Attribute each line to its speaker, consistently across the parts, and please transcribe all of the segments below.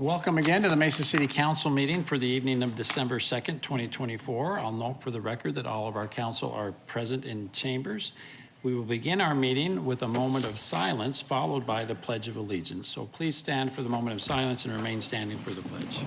Speaker 1: Welcome again to the Mesa City Council meeting for the evening of December 2nd, 2024. I'll note for the record that all of our council are present in chambers. We will begin our meeting with a moment of silence followed by the Pledge of Allegiance. So please stand for the moment of silence and remain standing for the pledge.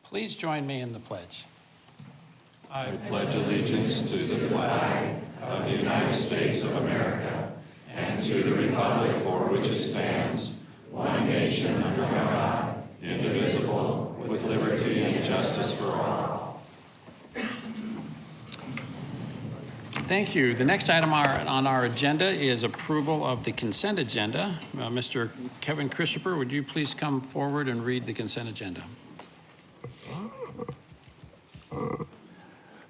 Speaker 1: Please join me in the pledge.
Speaker 2: I pledge allegiance to the flag of the United States of America and to the republic for which it stands, one nation under God, indivisible, with liberty and justice for all.
Speaker 1: Thank you. The next item on our agenda is approval of the consent agenda. Mr. Kevin Christopher, would you please come forward and read the consent agenda?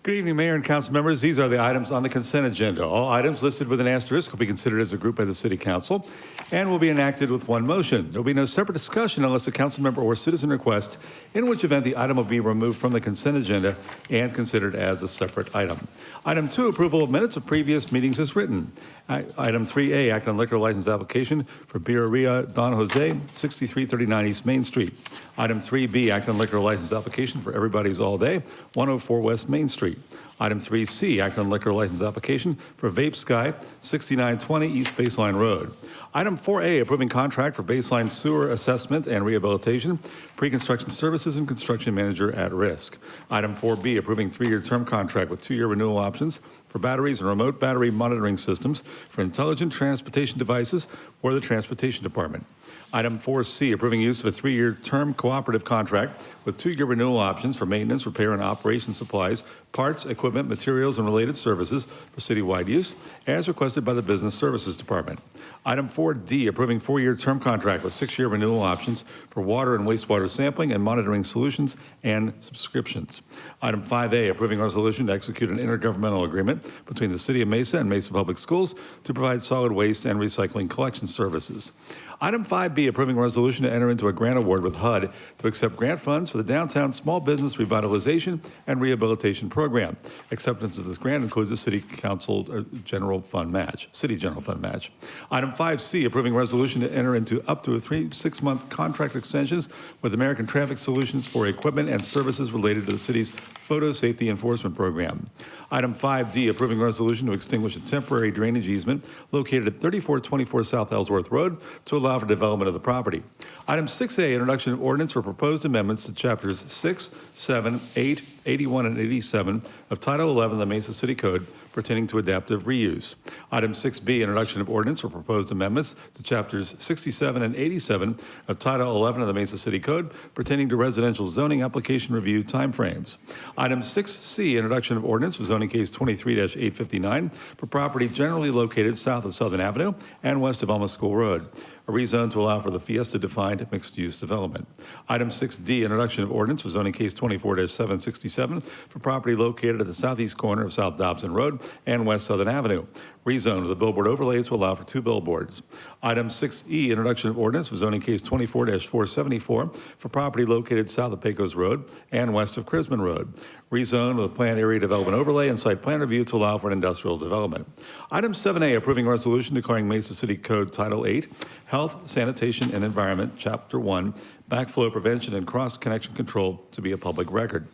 Speaker 3: Good evening, Mayor and Council members. These are the items on the consent agenda. All items listed with an asterisk will be considered as a group by the City Council and will be enacted with one motion. There will be no separate discussion unless a council member or citizen requests, in which event the item will be removed from the consent agenda and considered as a separate item. Item 2, approval of minutes of previous meetings as written. Item 3A, act on liquor license application for Birreria Don Jose, 6339 East Main Street. Item 3B, act on liquor license application for Everybody's All Day, 104 West Main Street. Item 3C, act on liquor license application for Vape Sky, 6920 East Baseline Road. Item 4A, approving contract for baseline sewer assessment and rehabilitation, pre-construction services and construction manager at risk. Item 4B, approving 3-year term contract with 2-year renewal options for batteries and remote battery monitoring systems for intelligent transportation devices for the Transportation Department. Item 4C, approving use of a 3-year term cooperative contract with 2-year renewal options for maintenance, repair, and operation supplies, parts, equipment, materials, and related services for citywide use, as requested by the Business Services Department. Item 4D, approving 4-year term contract with 6-year renewal options for water and wastewater sampling and monitoring solutions and subscriptions. Item 5A, approving resolution to execute an intergovernmental agreement between the City of Mesa and Mesa Public Schools to provide solid waste and recycling collection services. Item 5B, approving a resolution to enter into a grant award with HUD to accept grant funds for the Downtown Small Business Revitalization and Rehabilitation Program. Acceptance of this grant includes the City Council General Fund match, City General Fund match. Item 5C, approving a resolution to enter into up to a 6-month contract extensions with American Traffic Solutions for equipment and services related to the city's photo safety enforcement program. Item 5D, approving a resolution to extinguish a temporary drainage easement located at 3424 South Ellsworth Road to allow for development of the property. Item 6A, introduction of ordinance for proposed amendments to chapters 6, 7, 8, 81, and 87 of Title 11 of the Mesa City Code pertaining to adaptive reuse. Item 6B, introduction of ordinance for proposed amendments to chapters 67 and 87 of Title 11 of the Mesa City Code pertaining to residential zoning application review timeframes. Item 6C, introduction of ordinance for zoning case 23-859 for property generally located south of Southern Avenue and west of Alma School Road, a rezone to allow for the Fiesta-defined mixed-use development. Item 6D, introduction of ordinance for zoning case 24-767 for property located at the southeast corner of South Dobson Road and West Southern Avenue, rezone with a billboard overlay to allow for 2 billboards. Item 6E, introduction of ordinance for zoning case 24-474 for property located south of Pecos Road and west of Crisman Road, rezone with a planned area development overlay and site plan review to allow for an industrial development. Item 7A, approving a resolution declaring Mesa City Code Title 8, Health, Sanitation, and Environment, Chapter 1, Backflow Prevention and Cross-Connection Control to be a public record.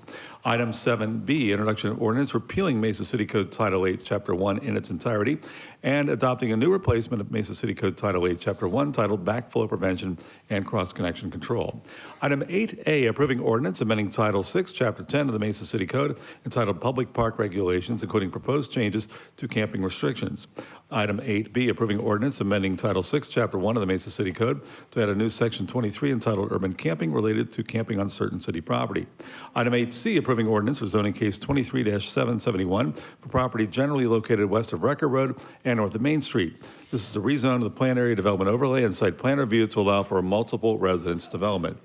Speaker 3: Item 7B, introduction of ordinance repealing Mesa City Code Title 8, Chapter 1 in its entirety, and adopting a new replacement of Mesa City Code Title 8, Chapter 1, titled Backflow Prevention and Cross-Connection Control. Item 8A, approving ordinance amending Title 6, Chapter 10 of the Mesa City Code, entitled Public Park Regulations, including proposed changes to camping restrictions. Item 8B, approving ordinance amending Title 6, Chapter 1 of the Mesa City Code to add a new Section 23 entitled Urban Camping related to camping on certain city property. Item 8C, approving ordinance for zoning case 23-771 for property generally located west of Recker Road and north of Main Street. This is a rezone of the plan area development overlay and site plan review to allow for a multiple residence development.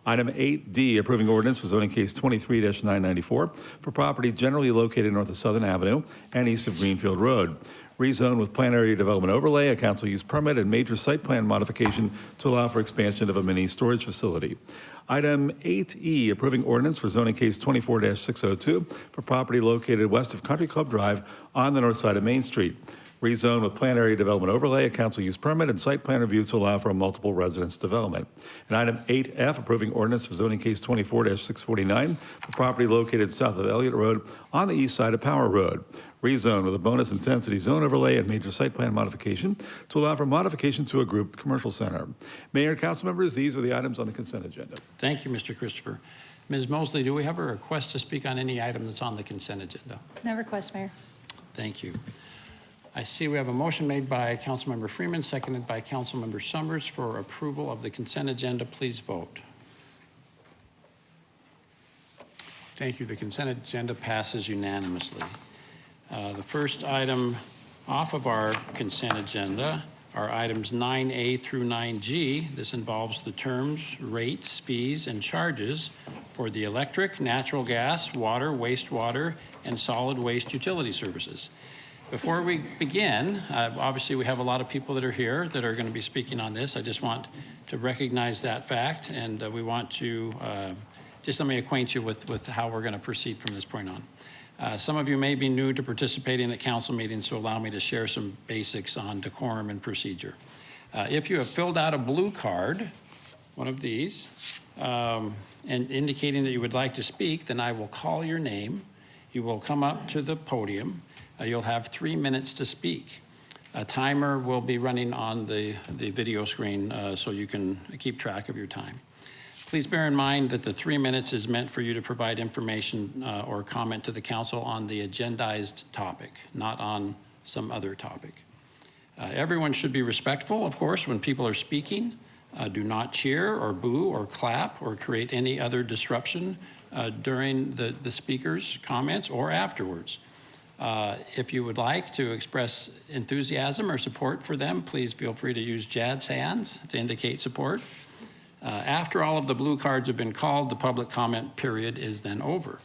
Speaker 3: Item 8D, approving ordinance for zoning case 23-994 for property generally located north of Southern Avenue and east of Greenfield Road. rezone with plan area development overlay, a council use permit, and major site plan modification to allow for expansion of a mini storage facility. Item 8E, approving ordinance for zoning case 24-602 for property located west of Country Club Drive on the north side of Main Street. Rezone with plan area development overlay, a council use permit, and site plan review to allow for a multiple residence development. And item 8F, approving ordinance for zoning case 24-649 for property located south of Elliott Road on the east side of Power Road. Rezone with a bonus intensity zone overlay and major site plan modification to allow for modification to a grouped commercial center. Mayor and council members, these are the items on the consent agenda.
Speaker 1: Thank you, Mr. Christopher. Ms. Mosley, do we have a request to speak on any item that's on the consent agenda?
Speaker 4: No request, Mayor.
Speaker 1: Thank you. I see we have a motion made by Councilmember Freeman, seconded by Councilmember Summers for approval of the consent agenda. Please vote. Thank you. The consent agenda passes unanimously. The first item off of our consent agenda are items 9A through 9G. This involves the terms, rates, fees, and charges for the electric, natural gas, water, wastewater, and solid waste utility services. Before we begin, obviously we have a lot of people that are here that are going to be speaking on this. I just want to recognize that fact, and we want to just let me acquaint you with how we're going to proceed from this point on. Some of you may be new to participating at council meetings, so allow me to share some basics on decorum and procedure. If you have filled out a blue card, one of these, and indicating that you would like to speak, then I will call your name. You will come up to the podium. You'll have 3 minutes to speak. A timer will be running on the video screen so you can keep track of your time. Please bear in mind that the 3 minutes is meant for you to provide information or comment to the council on the agendized topic, not on some other topic. Everyone should be respectful, of course, when people are speaking. Do not cheer or boo or clap or create any other disruption during the speaker's comments or afterwards. If you would like to express enthusiasm or support for them, please feel free to use jazz hands to indicate support. After all of the blue cards have been called, the public comment period is then over.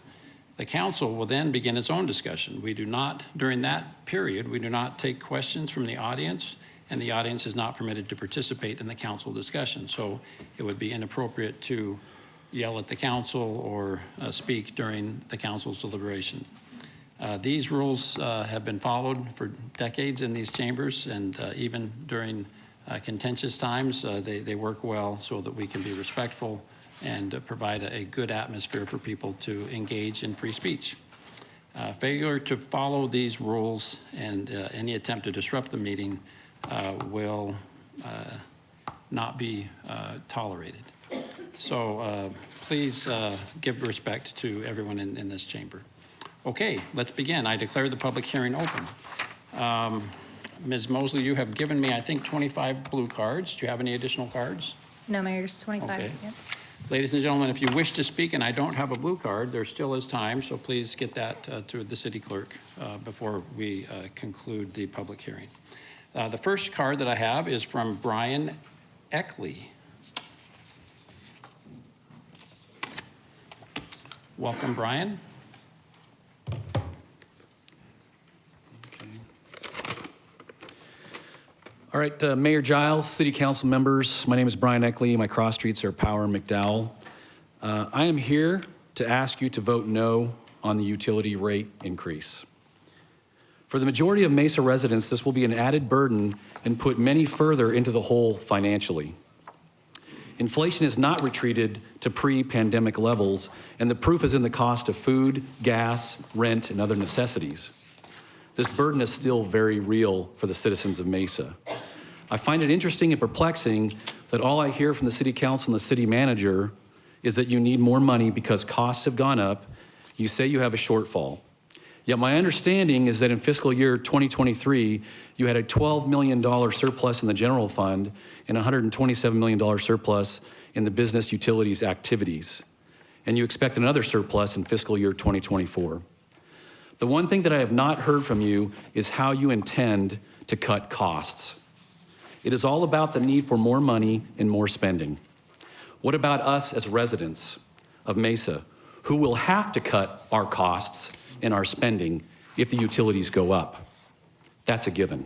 Speaker 1: The council will then begin its own discussion. We do not, during that period, we do not take questions from the audience, and the audience is not permitted to participate in the council discussion. So it would be inappropriate to yell at the council or speak during the council's deliberation. These rules have been followed for decades in these chambers, and even during contentious times, they work well so that we can be respectful and provide a good atmosphere for people to engage in free speech. Failure to follow these rules and any attempt to disrupt the meeting will not be tolerated. So please give respect to everyone in this chamber. Okay, let's begin. I declare the public hearing open. Ms. Mosley, you have given me, I think, 25 blue cards. Do you have any additional cards?
Speaker 4: No, Mayor, just 25.
Speaker 1: Okay.
Speaker 4: Yep.
Speaker 1: Ladies and gentlemen, if you wish to speak and I don't have a blue card, there still is time, so please get that to the city clerk before we conclude the public hearing. The first card that I have is from Brian Eckley. Welcome, Brian.
Speaker 5: All right, Mayor Giles, City Council members, my name is Brian Eckley. My cross streets are Power and McDowell. I am here to ask you to vote no on the utility rate increase. For the majority of Mesa residents, this will be an added burden and put many further into the hole financially. Inflation has not retreated to pre-pandemic levels, and the proof is in the cost of food, gas, rent, and other necessities. This burden is still very real for the citizens of Mesa. I find it interesting and perplexing that all I hear from the city council and the city manager is that you need more money because costs have gone up. You say you have a shortfall. Yet my understanding is that in fiscal year 2023, you had a $12 million surplus in the general fund and a $127 million surplus in the business utilities activities. And you expect another surplus in fiscal year 2024. The one thing that I have not heard from you is how you intend to cut costs. It is all about the need for more money and more spending. What about us as residents of Mesa, who will have to cut our costs and our spending if the utilities go up? That's a given.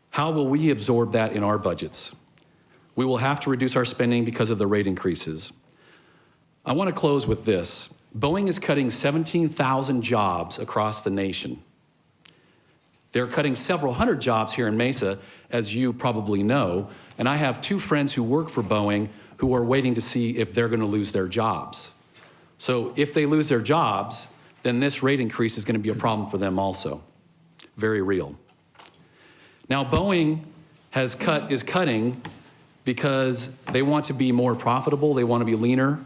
Speaker 5: How will we absorb that in our budgets? We will have to reduce our spending because of the rate increases. I want to close with this. Boeing is cutting 17,000 jobs across the nation. They're cutting several hundred jobs here in Mesa, as you probably know, and I have 2 friends who work for Boeing who are waiting to see if they're going to lose their jobs. So if they lose their jobs, then this rate increase is going to be a problem for them also. Very real. Now, Boeing is cutting because they want to be more profitable, they want to be leaner,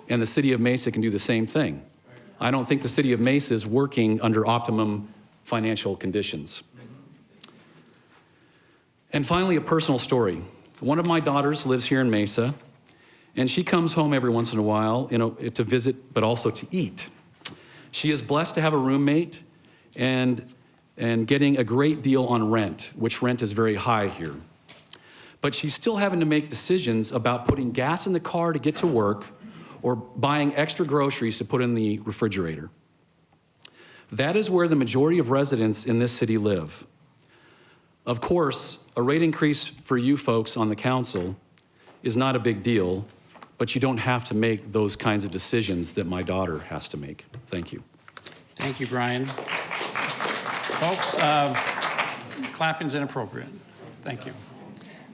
Speaker 5: and the city of Mesa can do the same thing. I don't think the city of Mesa is working under optimum financial conditions. And finally, a personal story. One of my daughters lives here in Mesa, and she comes home every once in a while, to visit, but also to eat. She is blessed to have a roommate and getting a great deal on rent, which rent is very high here. But she's still having to make decisions about putting gas in the car to get to work or buying extra groceries to put in the refrigerator. That is where the majority of residents in this city live. Of course, a rate increase for you folks on the council is not a big deal, but you don't have to make those kinds of decisions that my daughter has to make. Thank you.
Speaker 1: Thank you, Brian. Folks, clapping's inappropriate. Thank you.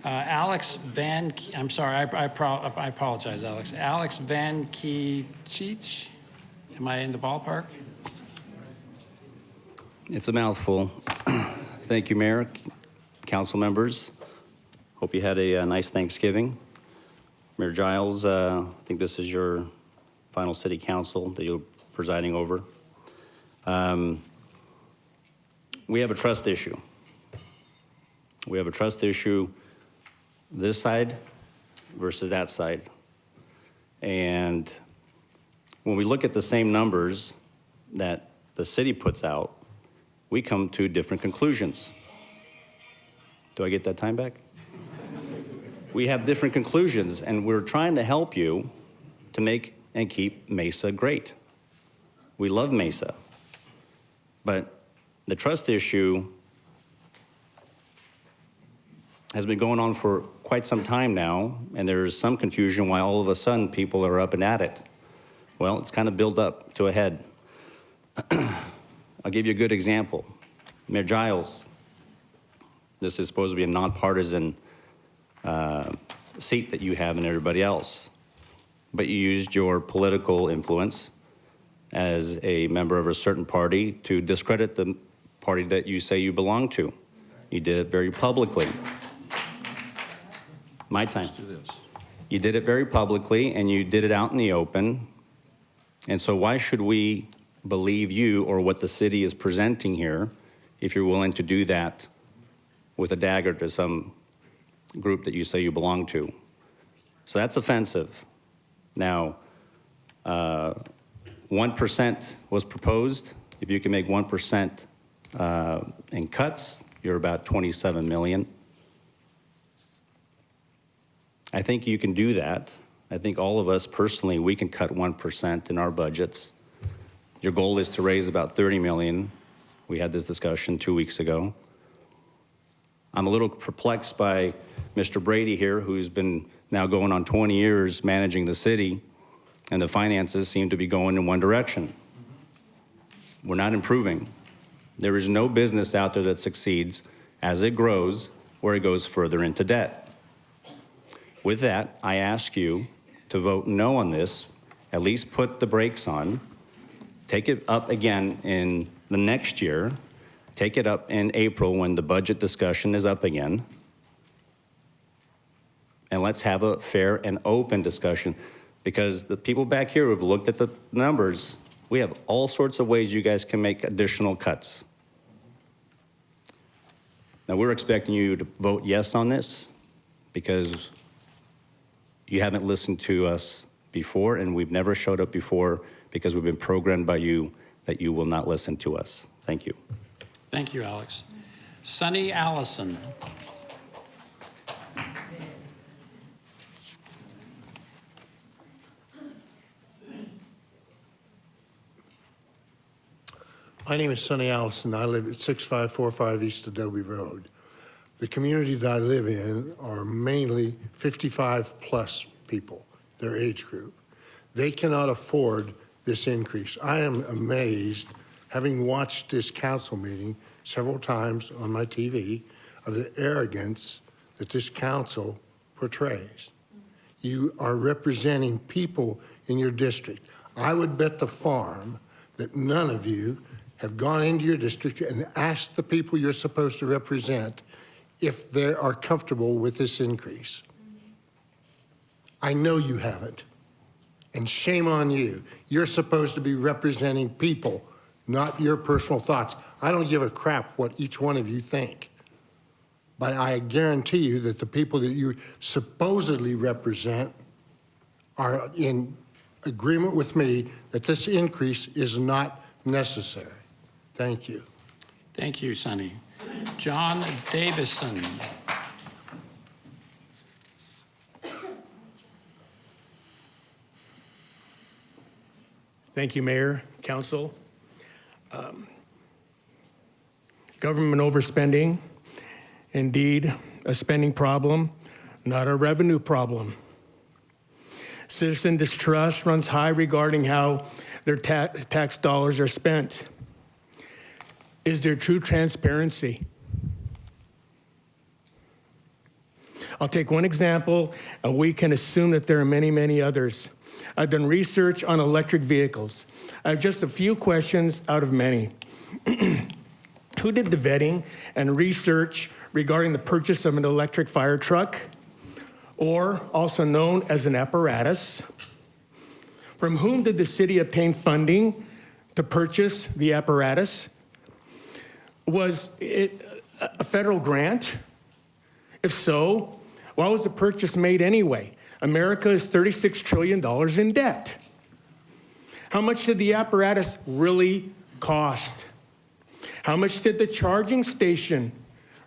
Speaker 1: I'm sorry, I apologize, Alex. Alex Van Kiechich, am I in the ballpark?
Speaker 6: It's a mouthful. Thank you, Mayor, council members. Hope you had a nice Thanksgiving. Mayor Giles, I think this is your final city council that you're presiding over. We have a trust issue. We have a trust issue this side versus that side. And when we look at the same numbers that the city puts out, we come to different conclusions. Do I get that time back? We have different conclusions, and we're trying to help you to make and keep Mesa great. We love Mesa, but the trust issue has been going on for quite some time now, and there's some confusion why all of a sudden people are up and at it. Well, it's kind of built up to a head. I'll give you a good example. Mayor Giles, this is supposed to be a nonpartisan seat that you have and everybody else, but you used your political influence as a member of a certain party to discredit the party that you say you belong to. You did it very publicly. My time.
Speaker 1: Let's do this.
Speaker 6: You did it very publicly, and you did it out in the open. And so why should we believe you or what the city is presenting here if you're willing to do that with a dagger to some group that you say you belong to? So that's offensive. Now, 1% was proposed. If you can make 1% in cuts, you're about 27 million. I think you can do that. I think all of us personally, we can cut 1% in our budgets. Your goal is to raise about 30 million. We had this discussion 2 weeks ago. I'm a little perplexed by Mr. Brady here, who's been now going on 20 years managing the city, and the finances seem to be going in one direction. We're not improving. There is no business out there that succeeds as it grows, where it goes further into debt. With that, I ask you to vote no on this, at least put the brakes on, take it up again in the next year, take it up in April when the budget discussion is up again, and let's have a fair and open discussion, because the people back here who have looked at the numbers, we have all sorts of ways you guys can make additional cuts. Now, we're expecting you to vote yes on this because you haven't listened to us before, and we've never showed up before because we've been programmed by you that you will not listen to us. Thank you.
Speaker 1: Thank you, Alex. Sunny Allison.
Speaker 7: My name is Sonny Allison. I live at 6545 East Adobe Road. The community that I live in are mainly 55-plus people, their age group. They cannot afford this increase. I am amazed, having watched this council meeting several times on my TV, of the arrogance that this council portrays. You are representing people in your district. I would bet the farm that none of you have gone into your district and asked the people you're supposed to represent if they are comfortable with this increase. I know you haven't, and shame on you. You're supposed to be representing people, not your personal thoughts. I don't give a crap what each one of you think, but I guarantee you that the people that you supposedly represent are in agreement with me that this increase is not necessary. Thank you.
Speaker 1: Thank you, Sonny. John Davison.
Speaker 8: Thank you, Mayor, Council. Government overspending, indeed, a spending problem, not a revenue problem. Citizen distrust runs high regarding how their tax dollars are spent. Is there true transparency? I'll take one example, and we can assume that there are many, many others. I've done research on electric vehicles. I have just a few questions out of many. Who did the vetting and research regarding the purchase of an electric fire truck, or also known as an apparatus? From whom did the city obtain funding to purchase the apparatus? Was it a federal grant? If so, why was the purchase made anyway? America is $36 trillion in debt. How much did the apparatus really cost? How much did the charging station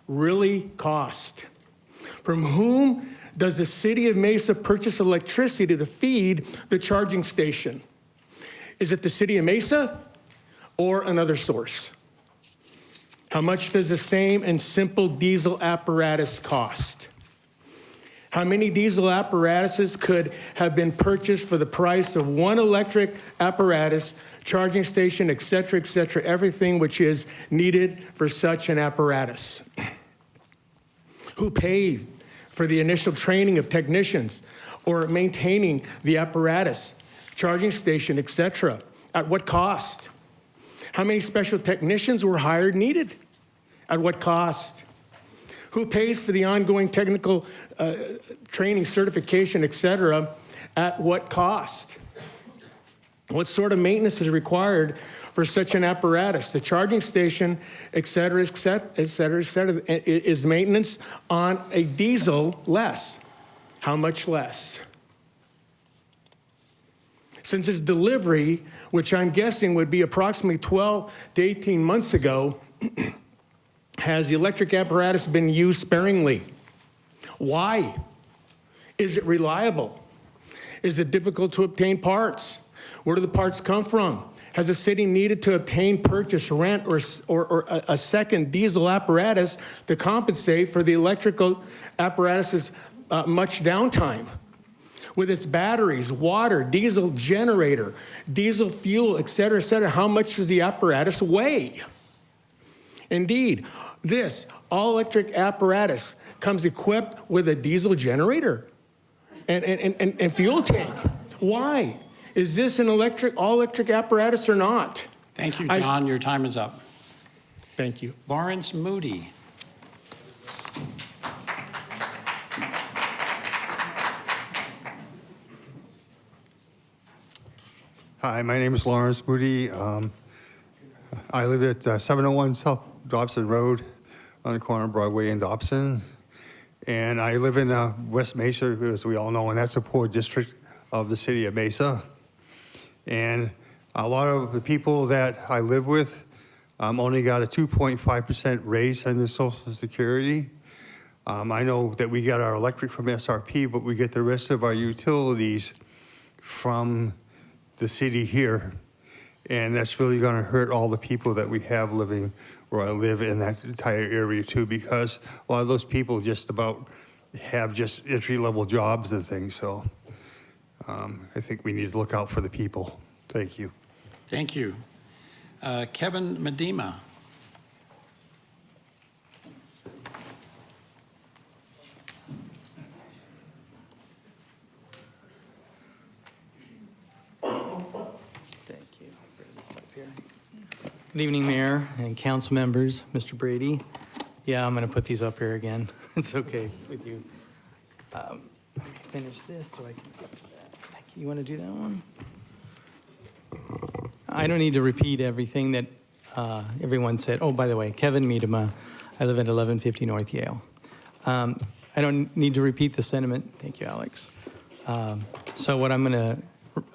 Speaker 8: really cost? From whom does the city of Mesa purchase electricity to feed the charging station? Is it the city of Mesa or another source? How much does the same and simple diesel apparatus cost? How many diesel apparatuses could have been purchased for the price of one electric apparatus, charging station, et cetera, everything which is needed for such an apparatus? Who pays for the initial training of technicians or maintaining the apparatus, charging station, et cetera? At what cost? How many special technicians were hired needed? At what cost? Who pays for the ongoing technical training, certification, et cetera? At what cost? What sort of maintenance is required for such an apparatus? The charging station, et cetera, is maintenance on a diesel less? How much less? Since its delivery, which I'm guessing would be approximately 12 to 18 months ago, has the electric apparatus been used sparingly? Why? Is it reliable? Is it difficult to obtain parts? Where do the parts come from? Has the city needed to obtain, purchase, rent, or a second diesel apparatus to compensate for the electrical apparatus's much downtime? With its batteries, water, diesel generator, diesel fuel, et cetera, how much does the apparatus weigh? Indeed, this all-electric apparatus comes equipped with a diesel generator and fuel tank. Why? Is this an all-electric apparatus or not?
Speaker 1: Thank you, John. Your time is up.
Speaker 8: Thank you.
Speaker 1: Lawrence Moody.
Speaker 9: Hi, my name is Lawrence Moody. I live at 701 South Dobson Road on the corner of Broadway and Dobson. And I live in West Mesa, as we all know, and that's a poor district of the city of Mesa. And a lot of the people that I live with only got a 2.5% raise on the Social Security. I know that we get our electric from SRP, but we get the rest of our utilities from the city here. And that's really going to hurt all the people that we have living where I live in that entire area too, because a lot of those people just about have just entry-level jobs and things. So I think we need to look out for the people. Thank you.
Speaker 1: Thank you. Kevin Medema.
Speaker 10: Thank you. Bring this up here. Good evening, Mayor and council members. Mr. Brady. Yeah, I'm going to put these up here again. It's okay with you. Let me finish this so I can get to that. Thank you. You want to do that one? I don't need to repeat everything that everyone said. Oh, by the way, Kevin Medema. I live at 1150 North Yale. I don't need to repeat the sentiment. Thank you, Alex. So what I'm going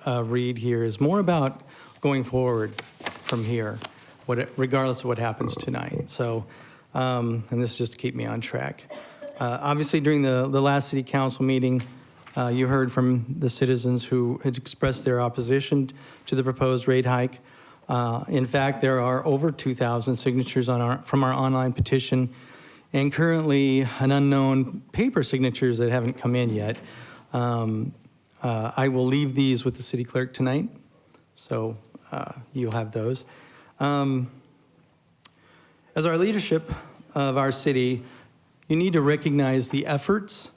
Speaker 10: to read here is more about going forward from here, regardless of what happens tonight. So, and this is just to keep me on track. Obviously, during the last city council meeting, you heard from the citizens who had expressed their opposition to the proposed rate hike. In fact, there are over 2,000 signatures from our online petition, and currently an unknown paper signatures that haven't come in yet. I will leave these with the city clerk tonight, so you'll have those. As our leadership of our city, you need to recognize the efforts,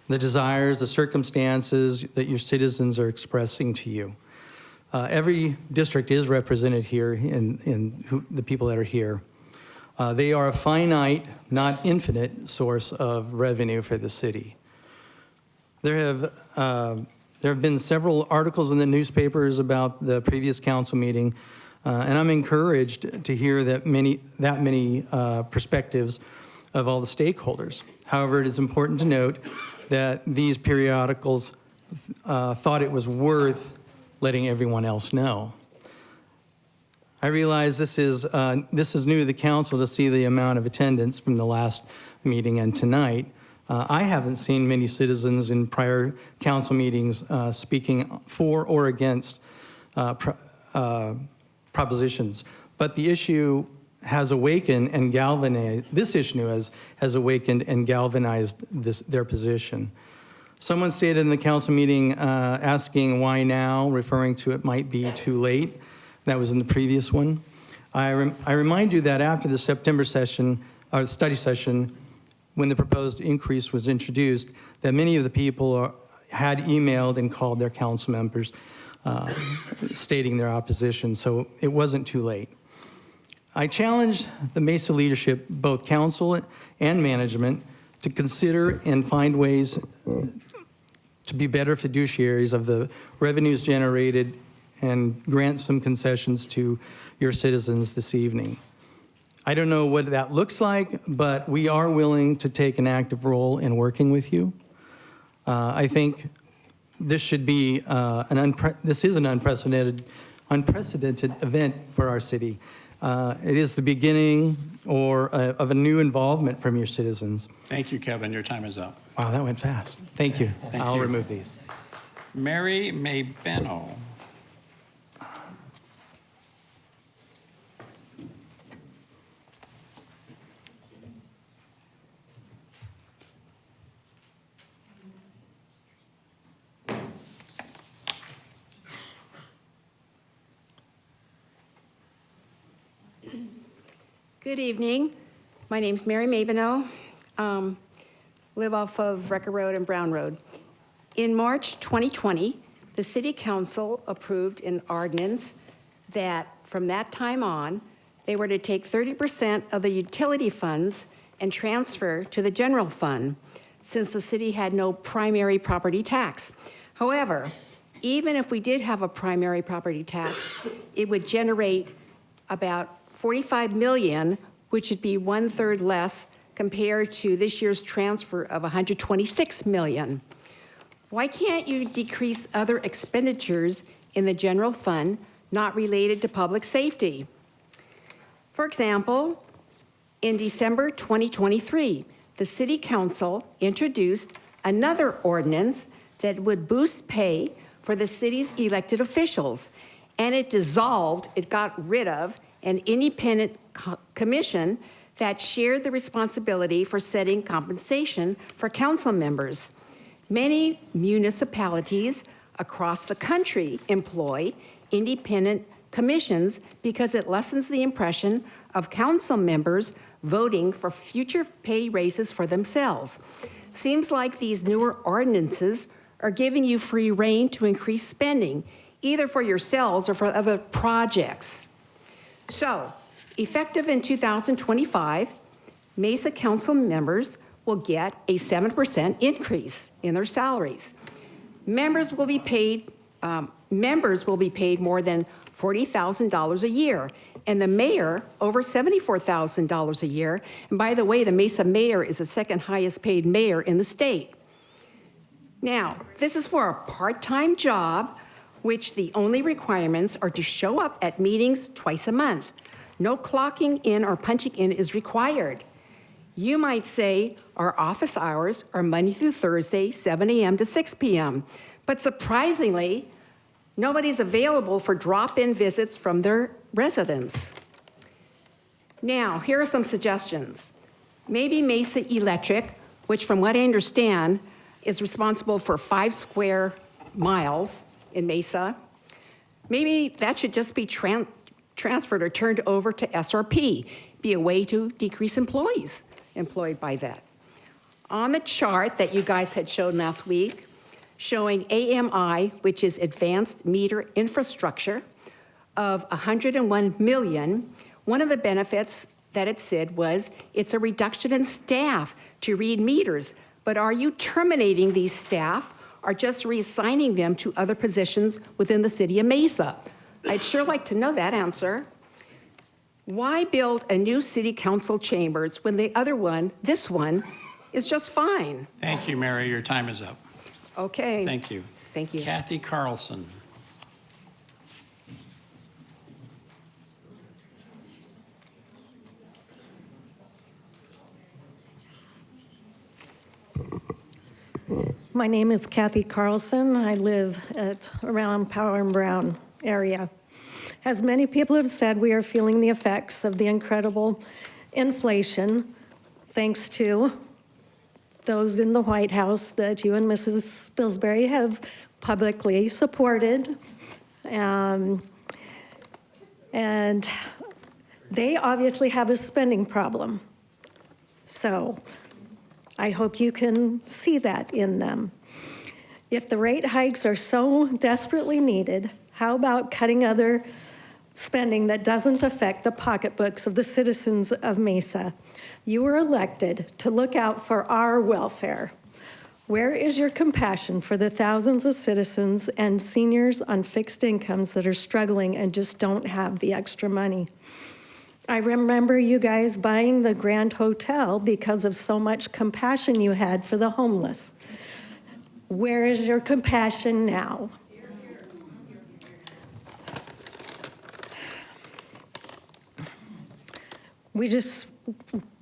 Speaker 10: the desires, the circumstances that your citizens are expressing to you. Every district is represented here in the people that are here. They are a finite, not infinite, source of revenue for the city. There have been several articles in the newspapers about the previous council meeting, and I'm encouraged to hear that many perspectives of all the stakeholders. However, it is important to note that these periodicals thought it was worth letting everyone else know. I realize this is new to the council to see the amount of attendance from the last meeting and tonight. I haven't seen many citizens in prior council meetings speaking for or against propositions, but the issue has awakened and galvanized, this issue has awakened and galvanized their position. Someone stated in the council meeting asking why now, referring to it might be too late. That was in the previous one. I remind you that after the September session, or study session, when the proposed increase was introduced, that many of the people had emailed and called their council members stating their opposition, so it wasn't too late. I challenge the Mesa leadership, both council and management, to consider and find ways to be better fiduciaries of the revenues generated and grant some concessions to your citizens this evening. I don't know what that looks like, but we are willing to take an active role in working with you. I think this should be this is an unprecedented event for our city. It is the beginning of a new involvement from your citizens.
Speaker 1: Thank you, Kevin. Your time is up.
Speaker 10: Wow, that went fast. Thank you.
Speaker 1: Thank
Speaker 10: I'll
Speaker 1: you.
Speaker 10: remove these.
Speaker 1: Mary May Benno.
Speaker 11: Good evening. My name's Mary Mabino. Live off of Recker Road and Brown Road. In March 2020, the City Council approved an ordinance that from that time on, they were to take 30% of the utility funds and transfer to the general fund, since the city had no primary property tax. However, even if we did have a primary property tax, it would generate about $45 million, which would be 1/3 less compared to this year's transfer of $126 million. Why can't you decrease other expenditures in the general fund not related to public safety? For example, in December 2023, the City Council introduced another ordinance that would boost pay for the city's elected officials, and it got rid of an independent commission that shared the responsibility for setting compensation for council members. Many municipalities across the country employ independent commissions because it lessens the impression of council members voting for future pay raises for themselves. Seems like these newer ordinances are giving you free rein to increase spending, either for yourselves or for other projects. So, effective in 2025, Mesa Council members will get a 7% increase in their salaries. Members will be paid more than $40,000 a year, and the mayor over $74,000 a year. And by the way, the Mesa mayor is the second highest paid mayor in the state. Now, this is for a part-time job, which the only requirements are to show up at meetings twice a month. No clocking in or punching in is required. You might say our office hours are Monday through Thursday, 7 a.m. to 6 p.m. But surprisingly, nobody's available for drop-in visits from their residents. Now, here are some suggestions. Maybe Mesa Electric, which from what I understand is responsible for 5 square miles in Mesa, maybe that should just be transferred or turned over to SRP, be a way to decrease employees employed by that. On the chart that you guys had shown last week, showing AMI, which is Advanced Meter Infrastructure, of $101 million, one of the benefits that it said was it's a reduction in staff to read meters. But are you terminating these staff or just reassigning them to other positions within the city of Mesa? I'd sure like to know that answer. Why build a new city council chambers when the other one, this one, is just fine?
Speaker 1: Thank you, Mary. Your time is up.
Speaker 11: Okay.
Speaker 1: Thank you.
Speaker 11: Thank you.
Speaker 1: Kathy Carlson.
Speaker 12: My name is Kathy Carlson. I live around Power and Brown area. As many people have said, we are feeling the effects of the incredible inflation, thanks to those in the White House that you and Mrs. Spilsbury have publicly supported. And they obviously have a spending problem. So I hope you can see that in them. If the rate hikes are so desperately needed, how about cutting other spending that doesn't affect the pocketbooks of the citizens of Mesa? You were elected to look out for our welfare. Where is your compassion for the thousands of citizens and seniors on fixed incomes that are struggling and just don't have the extra money? I remember you guys buying the Grand Hotel because of so much compassion you had for the homeless. Where is your compassion now?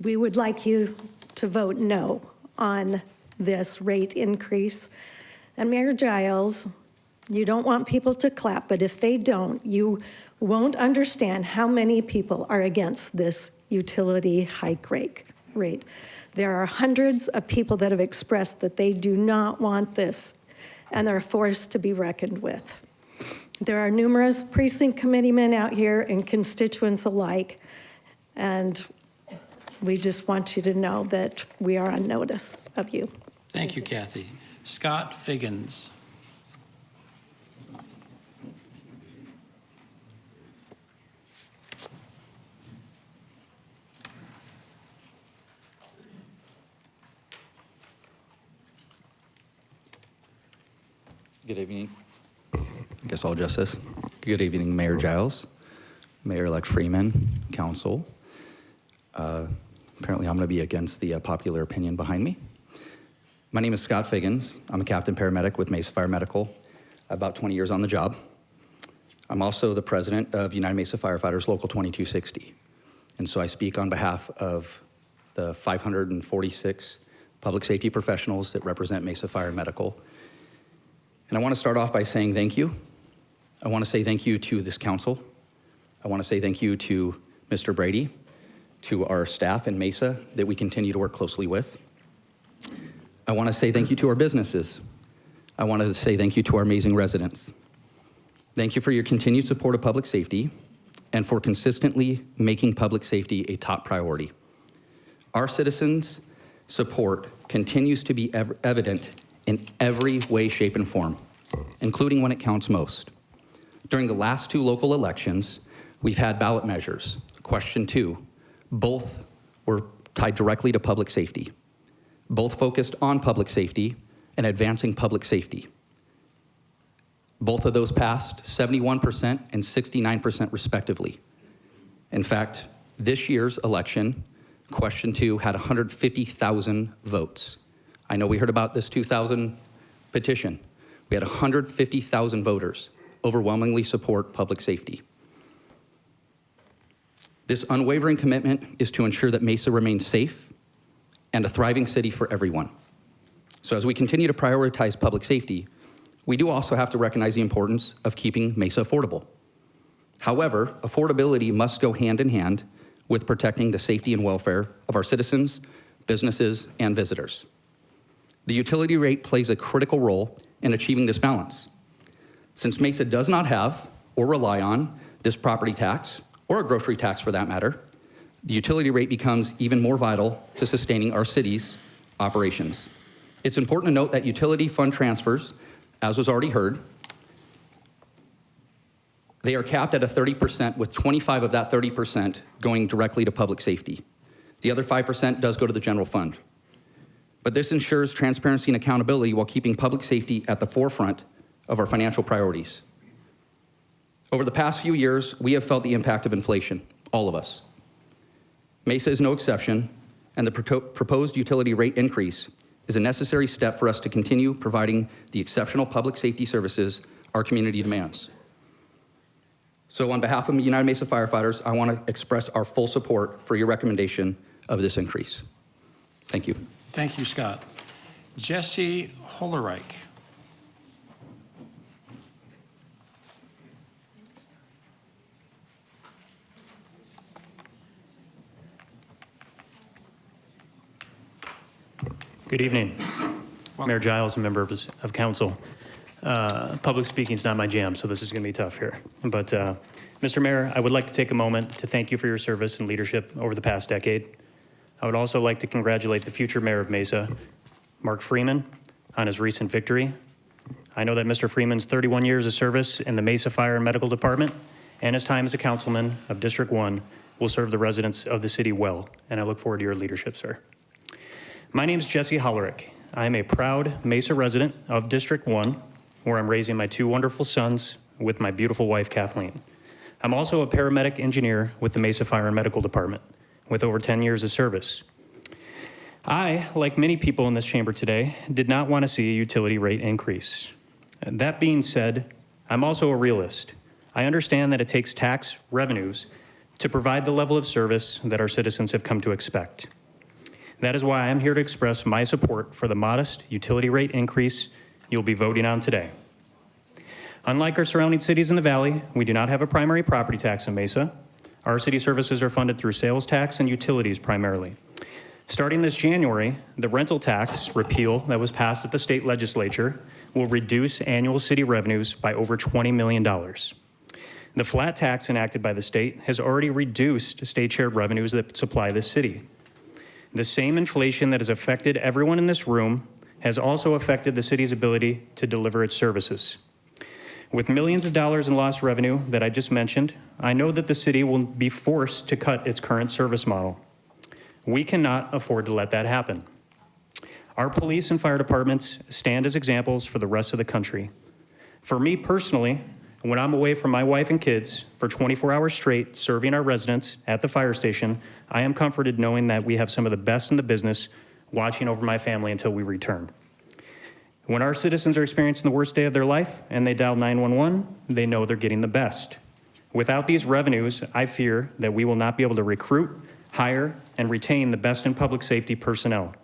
Speaker 12: We would like you to vote no on this rate increase. And Mayor Giles, you don't want people to clap, but if they don't, you won't understand how many people are against this utility hike rate. There are hundreds of people that have expressed that they do not want this, and they're forced to be reckoned with. There are numerous precinct committeemen out here and constituents alike, and we just want you to know that we are on notice of you.
Speaker 1: Thank you, Kathy. Scott Figgins.
Speaker 13: Good evening. I guess I'll address this. Good evening, Mayor Giles, Mayor-elect Freeman, Council. Apparently, I'm going to be against the popular opinion behind me. My name is Scott Figgins. I'm a captain paramedic with Mesa Fire Medical, about 20 years on the job. I'm also the president of United Mesa Firefighters Local 2260. And so I speak on behalf of the 546 public safety professionals that represent Mesa Fire Medical. And I want to start off by saying thank you. I want to say thank you to this council. I want to say thank you to Mr. Brady, to our staff in Mesa that we continue to work closely with. I want to say thank you to our businesses. I want to say thank you to our amazing residents. Thank you for your continued support of public safety and for consistently making public safety a top priority. Our citizens' support continues to be evident in every way, shape, and form, including when it counts most. During the last 2 local elections, we've had ballot measures. Question 2, both were tied directly to public safety. Both focused on public safety and advancing public safety. Both of those passed 71% and 69% respectively. In fact, this year's election, question 2 had 150,000 votes. I know we heard about this 2,000 petition. We had 150,000 voters overwhelmingly support public safety. This unwavering commitment is to ensure that Mesa remains safe and a thriving city for everyone. So as we continue to prioritize public safety, we do also have to recognize the importance of keeping Mesa affordable. However, affordability must go hand in hand with protecting the safety and welfare of our citizens, businesses, and visitors. The utility rate plays a critical role in achieving this balance. Since Mesa does not have or rely on this property tax, or a grocery tax for that matter, the utility rate becomes even more vital to sustaining our city's operations. It's important to note that utility fund transfers, as was already heard, they are capped at a 30%, with 25 of that 30% going directly to public safety. The other 5% does go to the general fund. But this ensures transparency and accountability while keeping public safety at the forefront of our financial priorities. Over the past few years, we have felt the impact of inflation, all of us. Mesa is no exception, and the proposed utility rate increase is a necessary step for us to continue providing the exceptional public safety services our community demands. So on behalf of the United Mesa firefighters, I want to express our full support for your recommendation of this increase. Thank you.
Speaker 1: Thank you, Scott. Jesse Hollerich.
Speaker 14: Good evening. Mayor Giles, a member of council. Public speaking is not my jam, so this is going to be tough here. But Mr. Mayor, I would like to take a moment to thank you for your service and leadership over the past decade. I would also like to congratulate the future mayor of Mesa, Mark Freeman, on his recent victory. I know that Mr. Freeman's 31 years of service in the Mesa Fire and Medical Department and his time as a councilman of District 1 will serve the residents of the city well, and I look forward to your leadership, sir. My name is Jesse Hollerich. I am a proud Mesa resident of District 1, where I'm raising my 2 wonderful sons with my beautiful wife, Kathleen. I'm also a paramedic engineer with the Mesa Fire and Medical Department, with over 10 years of service. I, like many people in this chamber today, did not want to see a utility rate increase. That being said, I'm also a realist. I understand that it takes tax revenues to provide the level of service that our citizens have come to expect. That is why I'm here to express my support for the modest utility rate increase you'll be voting on today. Unlike our surrounding cities in the valley, we do not have a primary property tax in Mesa. Our city services are funded through sales tax and utilities primarily. Starting this January, the rental tax repeal that was passed at the state legislature will reduce annual city revenues by over $20 million. The flat tax enacted by the state has already reduced state shared revenues that supply this city. The same inflation that has affected everyone in this room has also affected the city's ability to deliver its services. With millions of dollars in lost revenue that I just mentioned, I know that the city will be forced to cut its current service model. We cannot afford to let that happen. Our police and fire departments stand as examples for the rest of the country. For me personally, when I'm away from my wife and kids for 24 hours straight serving our residents at the fire station, I am comforted knowing that we have some of the best in the business watching over my family until we return. When our citizens are experiencing the worst day of their life and they dial 911, they know they're getting the best. Without these revenues, I fear that we will not be able to recruit, hire, and retain the best in public safety personnel.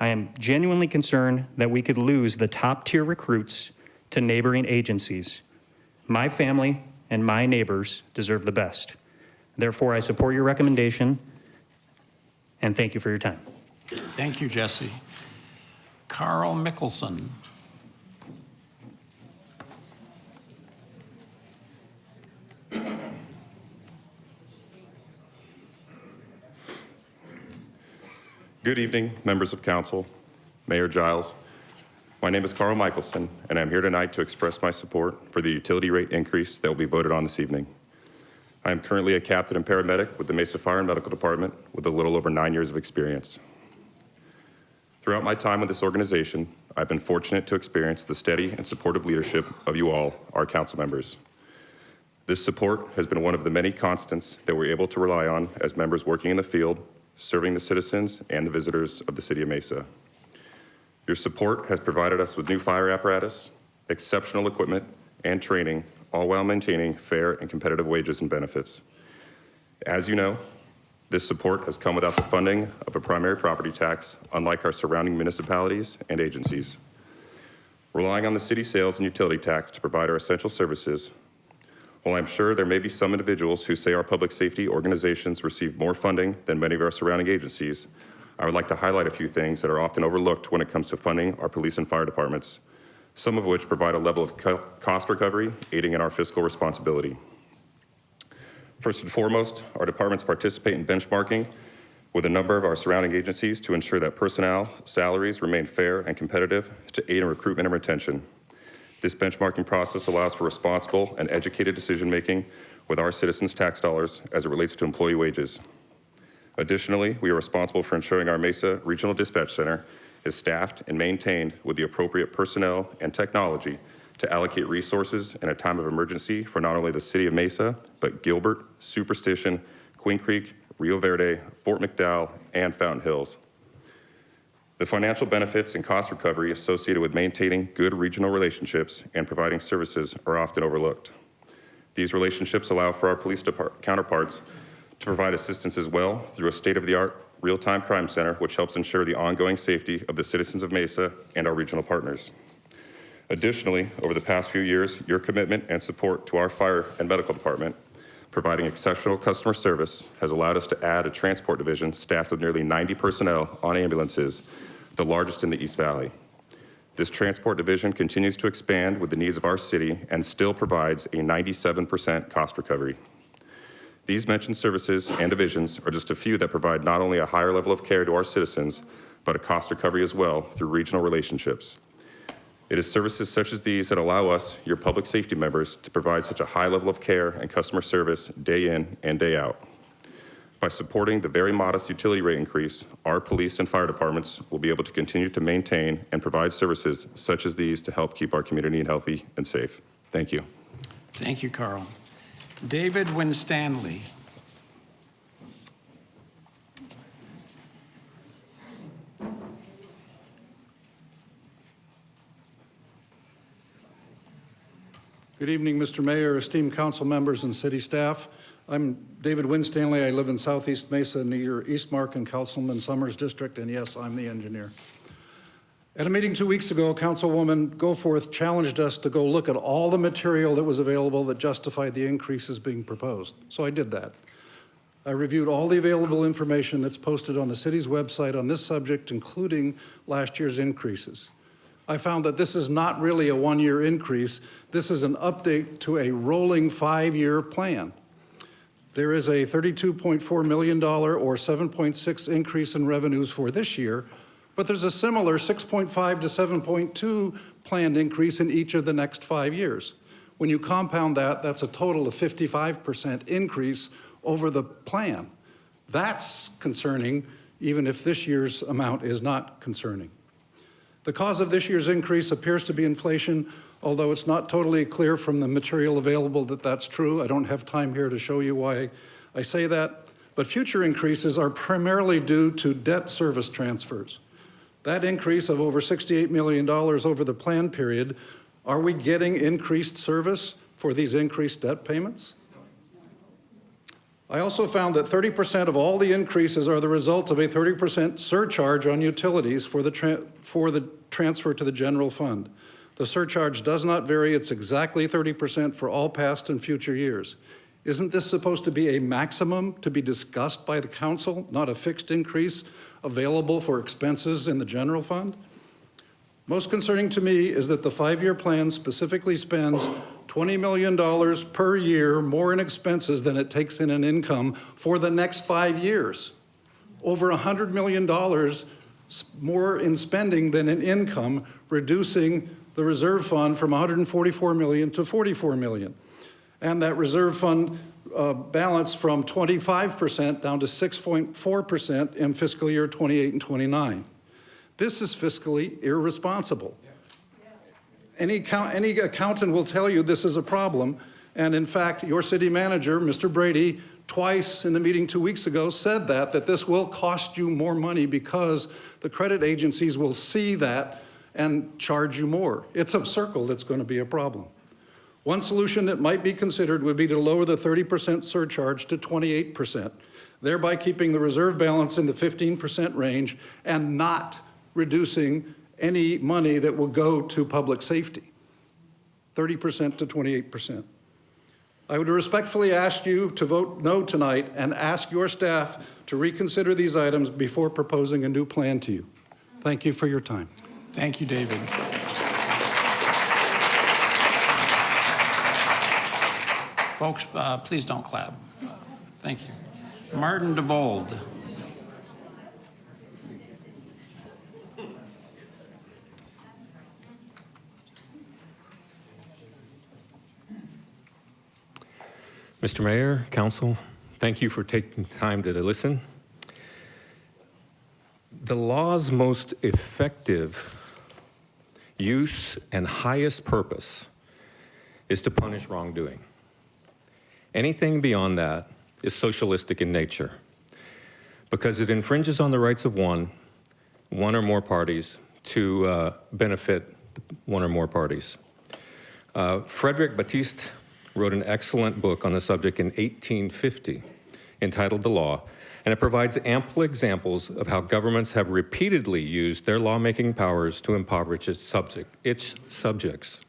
Speaker 14: I am genuinely concerned that we could lose the top-tier recruits to neighboring agencies. My family and my neighbors deserve the best. Therefore, I support your recommendation, and thank you for your time.
Speaker 1: Thank you, Jesse. Carl Mickelson.
Speaker 2: Good evening, members of council, Mayor Giles. My name is Carl Michelson, and I'm here tonight to express my support for the utility rate increase that will be voted on this evening. I am currently a captain and paramedic with the Mesa Fire and Medical Department with a little over 9 years of experience. Throughout my time with this organization, I've been fortunate to experience the steady and supportive leadership of you all, our council members. This support has been one of the many constants that we're able to rely on as members working in the field, serving the citizens and the visitors of the city of Mesa. Your support has provided us with new fire apparatus, exceptional equipment, and training, all while maintaining fair and competitive wages and benefits. As you know, this support has come without the funding of a primary property tax, unlike our surrounding municipalities and agencies. Relying on the city sales and utility tax to provide our essential services, while I'm sure there may be some individuals who say our public safety organizations receive more funding than many of our surrounding agencies, I would like to highlight a few things that are often overlooked when it comes to funding our police and fire departments, some of which provide a level of cost recovery, aiding in our fiscal responsibility. First and foremost, our departments participate in benchmarking with a number of our surrounding agencies to ensure that personnel salaries remain fair and competitive to aid in recruitment and retention. This benchmarking process allows for responsible and educated decision-making with our citizens' tax dollars as it relates to employee wages. Additionally, we are responsible for ensuring our Mesa Regional Dispatch Center is staffed and maintained with the appropriate personnel and technology to allocate resources in a time of emergency for not only the city of Mesa, but Gilbert, Superstition, Queen Creek, Rio Verde, Fort McDowell, and Fountain Hills. The financial benefits and cost recovery associated with maintaining good regional relationships and providing services are often overlooked. These relationships allow for our police counterparts to provide assistance as well through a state-of-the-art real-time crime center, which helps ensure the ongoing safety of the citizens of Mesa and our regional partners. Additionally, over the past few years, your commitment and support to our fire and medical department, providing exceptional customer service, has allowed us to add a transport division staffed with nearly 90 personnel on ambulances, the largest in the East Valley. This transport division continues to expand with the needs of our city and still provides a 97% cost recovery. These mentioned services and divisions are just a few that provide not only a higher level of care to our citizens, but a cost recovery as well through regional relationships. It is services such as these that allow us, your public safety members, to provide such a high level of care and customer service day in and day out. By supporting the very modest utility rate increase, our police and fire departments will be able to continue to maintain and provide services such as these to help keep our community healthy and safe. Thank you.
Speaker 1: Thank you, Carl. David Winstanley.
Speaker 15: Good evening, Mr. Mayor, esteemed council members and city staff. I'm David Winstanley. I live in Southeast Mesa near Eastmark and Councilman Summers District, and yes, I'm the engineer. At a meeting 2 weeks ago, Councilwoman Goforth challenged us to go look at all the material that was available that justified the increases being proposed. So I did that. I reviewed all the available information that's posted on the city's website on this subject, including last year's increases. I found that this is not really a one-year increase. This is an update to a rolling 5-year plan. There is a $32.4 million or 7.6 increase in revenues for this year, but there's a similar 6.5 to 7.2 planned increase in each of the next 5 years. When you compound that, that's a total of 55% increase over the plan. That's concerning, even if this year's amount is not concerning. The cause of this year's increase appears to be inflation, although it's not totally clear from the material available that that's true. I don't have time here to show you why I say that, but future increases are primarily due to debt service transfers. That increase of over $68 million over the plan period, are we getting increased service for these increased debt payments? I also found that 30% of all the increases are the result of a 30% surcharge on utilities for the transfer to the general fund. The surcharge does not vary. It's exactly 30% for all past and future years. Isn't this supposed to be a maximum to be discussed by the council, not a fixed increase available for expenses in the general fund? Most concerning to me is that the 5-year plan specifically spends $20 million per year more in expenses than it takes in income for the next 5 years. Over $100 million more in spending than in income, reducing the reserve fund from $144 million to $44 million. And that reserve fund balance from 25% down to 6.4% in fiscal year 28 and 29. This is fiscally irresponsible. Any accountant will tell you this is a problem. And in fact, your city manager, Mr. Brady, twice in the meeting 2 weeks ago said that this will cost you more money because the credit agencies will see that and charge you more. It's a circle that's going to be a problem. One solution that might be considered would be to lower the 30% surcharge to 28%, thereby keeping the reserve balance in the 15% range and not reducing any money that will go to public safety, 30% to 28%. I would respectfully ask you to vote no tonight and ask your staff to reconsider these items before proposing a new plan to you. Thank you for your time.
Speaker 1: Thank you, David. Folks, please don't clap. Thank you. Martin DeVold.
Speaker 16: Mr. Mayor, Council, thank you for taking time to listen. The law's most effective use and highest purpose is to punish wrongdoing. Anything beyond that is socialistic in nature because it infringes on the rights of one or more parties to benefit one or more parties. Frederick Batiste wrote an excellent book on the subject in 1850 entitled The Law, and it provides ample examples of how governments have repeatedly used their lawmaking powers to impoverish its subjects,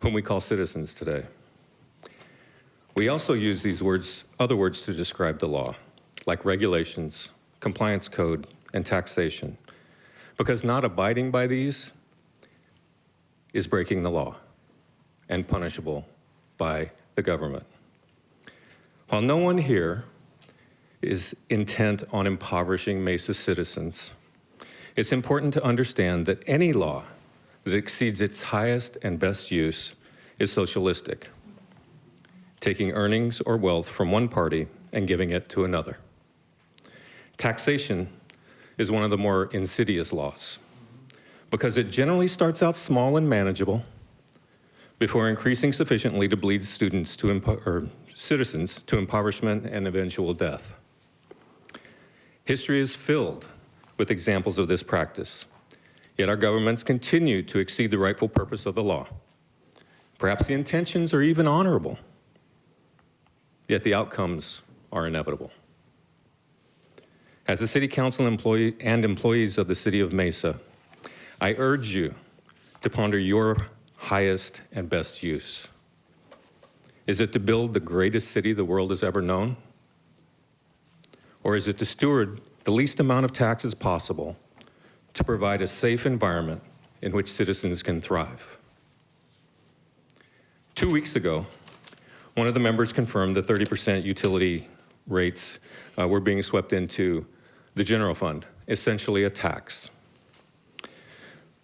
Speaker 16: whom we call citizens today. We also use these other words to describe the law, like regulations, compliance code, and taxation, because not abiding by these is breaking the law and punishable by the government. While no one here is intent on impoverishing Mesa citizens, it's important to understand that any law that exceeds its highest and best use is socialistic, taking earnings or wealth from one party and giving it to another. Taxation is one of the more insidious laws because it generally starts out small and manageable before increasing sufficiently to bleed citizens to impoverishment and eventual death. History is filled with examples of this practice, yet our governments continue to exceed the rightful purpose of the law. Perhaps the intentions are even honorable, yet the outcomes are inevitable. As a City Council employee and employees of the City of Mesa, I urge you to ponder your highest and best use. Is it to build the greatest city the world has ever known? Or is it to steward the least amount of taxes possible to provide a safe environment in which citizens can thrive? 2 weeks ago, one of the members confirmed that 30% utility rates were being swept into the general fund, essentially a tax.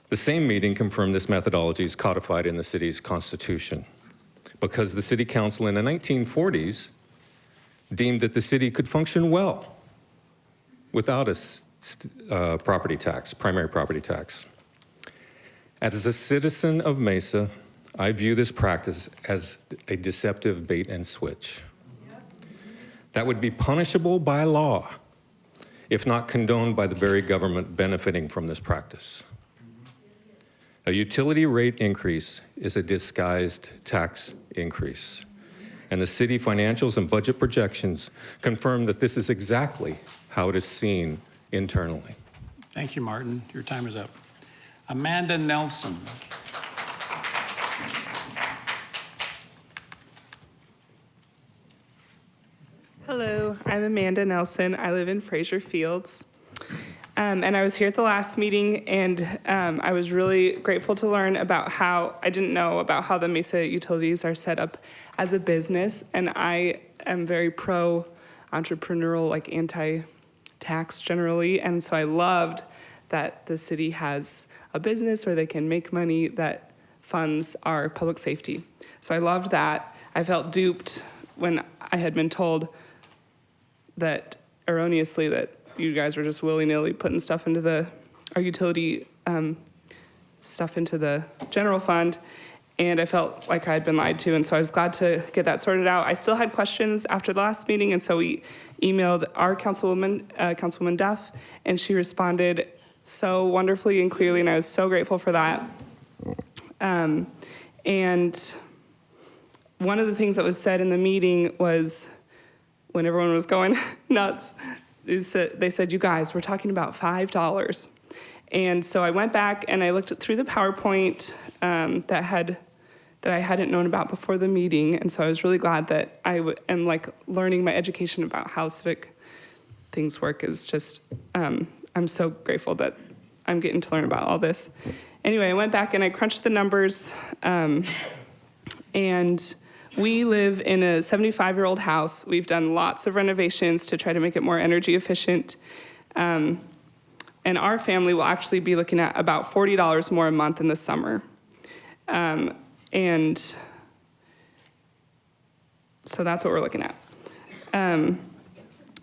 Speaker 16: The same meeting confirmed this methodology is codified in the city's constitution because the City Council in the 1940s deemed that the city could function well without a property tax, primary property tax. As a citizen of Mesa, I view this practice as a deceptive bait and switch. That would be punishable by law if not condoned by the very government benefiting from this practice. A utility rate increase is a disguised tax increase, and the city financials and budget projections confirm that this is exactly how it is seen internally.
Speaker 1: Thank you, Martin. Your time is up. Amanda Nelson.
Speaker 17: I'm Amanda Nelson. I live in Fraser Fields. And I was here at the last meeting, and I was really grateful to learn about I didn't know about how the Mesa Utilities are set up as a business. And I am very pro-entrepreneurial, like anti-tax generally. And so I loved that the city has a business where they can make money that funds our public safety. So I loved that. I felt duped when I had been told that erroneously that you guys were just willy-nilly putting stuff into our utility stuff into the general fund, and I felt like I had been lied to, and so I was glad to get that sorted out. I still had questions after the last meeting, and so we emailed our Councilwoman Duff, and she responded so wonderfully and clearly, and I was so grateful for that. And one of the things that was said in the meeting was, when everyone was going nuts, they said, you guys, we're talking about $5. And so I went back and I looked through the PowerPoint that I hadn't known about before the meeting. And so I was really glad that I am like learning my education about how civic things work is just, I'm so grateful that I'm getting to learn about all this. Anyway, I went back and I crunched the numbers, and we live in a 75-year-old house. We've done lots of renovations to try to make it more energy efficient. And our family will actually be looking at about $40 more a month in the summer. And so that's what we're looking at.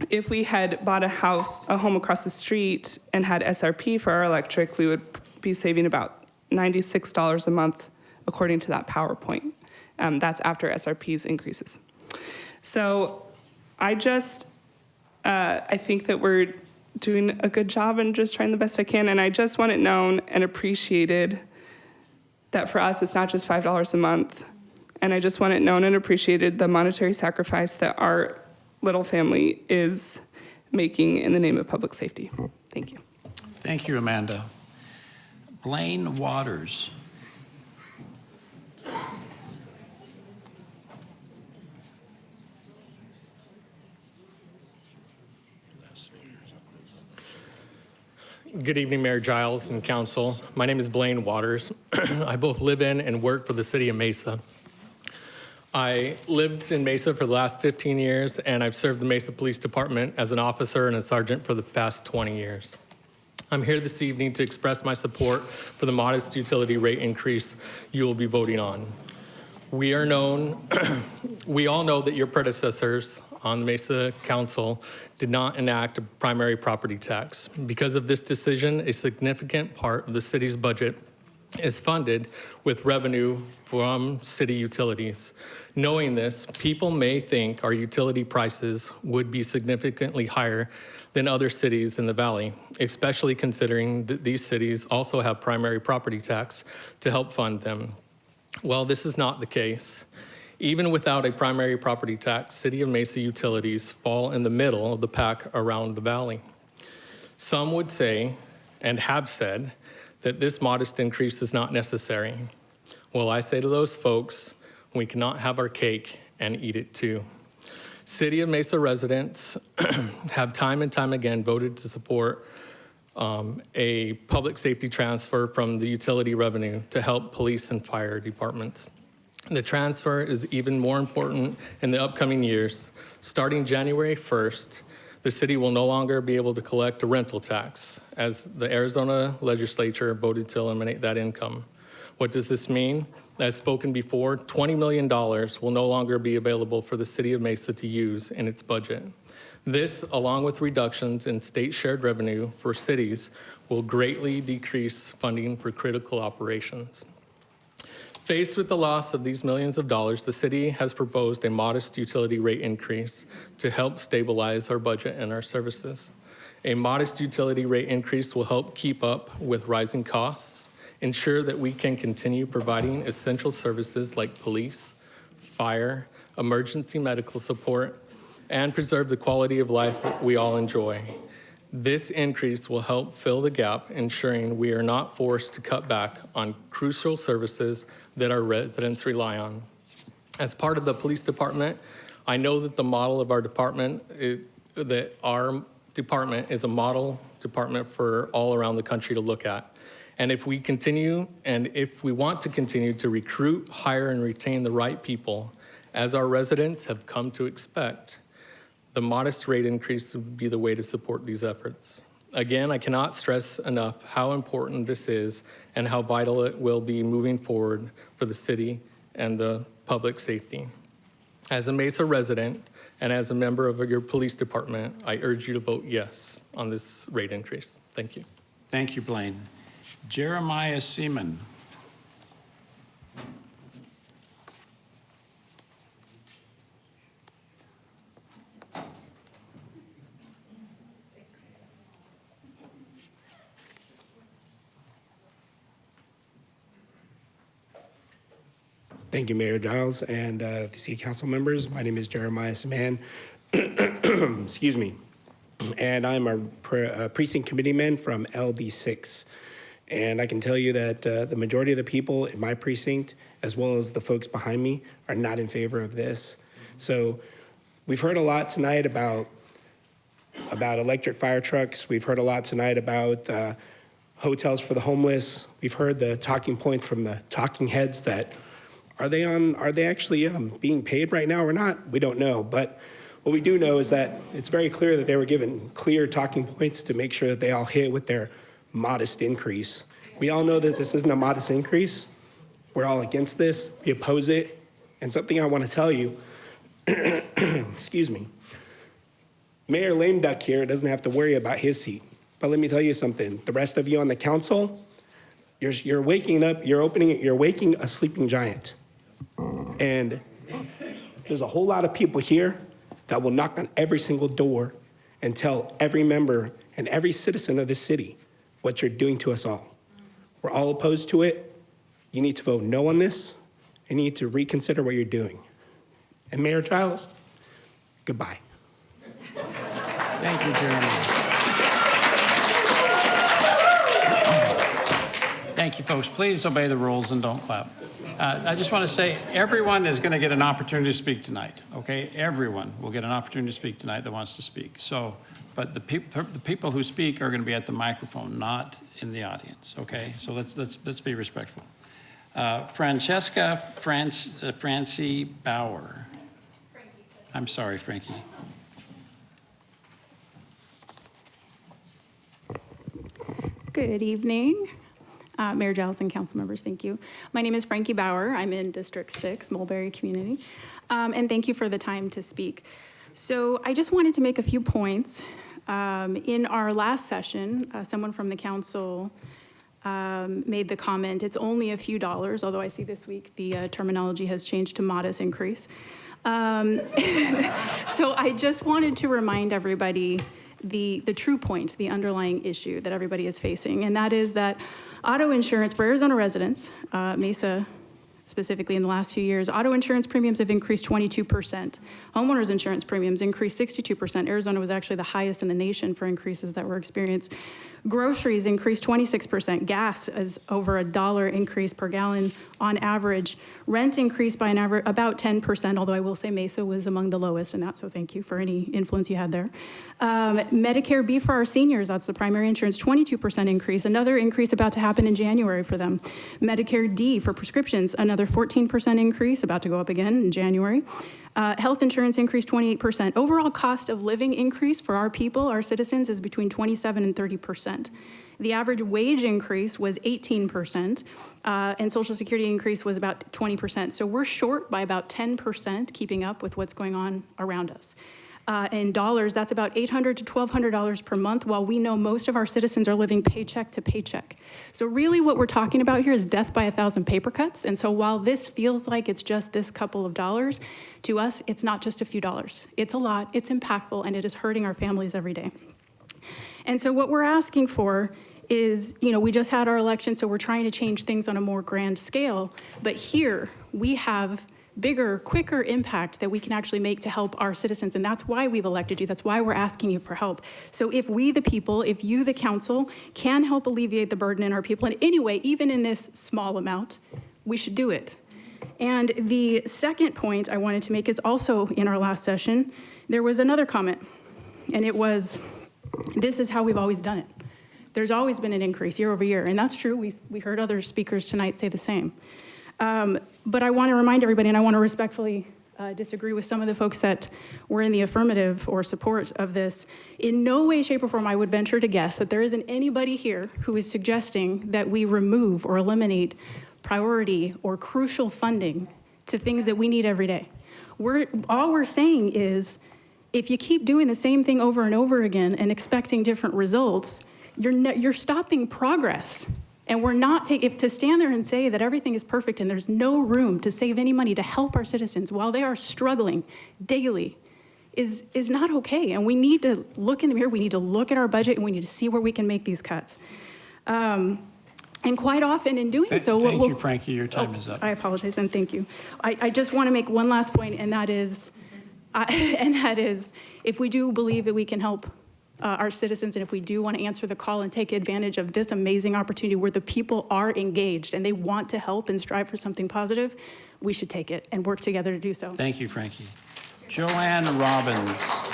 Speaker 17: If we had bought a home across the street and had SRP for our electric, we would be saving about $96 a month, according to that PowerPoint. That's after SRP's increases. So I think that we're doing a good job and just trying the best I can. And I just want it known and appreciated that for us, it's not just $5 a month. And I just want it known and appreciated the monetary sacrifice that our little family is making in the name of public safety. Thank you.
Speaker 1: Thank you, Amanda. Blaine Waters.
Speaker 18: Good evening, Mayor Giles and Council. My name is Blaine Waters. I both live in and work for the City of Mesa. I lived in Mesa for the last 15 years, and I've served the Mesa Police Department as an officer and a sergeant for the past 20 years. I'm here this evening to express my support for the modest utility rate increase you will be voting on. We all know that your predecessors on the Mesa Council did not enact a primary property tax. Because of this decision, a significant part of the city's budget is funded with revenue from city utilities. Knowing this, people may think our utility prices would be significantly higher than other cities in the valley, especially considering that these cities also have primary property tax to help fund them. Well, this is not the case. Even without a primary property tax, City of Mesa utilities fall in the middle of the pack around the valley. Some would say, and have said, that this modest increase is not necessary. Well, I say to those folks, we cannot have our cake and eat it too. City of Mesa residents have time and time again voted to support a public safety transfer from the utility revenue to help police and fire departments. The transfer is even more important in the upcoming years. Starting January 1st, the city will no longer be able to collect a rental tax, as the Arizona legislature voted to eliminate that income. What does this mean? As spoken before, $20 million will no longer be available for the City of Mesa to use in its budget. This, along with reductions in state shared revenue for cities, will greatly decrease funding for critical operations. Faced with the loss of these millions of dollars, the city has proposed a modest utility rate increase to help stabilize our budget and our services. A modest utility rate increase will help keep up with rising costs, ensure that we can continue providing essential services like police, fire, emergency medical support, and preserve the quality of life that we all enjoy. This increase will help fill the gap, ensuring we are not forced to cut back on crucial services that our residents rely on. As part of the police department, I know that the model of our department that our department is a model department for all around the country to look at. And if we continue, and if we want to continue to recruit, hire, and retain the right people, as our residents have come to expect, the modest rate increase would be the way to support these efforts. Again, I cannot stress enough how important this is and how vital it will be moving forward for the city and the public safety. As a Mesa resident and as a member of your police department, I urge you to vote yes on this rate increase. Thank you.
Speaker 1: Thank you, Blaine. Jeremiah Seaman.
Speaker 19: Thank you, Mayor Giles and the City Council members. My name is Jeremiah Seaman. Excuse me. And I'm a precinct committeeman from LD6. And I can tell you that the majority of the people in my precinct, as well as the folks behind me, are not in favor of this. So we've heard a lot tonight about electric fire trucks. We've heard a lot tonight about hotels for the homeless. We've heard the talking points from the talking heads that are they actually being paid right now or not? We don't know. But what we do know is that it's very clear that they were given clear talking points to make sure that they all hit with their modest increase. We all know that this isn't a modest increase. We're all against this. We oppose it. And something I want to tell you, excuse me, Mayor Lame Duck here doesn't have to worry about his seat. But let me tell you something. The rest of you on the council, you're waking up, you're waking a sleeping giant. And there's a whole lot of people here that will knock on every single door and tell every member and every citizen of this city what you're doing to us all. We're all opposed to it. You need to vote no on this, and you need to reconsider what you're doing. And Mayor Giles, goodbye.
Speaker 1: Thank you, Jeremy. Thank you, folks. Please obey the rules and don't clap. I just want to say everyone is going to get an opportunity to speak tonight, okay? Everyone will get an opportunity to speak tonight that wants to speak. So, but the people who speak are going to be at the microphone, not in the audience, okay? So let's be respectful. Francesca Francie Bauer. I'm sorry, Frankie.
Speaker 20: Good evening. Mayor Giles and council members, thank you. My name is Frankie Bauer. I'm in District 6, Mulberry Community. And thank you for the time to speak. So I just wanted to make a few points. In our last session, someone from the council made the comment, it's only a few dollars, although I see this week the terminology has changed to modest increase. So I just wanted to remind everybody the true point, the underlying issue that everybody is facing, and that is that auto insurance for Arizona residents, Mesa specifically in the last few years, auto insurance premiums have increased 22%. Homeowners insurance premiums increased 62%. Arizona was actually the highest in the nation for increases that were experienced. Groceries increased 26%. Gas is over $1 increase per gallon on average. Rent increased by an average about 10%, although I will say Mesa was among the lowest in that, so thank you for any influence you had there. Medicare B for our seniors, that's the primary insurance, 22% increase. Another increase about to happen in January for them. Medicare D for prescriptions, another 14% increase, about to go up again in January. Health insurance increased 28%. Overall cost of living increase for our people, our citizens, is between 27 and 30%. The average wage increase was 18%, and Social Security increase was about 20%. So we're short by about 10% keeping up with what's going on around us. In dollars, that's about $800 to $1,200 per month, while we know most of our citizens are living paycheck to paycheck. So really what we're talking about here is death by 1,000 paper cuts. And so while this feels like it's just this couple of dollars, to us, it's not just a few dollars. It's a lot, it's impactful, and it is hurting our families every day. And so what we're asking for is, we just had our election, so we're trying to change things on a more grand scale. But here we have bigger, quicker impact that we can actually make to help our citizens. And that's why we've elected you. That's why we're asking you for help. So if we, the people, if you, the council, can help alleviate the burden in our people in any way, even in this small amount, we should do it. And the second point I wanted to make is also in our last session, there was another comment. and it was, this is how we've always done it. There's always been an increase year over year, and that's true. We heard other speakers tonight say the same. But I want to remind everybody, and I want to respectfully disagree with some of the folks that were in the affirmative or support of this. In no way, shape, or form I would venture to guess that there isn't anybody here who is suggesting that we remove or eliminate priority or crucial funding to things that we need every day. All we're saying is, if you keep doing the same thing over and over again and expecting different results, you're stopping progress. And we're not to stand there and say that everything is perfect and there's no room to save any money to help our citizens while they are struggling daily is not okay. And we need to look in the mirror, we need to look at our budget, and we need to see where we can make these cuts. And quite often in doing so...
Speaker 1: Thank you, Frankie. Your time is up.
Speaker 20: I apologize, and thank you. I just want to make one last point, and that is, if we do believe that we can help our citizens, and if we do want to answer the call and take advantage of this amazing opportunity where the people are engaged and they want to help and strive for something positive, we should take it and work together to do so.
Speaker 1: Thank you, Frankie. Joanne Robbins.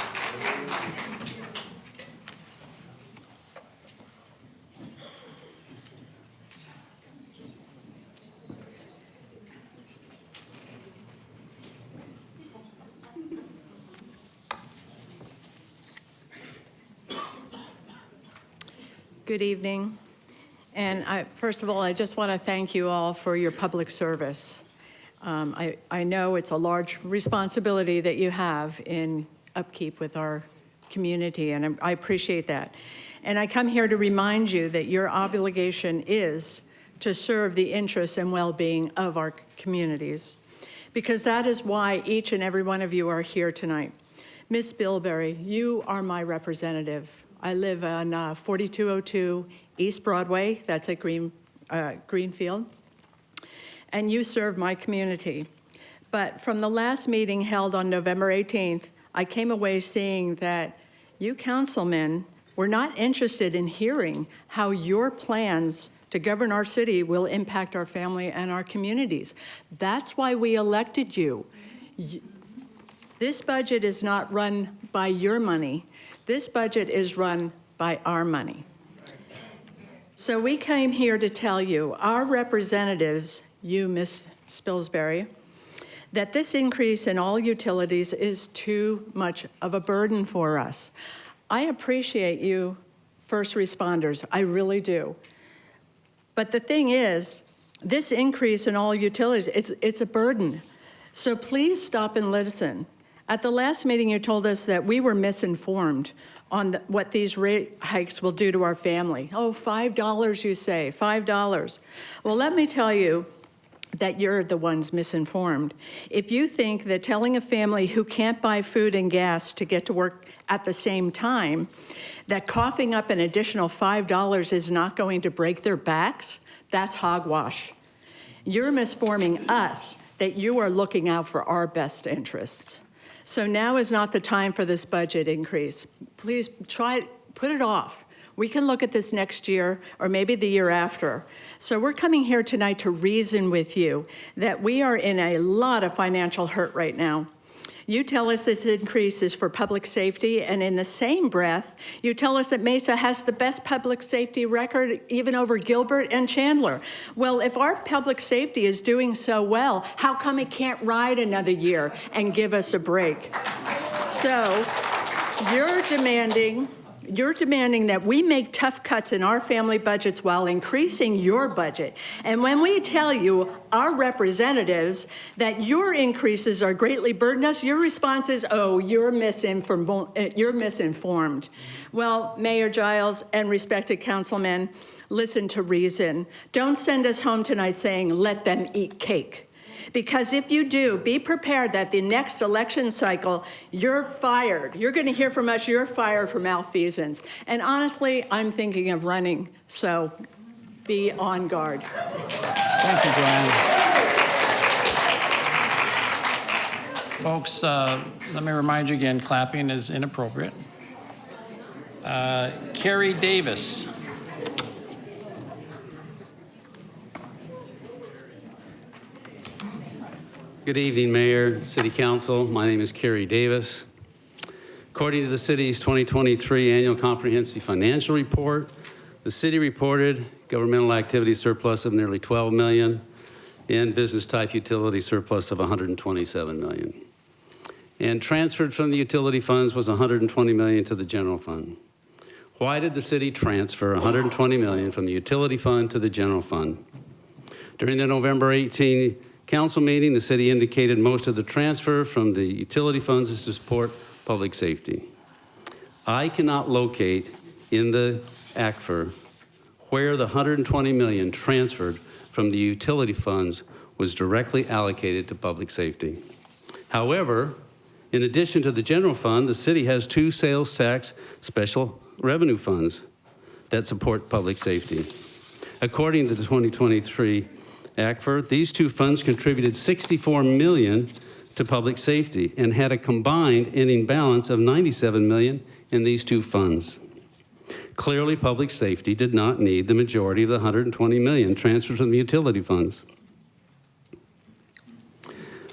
Speaker 21: Good evening. And first of all, I just want to thank you all for your public service. I know it's a large responsibility that you have in upkeep with our community, and I appreciate that. And I come here to remind you that your obligation is to serve the interests and well-being of our communities, because that is why each and every one of you are here tonight. Ms. Bilberry, you are my representative. I live on 4202 East Broadway, that's at Greenfield, and you serve my community. But from the last meeting held on November 18th, I came away seeing that you councilmen were not interested in hearing how your plans to govern our city will impact our family and our communities. That's why we elected you. This budget is not run by your money. This budget is run by our money. So we came here to tell you, our representatives, you, Ms. Spilsbury, that this increase in all utilities is too much of a burden for us. I appreciate you, first responders, I really do. But the thing is, this increase in all utilities, it's a burden. So please stop and listen. At the last meeting, you told us that we were misinformed on what these rate hikes will do to our family. Oh, $5, you say, $5. Well, let me tell you that you're the ones misinformed. If you think that telling a family who can't buy food and gas to get to work at the same time, that coughing up an additional $5 is not going to break their backs, that's hogwash. You're misforming us that you are looking out for our best interests. So now is not the time for this budget increase. Please put it off. We can look at this next year or maybe the year after. So we're coming here tonight to reason with you that we are in a lot of financial hurt right now. You tell us this increase is for public safety, and in the same breath, you tell us that Mesa has the best public safety record even over Gilbert and Chandler. Well, if our public safety is doing so well, how come it can't ride another year and give us a break? So you're demanding that we make tough cuts in our family budgets while increasing your budget. And when we tell you, our representatives, that your increases are greatly burden us, your response is, oh, you're misinformed. Well, Mayor Giles and respected councilmen, listen to reason. Don't send us home tonight saying, let them eat cake. Because if you do, be prepared that the next election cycle, you're fired. You're going to hear from us, you're fired for malfeasance. And honestly, I'm thinking of running, so be on guard.
Speaker 1: Thank you, Joanne. Folks, let me remind you again, clapping is inappropriate. Carrie Davis.
Speaker 22: Good evening, Mayor, City Council. My name is Kerry Davis.
Speaker 3: According to the city's 2023 annual comprehensive financial report, the city reported governmental activity surplus of nearly $12 million and business type utility surplus of $127 million. And transferred from the utility funds was $120 million to the general fund. Why did the city transfer $120 million from the utility fund to the general fund? During the November 18 council meeting, the city indicated most of the transfer from the utility funds is to support public safety. I cannot locate in the ACFR where the $120 million transferred from the utility funds was directly allocated to public safety. However, in addition to the general fund, the city has two sales tax special revenue funds that support public safety. According to the 2023 ACFR, these two funds contributed $64 million to public safety and had a combined ending balance of $97 million in these two funds. Clearly, public safety did not need the majority of the $120 million transferred from the utility funds.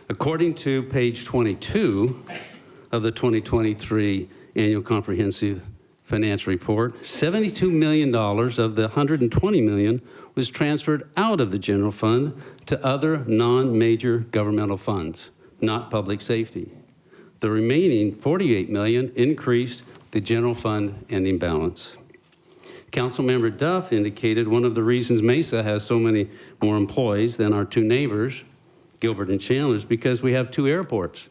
Speaker 3: According to page 22 of the 2023 Annual Comprehensive Financial Report, $72 million of the $120 million was transferred out of the general fund to other non-major governmental funds, not public safety. The remaining $48 million increased the general fund ending balance. Councilmember Duff indicated one of the reasons Mesa has so many more employees than our two neighbors, Gilbert and Chandler, is because we have two airports.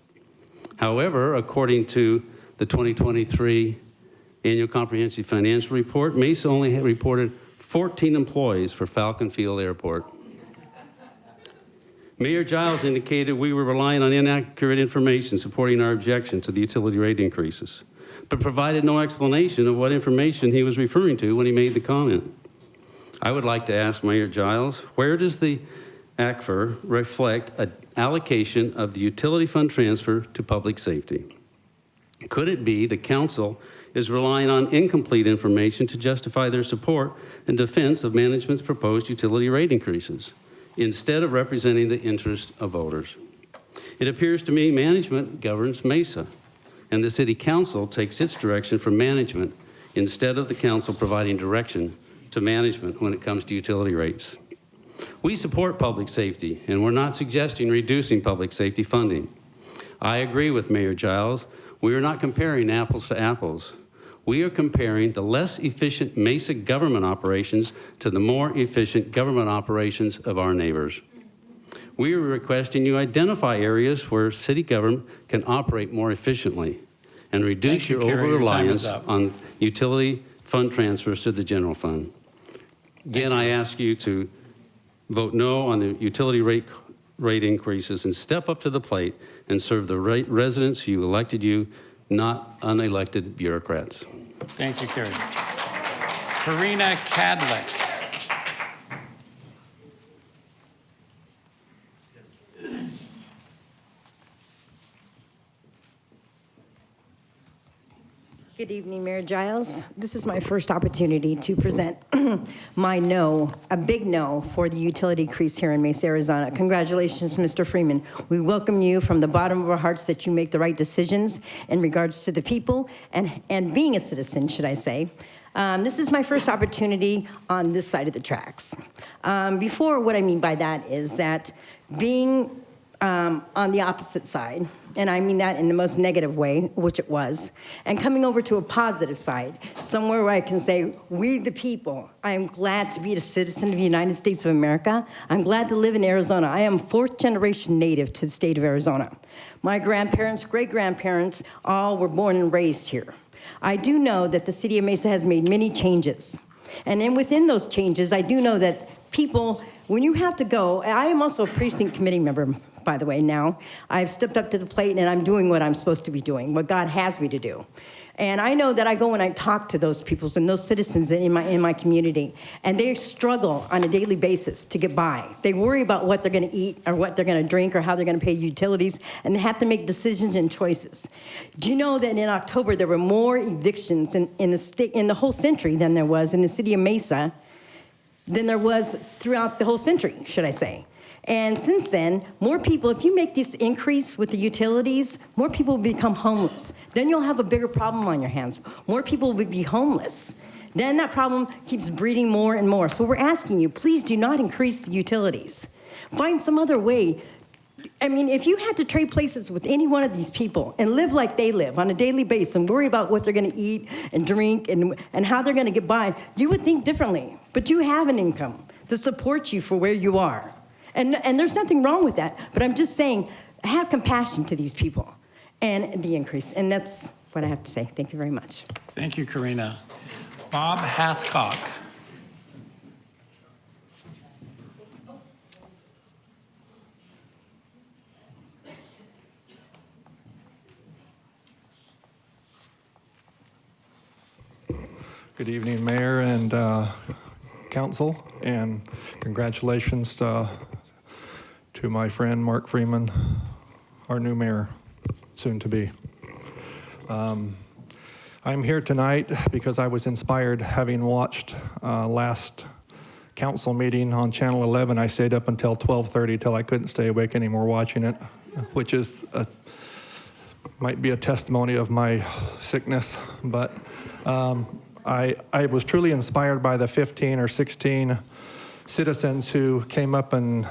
Speaker 3: However, according to the 2023 Annual Comprehensive Financial Report, Mesa only had reported 14 employees for Falcon Field Airport. Mayor Giles indicated we were relying on inaccurate information supporting our objection to the utility rate increases, but provided no explanation of what information he was referring to when he made the comment. I would like to ask Mayor Giles, where does the ACFR reflect an allocation of the utility fund transfer to public safety? Could it be the council is relying on incomplete information to justify their support and defense of management's proposed utility rate increases, instead of representing the interest of voters? It appears to me management governs Mesa, and the city council takes its direction from management instead of the council providing direction to management when it comes to utility rates. We support public safety, and we're not suggesting reducing public safety funding. I agree with Mayor Giles. We are not comparing apples to apples. We are comparing the less efficient Mesa government operations to the more efficient government operations of our neighbors. We are requesting you identify areas where city government can operate more efficiently and reduce your over-reliance on utility fund transfers to the general fund. Again, I ask you to vote no on the utility rate increases and step up to the plate and serve the residents who elected you, not unelected bureaucrats.
Speaker 1: Thank you, Kerry. Karina Cadlick.
Speaker 22: Good evening, Mayor Giles. This is my first opportunity to present my no, a big no for the utility increase here in Mesa, Arizona. Congratulations, Mr. Freeman. We welcome you from the bottom of our hearts that you make the right decisions in regards to the people and being a citizen, should I say. This is my first opportunity on this side of the tracks. Before, what I mean by that is that being on the opposite side, and I mean that in the most negative way, which it was, and coming over to a positive side, somewhere where I can say, we the people, I am glad to be a citizen of the United States of America. I'm glad to live in Arizona. I am fourth generation native to the state of Arizona. My grandparents, great-grandparents, all were born and raised here. I do know that the city of Mesa has made many changes. And then within those changes, I do know that people, when you have to go, I am also a precinct committee member, by the way, now. I've stepped up to the plate and I'm doing what I'm supposed to be doing, what God has me to do. And I know that I go and I talk to those people and those citizens in my community, and they struggle on a daily basis to get by. They worry about what they're going to eat or what they're going to drink or how they're going to pay utilities, and they have to make decisions and choices. Do you know that in October there were more evictions in the whole century than there was in the city of Mesa than there was throughout the whole century, should I say? And since then, more people, if you make this increase with the utilities, more people will become homeless. Then you'll have a bigger problem on your hands. More people will be homeless. Then that problem keeps breeding more and more. So we're asking you, please do not increase the utilities. Find some other way. I mean, if you had to trade places with any one of these people and live like they live on a daily basis and worry about what they're going to eat and drink and how they're going to get by, you would think differently. But you have an income that supports you for where you are. And there's nothing wrong with that. But I'm just saying, have compassion to these people and the increase. And that's what I have to say. Thank you very much.
Speaker 1: Thank you, Karina. Bob Hathcock.
Speaker 4: Good evening, Mayor and Council, and congratulations to my friend Mark Freeman, our new mayor, soon to be. I'm here tonight because I was inspired having watched last council meeting on Channel 11. I stayed up until 12:30 till I couldn't stay awake anymore watching it, which is might be a testimony of my sickness, but I was truly inspired by the 15 or 16 citizens who came up and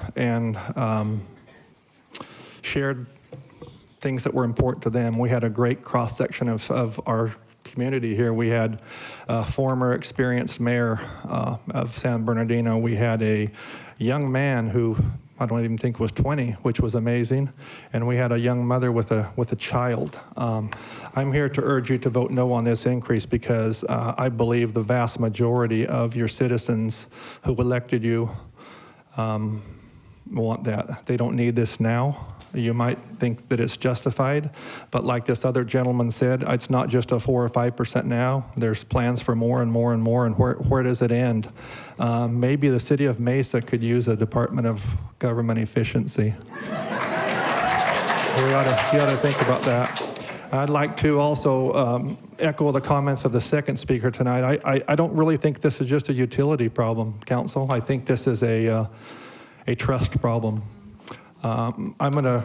Speaker 4: shared things that were important to them. We had a great cross-section of our community here. We had a former experienced mayor of San Bernardino. We had a young man who I don't even think was 20, which was amazing. And we had a young mother with a child. I'm here to urge you to vote no on this increase because I believe the vast majority of your citizens who elected you want that. They don't need this now. You might think that it's justified, but like this other gentleman said, it's not just a 4 or 5% now. There's plans for more and more and more, and where does it end? Maybe the city of Mesa could use a Department of Government Efficiency. You ought to think about that. I'd like to also echo the comments of the second speaker tonight. I don't really think this is just a utility problem, Council. I think this is a trust problem. I'm going to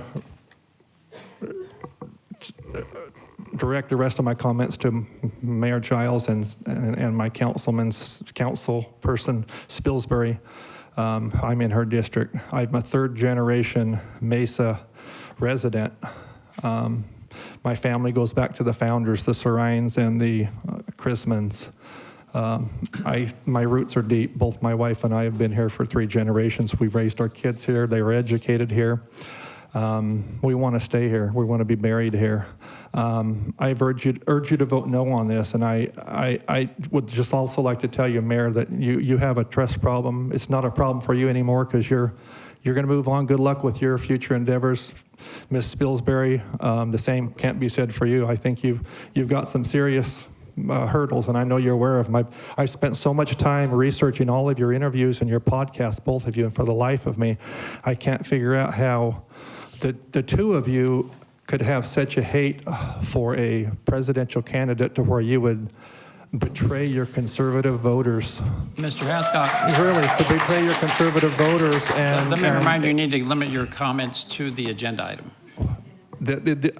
Speaker 4: direct the rest of my comments to Mayor Giles and my councilperson, Spilsbury. I'm in her district. I'm a third-generation Mesa resident. My family goes back to the founders, the Sarines and the Chrismans. My roots are deep. Both my wife and I have been here for 3 generations. We've raised our kids here. They were educated here. We want to stay here. We want to be buried here. I urge you to vote no on this. And I would just also like to tell you, Mayor, that you have a trust problem. It's not a problem for you anymore because you're going to move on. Good luck with your future endeavors. Ms. Spilsbury, the same can't be said for you. I think you've got some serious hurdles, and I know you're aware of them. I've spent so much time researching all of your interviews and your podcasts, both of you, and for the life of me, I can't figure out how the two of you could have such a hate for a presidential candidate to where you would betray your conservative voters.
Speaker 1: Mr. Hathcock.
Speaker 4: Really, to betray your conservative voters. And
Speaker 1: let me remind you, you need to limit your comments to the agenda item.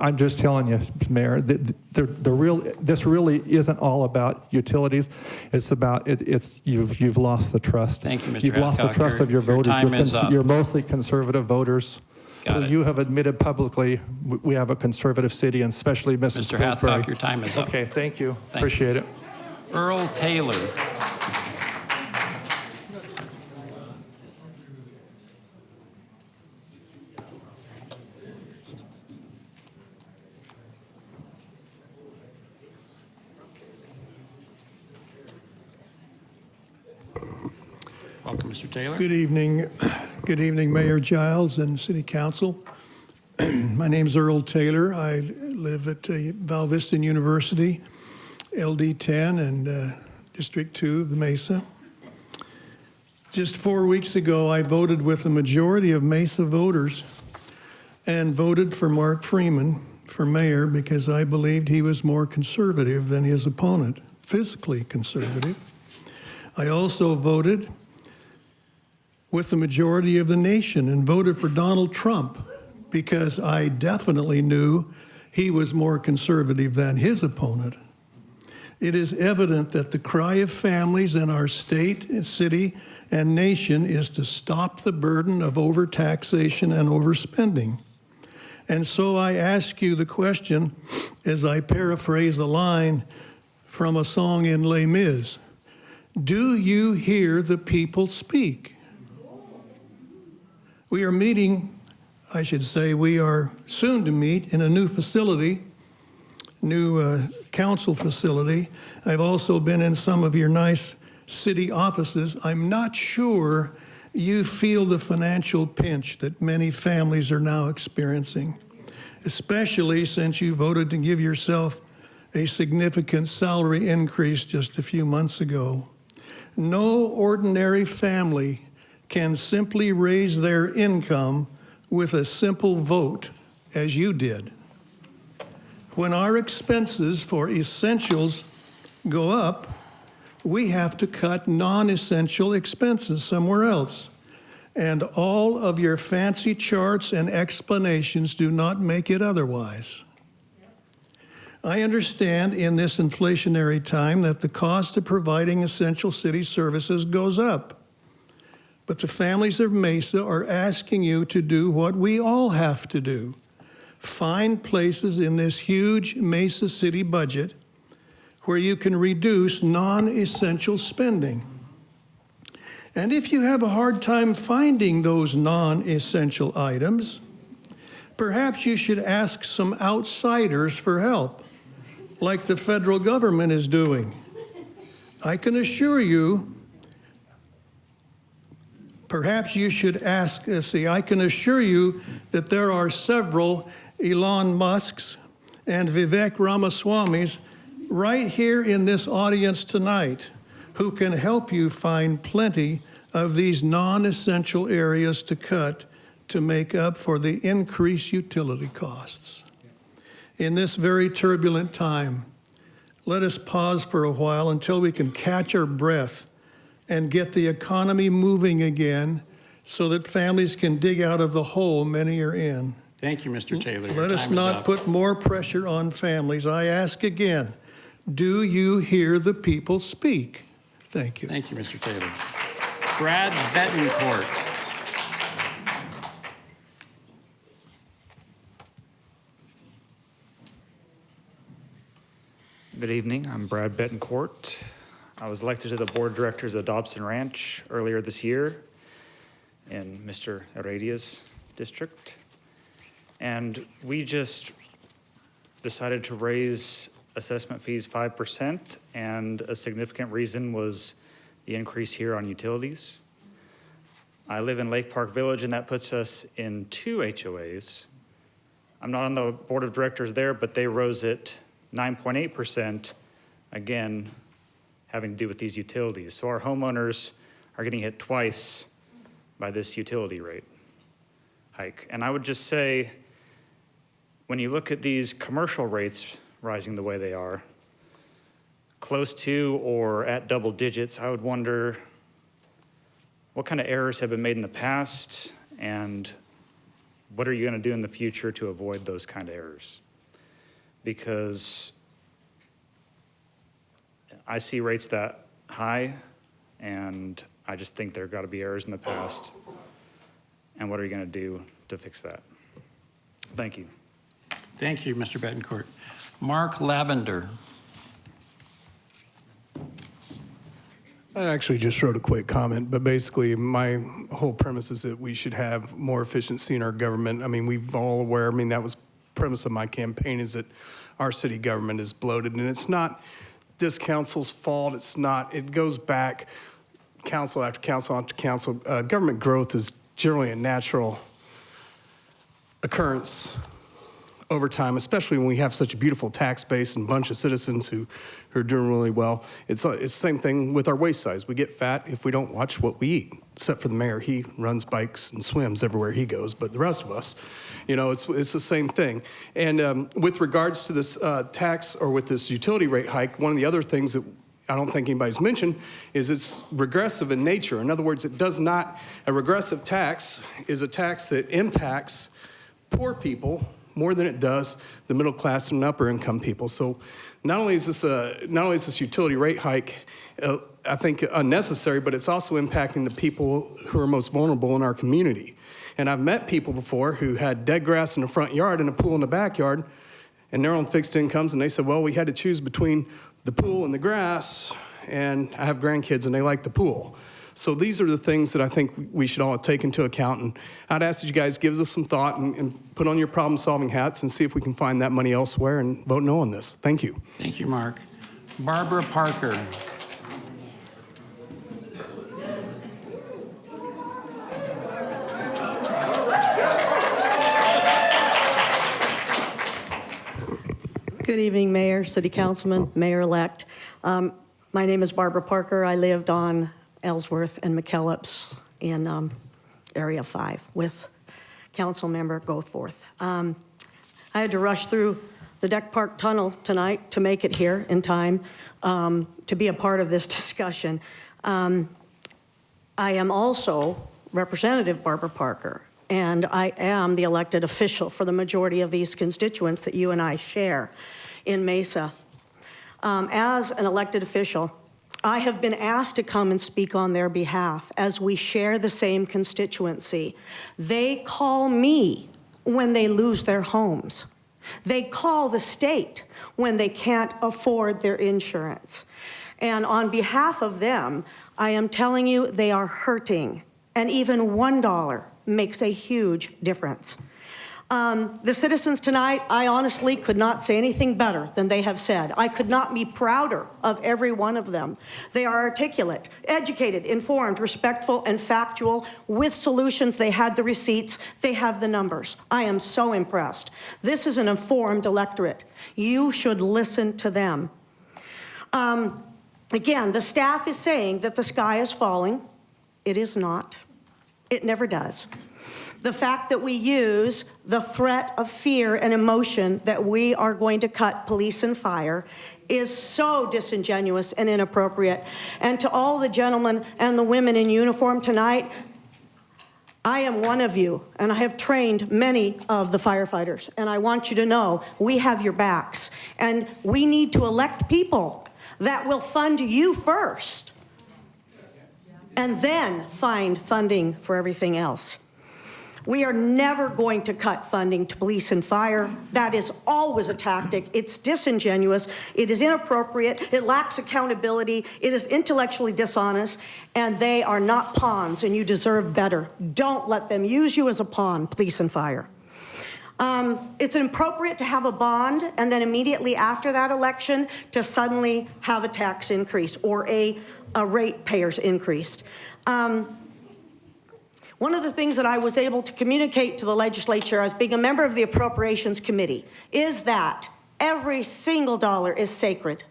Speaker 4: I'm just telling you, Mayor, this really isn't all about utilities. It's about you've lost the trust.
Speaker 1: Thank you, Mr.
Speaker 4: You've lost the trust of your voters.
Speaker 1: Time is up.
Speaker 4: You're mostly conservative voters.
Speaker 1: Got it.
Speaker 4: You have admitted publicly we have a conservative city, and especially Mrs.
Speaker 1: Mr.
Speaker 4: Pillsbury.
Speaker 1: Hathcock, your time is up.
Speaker 4: Okay, thank you.
Speaker 1: Thank
Speaker 4: Appreciate it.
Speaker 1: Earl Taylor. Welcome, Mr. Taylor.
Speaker 5: Good evening. Good evening, Mayor Giles and City Council. My name is Earl Taylor. I live at Val Vista University, LD 10 and District 2 of the Mesa. Just 4 weeks ago, I voted with the majority of Mesa voters and voted for Mark Freeman for mayor because I believed he was more conservative than his opponent, physically conservative. I also voted with the majority of the nation and voted for Donald Trump because I definitely knew he was more conservative than his opponent. It is evident that the cry of families in our state, city, and nation is to stop the burden of overtaxation and overspending. And so I ask you the question, as I paraphrase a line from a song in Les Mis, do you hear the people speak? We are meeting, I should say, we are soon to meet in a new facility, new council facility. I've also been in some of your nice city offices. I'm not sure you feel the financial pinch that many families are now experiencing, especially since you voted to give yourself a significant salary increase just a few months ago. No ordinary family can simply raise their income with a simple vote, as you did. When our expenses for essentials go up, we have to cut non-essential expenses somewhere else. And all of your fancy charts and explanations do not make it otherwise. I understand in this inflationary time that the cost of providing essential city services goes up. But the families of Mesa are asking you to do what we all have to do. Find places in this huge Mesa City budget where you can reduce non-essential spending. And if you have a hard time finding those non-essential items, perhaps you should ask some outsiders for help, like the federal government is doing. I can assure you, perhaps you should ask, I can assure you that there are several Elon Musks and Vivek Ramaswamy's right here in this audience tonight who can help you find plenty of these non-essential areas to cut to make up for the increased utility costs. In this very turbulent time, let us pause for a while until we can catch our breath and get the economy moving again so that families can dig out of the hole many are in.
Speaker 1: Thank you, Mr. Taylor. Your
Speaker 5: Let us
Speaker 1: time is
Speaker 5: not
Speaker 1: up.
Speaker 5: put more pressure on families. I ask again, do you hear the people speak? Thank you.
Speaker 1: Thank you, Mr. Taylor. Brad Betancourt.
Speaker 6: Good evening. I'm Brad Betancourt. I was elected to the board of directors of Dobson Ranch earlier this year in Mr. Heredia's district. And we just decided to raise assessment fees 5%, and a significant reason was the increase here on utilities. I live in Lake Park Village, and that puts us in 2 HOAs. I'm not on the board of directors there, but they rose it 9.8%, again, having to do with these utilities. So our homeowners are getting hit twice by this utility rate hike. And I would just say, when you look at these commercial rates rising the way they are, close to or at double digits, I would wonder what kind of errors have been made in the past, and what are you going to do in the future to avoid those kind of errors? Because I see rates that high, and I just think there have got to be errors in the past. And what are you going to do to fix that? Thank you.
Speaker 1: Thank you, Mr. Betancourt. Mark Lavender.
Speaker 7: I actually just wrote a quick comment, but basically my whole premise is that we should have more efficiency in our government. I mean, we've all aware, I mean, that was the premise of my campaign, is that our city government is bloated, and it's not this council's fault. It's not, it goes back council after council after council. Government growth is generally a natural occurrence over time, especially when we have such a beautiful tax base and bunch of citizens who are doing really well. It's the same thing with our waist size. We get fat if we don't watch what we eat, except for the mayor. He runs bikes and swims everywhere he goes, but the rest of us, you know, it's the same thing. And with regards to this tax, or with this utility rate hike, one of the other things that I don't think anybody's mentioned is it's regressive in nature. In other words, a regressive tax is a tax that impacts poor people more than it does the middle class and upper income people. So not only is this utility rate hike, I think, unnecessary, but it's also impacting the people who are most vulnerable in our community. And I've met people before who had dead grass in the front yard and a pool in the backyard, and they're on fixed incomes, and they said, well, we had to choose between the pool and the grass, and I have grandkids and they like the pool. So these are the things that I think we should all take into account, and I'd ask that you guys give us some thought and put on your problem-solving hats and see if we can find that money elsewhere and vote no on this. Thank you.
Speaker 1: Thank you, Mark. Barbara Parker.
Speaker 8: Good evening, Mayor, City Councilman, Mayor-elect. My name is Barbara Parker. I lived on Ellsworth and McKellips in Area 5 with Councilmember Goforth. I had to rush through the Deck Park Tunnel tonight to make it here in time to be a part of this discussion. I am also Representative Barbara Parker, and I am the elected official for the majority of these constituents that you and I share in Mesa. As an elected official, I have been asked to come and speak on their behalf as we share the same constituency. They call me when they lose their homes. They call the state when they can't afford their insurance. And on behalf of them, I am telling you they are hurting, and even $1 makes a huge difference. The citizens tonight, I honestly could not say anything better than they have said. I could not be prouder of every one of them. They are articulate, educated, informed, respectful, and factual with solutions. They had the receipts. They have the numbers. I am so impressed. This is an informed electorate. You should listen to them. Again, the staff is saying that the sky is falling. It is not. It never does. The fact that we use the threat of fear and emotion that we are going to cut police and fire is so disingenuous and inappropriate. And to all the gentlemen and the women in uniform tonight, I am one of you, and I have trained many of the firefighters, and I want you to know we have your backs, and we need to elect people that will fund you first, and then find funding for everything else. We are never going to cut funding to police and fire. That is always a tactic. It's disingenuous. It is inappropriate. It lacks accountability. It is intellectually dishonest. And they are not pawns, and you deserve better. Don't let them use you as a pawn, police and fire. It's inappropriate to have a bond and then immediately after that election to suddenly have a tax increase or a ratepayers increase. One of the things that I was able to communicate to the legislature as being a member of the Appropriations Committee is that every single dollar is sacred.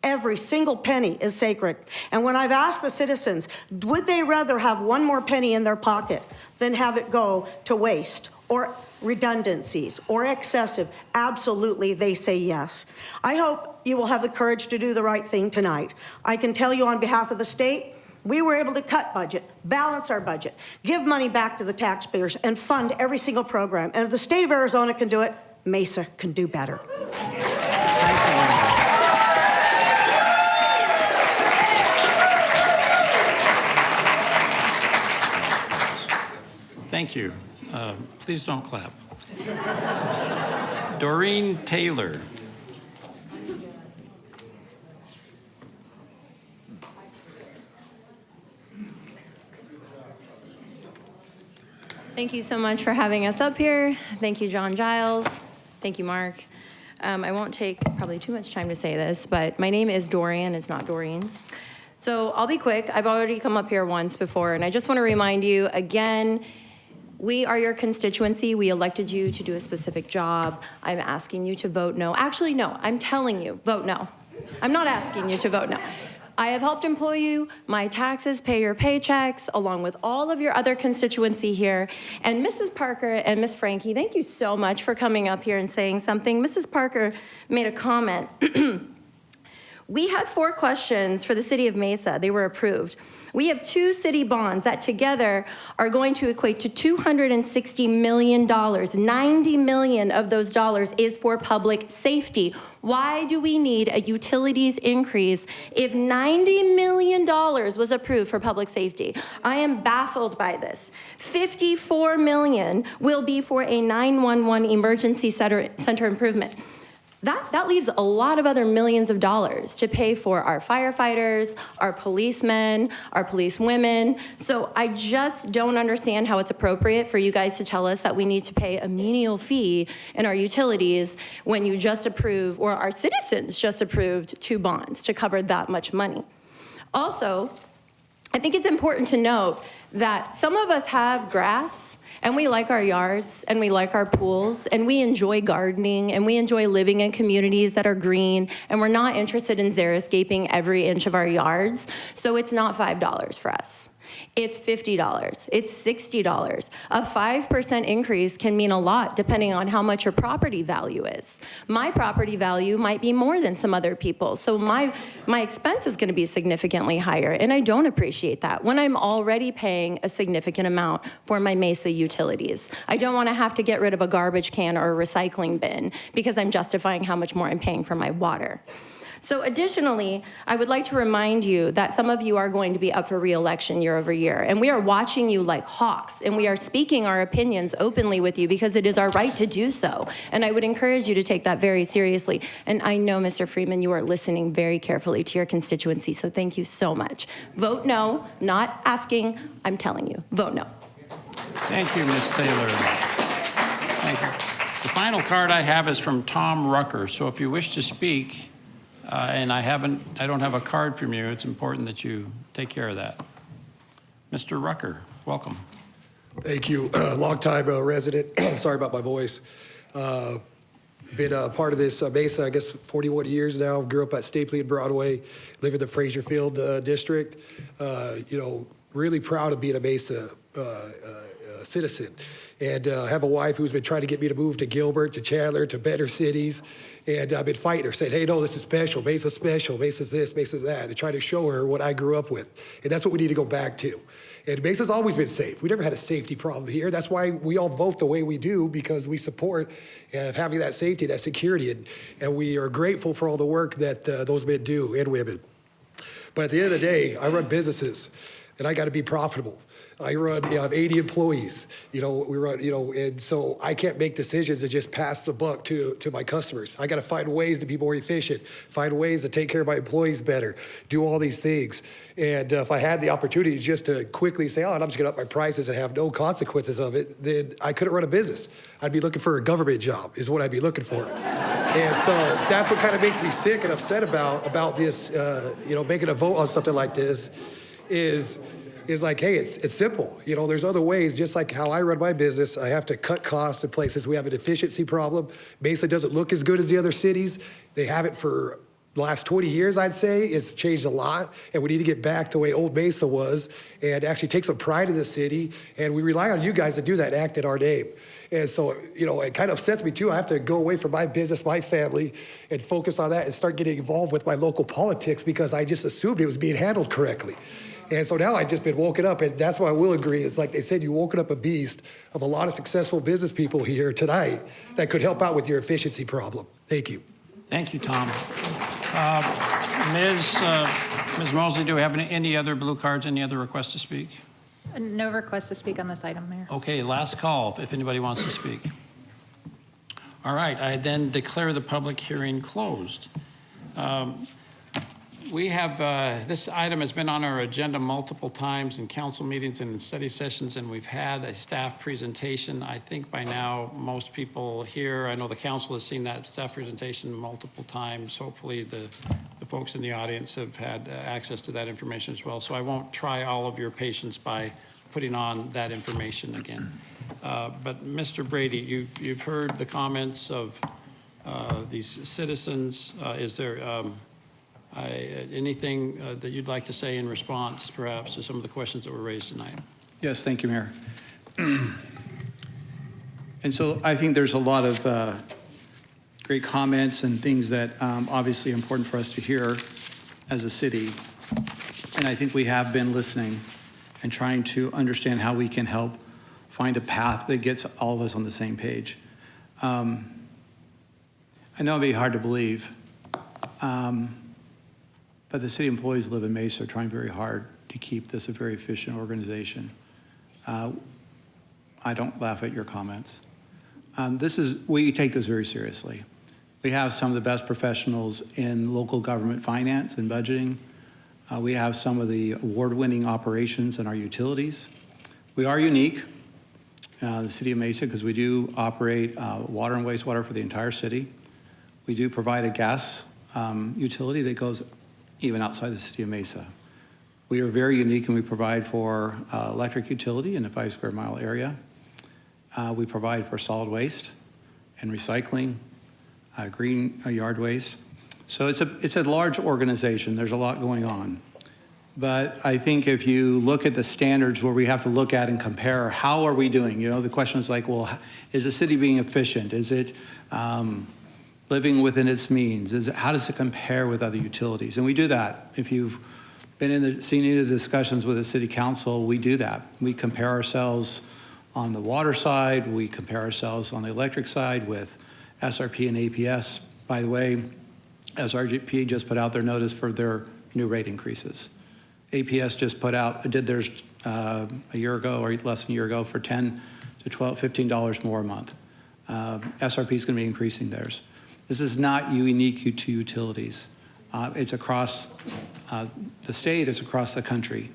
Speaker 8: Every single penny is sacred. And when I've asked the citizens, would they rather have one more penny in their pocket than have it go to waste or redundancies or excessive? Absolutely, they say yes. I hope you will have the courage to do the right thing tonight. I can tell you on behalf of the state, we were able to cut budget, balance our budget, give money back to the taxpayers, and fund every single program. And if the state of Arizona can do it, Mesa can do better.
Speaker 1: Thank you. Please don't clap. Doreen Taylor.
Speaker 9: Thank you so much for having us up here. Thank you, John Giles. Thank you, Mark. I won't take probably too much time to say this, but my name is Dorian, it's not Doreen. So I'll be quick. I've already come up here once before, and I just want to remind you again, we are your constituency. We elected you to do a specific job. I'm asking you to vote no. Actually, no, I'm telling you, vote no. I'm not asking you to vote no. I have helped employ you. My taxes pay your paychecks, along with all of your other constituency here. And Mrs. Parker and Miss Frankie, thank you so much for coming up here and saying something. Mrs. Parker made a comment. We had 4 questions for the city of Mesa. They were approved. We have 2 city bonds that together are going to equate to $260 million. 90 million of those dollars is for public safety. Why do we need a utilities increase if $90 million was approved for public safety? I am baffled by this. $54 million will be for a 911 emergency center improvement. That leaves a lot of other millions of dollars to pay for our firefighters, our policemen, our policewomen. So I just don't understand how it's appropriate for you guys to tell us that we need to pay a menial fee in our utilities when you just approved, or our citizens just approved 2 bonds to cover that much money. Also, I think it's important to note that some of us have grass, and we like our yards, and we like our pools, and we enjoy gardening, and we enjoy living in communities that are green, and we're not interested in xeriscaping every inch of our yards. So it's not $5 for us. It's $50, it's $60. A 5% increase can mean a lot depending on how much your property value is. My property value might be more than some other people's, so my expense is going to be significantly higher, and I don't appreciate that when I'm already paying a significant amount for my Mesa utilities. I don't want to have to get rid of a garbage can or a recycling bin because I'm justifying how much more I'm paying for my water. So additionally, I would like to remind you that some of you are going to be up for re-election year over year, and we are watching you like hawks, and we are speaking our opinions openly with you because it is our right to do so. And I would encourage you to take that very seriously. And I know, Mr. Freeman, you are listening very carefully to your constituency, so thank you so much. Vote no, not asking, I'm telling you, vote no.
Speaker 1: Thank you, Ms. Taylor. Thank you. The final card I have is from Tom Rucker, so if you wish to speak, and I don't have a card from you, it's important that you take care of that. Mr. Rucker, welcome.
Speaker 10: Thank you. Long-time resident. Sorry about my voice. Been a part of this Mesa, I guess, 41 years now. Grew up at Stapley and Broadway. Live in the Fraser Field district. Really proud of being a Mesa citizen. And have a wife who's been trying to get me to move to Gilbert, to Chandler, to better cities. And I've been fighting her, saying, hey, no, this is special. Mesa's special. Mesa's this, Mesa's that. And trying to show her what I grew up with. And that's what we need to go back to. And Mesa's always been safe. We never had a safety problem here. That's why we all vote the way we do, because we support having that safety, that security. And we are grateful for all the work that those men do, and women. But at the end of the day, I run businesses, and I got to be profitable. I have 80 employees, we run, and so I can't make decisions and just pass the buck to my customers. I got to find ways to be more efficient, find ways to take care of my employees better, do all these things. And if I had the opportunity just to quickly say, I'm just going to up my prices and have no consequences of it, then I couldn't run a business. I'd be looking for a government job is what I'd be looking for. And so that's what kind of makes me sick and upset about this, making a vote on something like this is like, hey, it's simple. There's other ways, just like how I run my business. I have to cut costs in places. We have an efficiency problem. Mesa doesn't look as good as the other cities. They haven't for the last 20 years, I'd say. It's changed a lot, and we need to get back to the way old Mesa was and actually take some pride in the city. And we rely on you guys to do that and act in our name. And so, it kind of upsets me too. I have to go away from my business, my family, and focus on that and start getting involved with my local politics because I just assumed it was being handled correctly. And so now I've just been woken up, and that's why I will agree. It's like they said, you woken up a beast of a lot of successful business people here tonight that could help out with your efficiency problem. Thank you.
Speaker 1: Thank you, Tom. Ms. Mosley, do we have any other blue cards, any other requests to speak?
Speaker 11: No request to speak on this item, Mayor.
Speaker 1: Okay, last call if anybody wants to speak. All right, I then declare the public hearing closed. We have, this item has been on our agenda multiple times in council meetings and in study sessions, and we've had a staff presentation. I think by now, most people here, I know the council has seen that staff presentation multiple times. Hopefully the folks in the audience have had access to that information as well. So I won't try all of your patience by putting on that information again. But Mr. Brady, you've heard the comments of these citizens. Is there anything that you'd like to say in response, perhaps, to some of the questions that were raised tonight?
Speaker 23: Yes, thank you, Mayor. And so I think there's a lot of great comments and things that obviously important for us to hear. as a city, and I think we have been listening and trying to understand how we can help find a path that gets all of us on the same page. I know it'd be hard to believe, but the city employees who live in Mesa are trying very hard to keep this a very efficient organization. I don't laugh at your comments. We take this very seriously. We have some of the best professionals in local government finance and budgeting. We have some of the award-winning operations in our utilities. We are unique, the city of Mesa, because we do operate water and wastewater for the entire city. We do provide a gas utility that goes even outside the city of Mesa. We are very unique, and we provide for electric utility in the 5 square mile area. We provide for solid waste and recycling, green yard waste. So it's a large organization. There's a lot going on. But I think if you look at the standards where we have to look at and compare, how are we doing? You know, the question is like, well, is the city being efficient? Is it living within its means? How does it compare with other utilities? And we do that. If you've seen any of the discussions with the city council, we do that. We compare ourselves on the water side. We compare ourselves on the electric side with SRP and APS. By the way, SRP just put out their notice for their new rate increases. APS just did theirs a year ago or less than a year ago for $10 to $12, $15 more a month. SRP is going to be increasing theirs. This is not unique to utilities. It's across the state, it's across the country.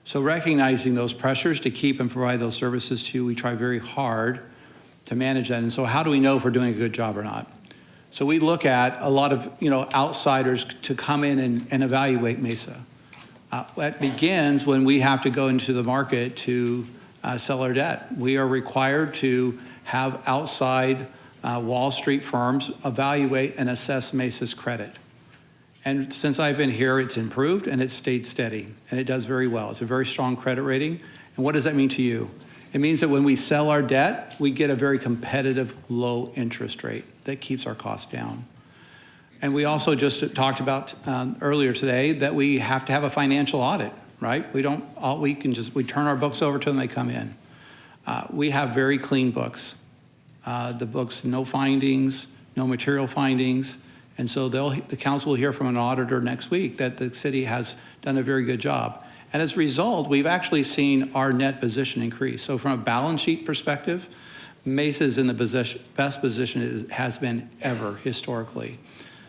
Speaker 23: So recognizing those pressures to keep and provide those services to you, we try very hard to manage that. And so how do we know if we're doing a good job or not? So we look at a lot of outsiders to come in and evaluate Mesa. That begins when we have to go into the market to sell our debt. We are required to have outside Wall Street firms evaluate and assess Mesa's credit. And since I've been here, it's improved and it's stayed steady, and it does very well. It's a very strong credit rating. And what does that mean to you? It means that when we sell our debt, we get a very competitive low interest rate that keeps our costs down. And we also just talked about earlier today that we have to have a financial audit, right? We turn our books over to them, they come in. We have very clean books. The books, no findings, no material findings. And so the council will hear from an auditor next week that the city has done a very good job. And as a result, we've actually seen our net position increase. So from a balance sheet perspective, Mesa is in the best position it has been ever historically.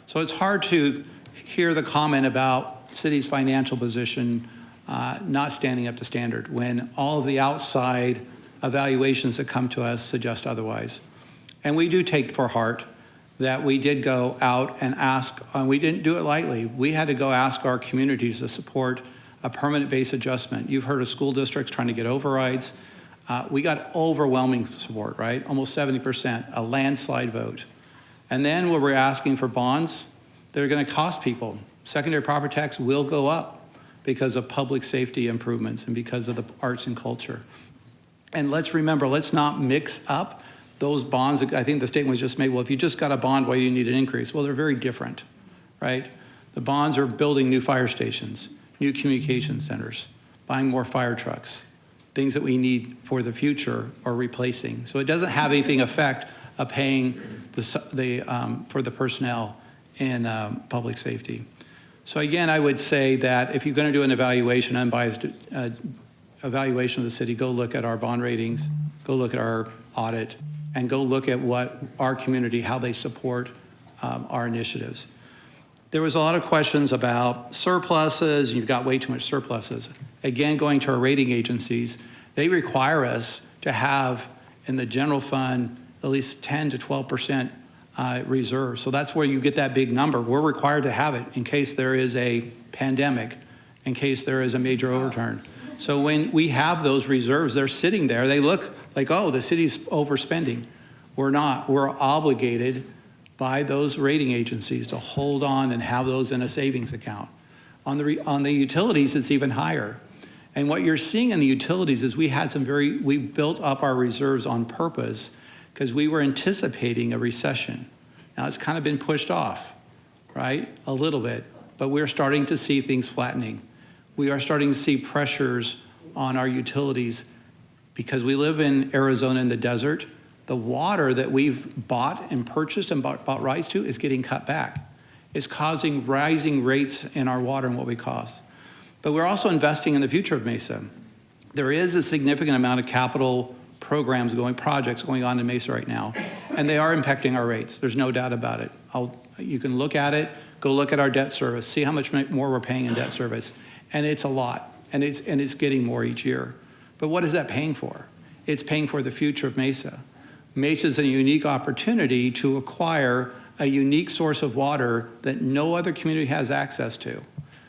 Speaker 23: So it's hard to hear the comment about city's financial position not standing up to standard when all of the outside evaluations that come to us suggest otherwise. And we do take for heart that we did go out and ask, and we didn't do it lightly. We had to go ask our communities to support a permanent base adjustment. You've heard of school districts trying to get overrides. We got overwhelming support, right? Almost 70%, a landslide vote. And then when we're asking for bonds, they're going to cost people. Secondary property tax will go up because of public safety improvements and because of the arts and culture. And let's remember, let's not mix up those bonds. I think the statement was just made, well, if you just got a bond, why do you need an increase? Well, they're very different, right? The bonds are building new fire stations, new communication centers, buying more fire trucks, things that we need for the future or replacing. So it doesn't have anything effect of paying for the personnel in public safety. So again, I would say that if you're going to do an evaluation, unbiased evaluation of the city, go look at our bond ratings, go look at our audit, and go look at what our community, how they support our initiatives. There was a lot of questions about surpluses. You've got way too much surpluses. Again, going to our rating agencies, they require us to have in the general fund at least 10 to 12% reserve. So that's where you get that big number. We're required to have it in case there is a pandemic, in case there is a major overturn. So when we have those reserves, they're sitting there. They look like, oh, the city's overspending. We're not. We're obligated by those rating agencies to hold on and have those in a savings account. On the utilities, it's even higher. And what you're seeing in the utilities is we built up our reserves on purpose because we were anticipating a recession. Now it's kind of been pushed off, right? A little bit, but we're starting to see things flattening. We are starting to see pressures on our utilities because we live in Arizona in the desert. The water that we've bought and purchased and bought rights to is getting cut back. It's causing rising rates in our water and what we cost. But we're also investing in the future of Mesa. There is a significant amount of capital projects going on in Mesa right now, and they are impacting our rates. There's no doubt about it. You can look at it, go look at our debt service, see how much more we're paying in debt service, and it's a lot, and it's getting more each year. But what is that paying for? It's paying for the future of Mesa. Mesa is a unique opportunity to acquire a unique source of water that no other community has access to,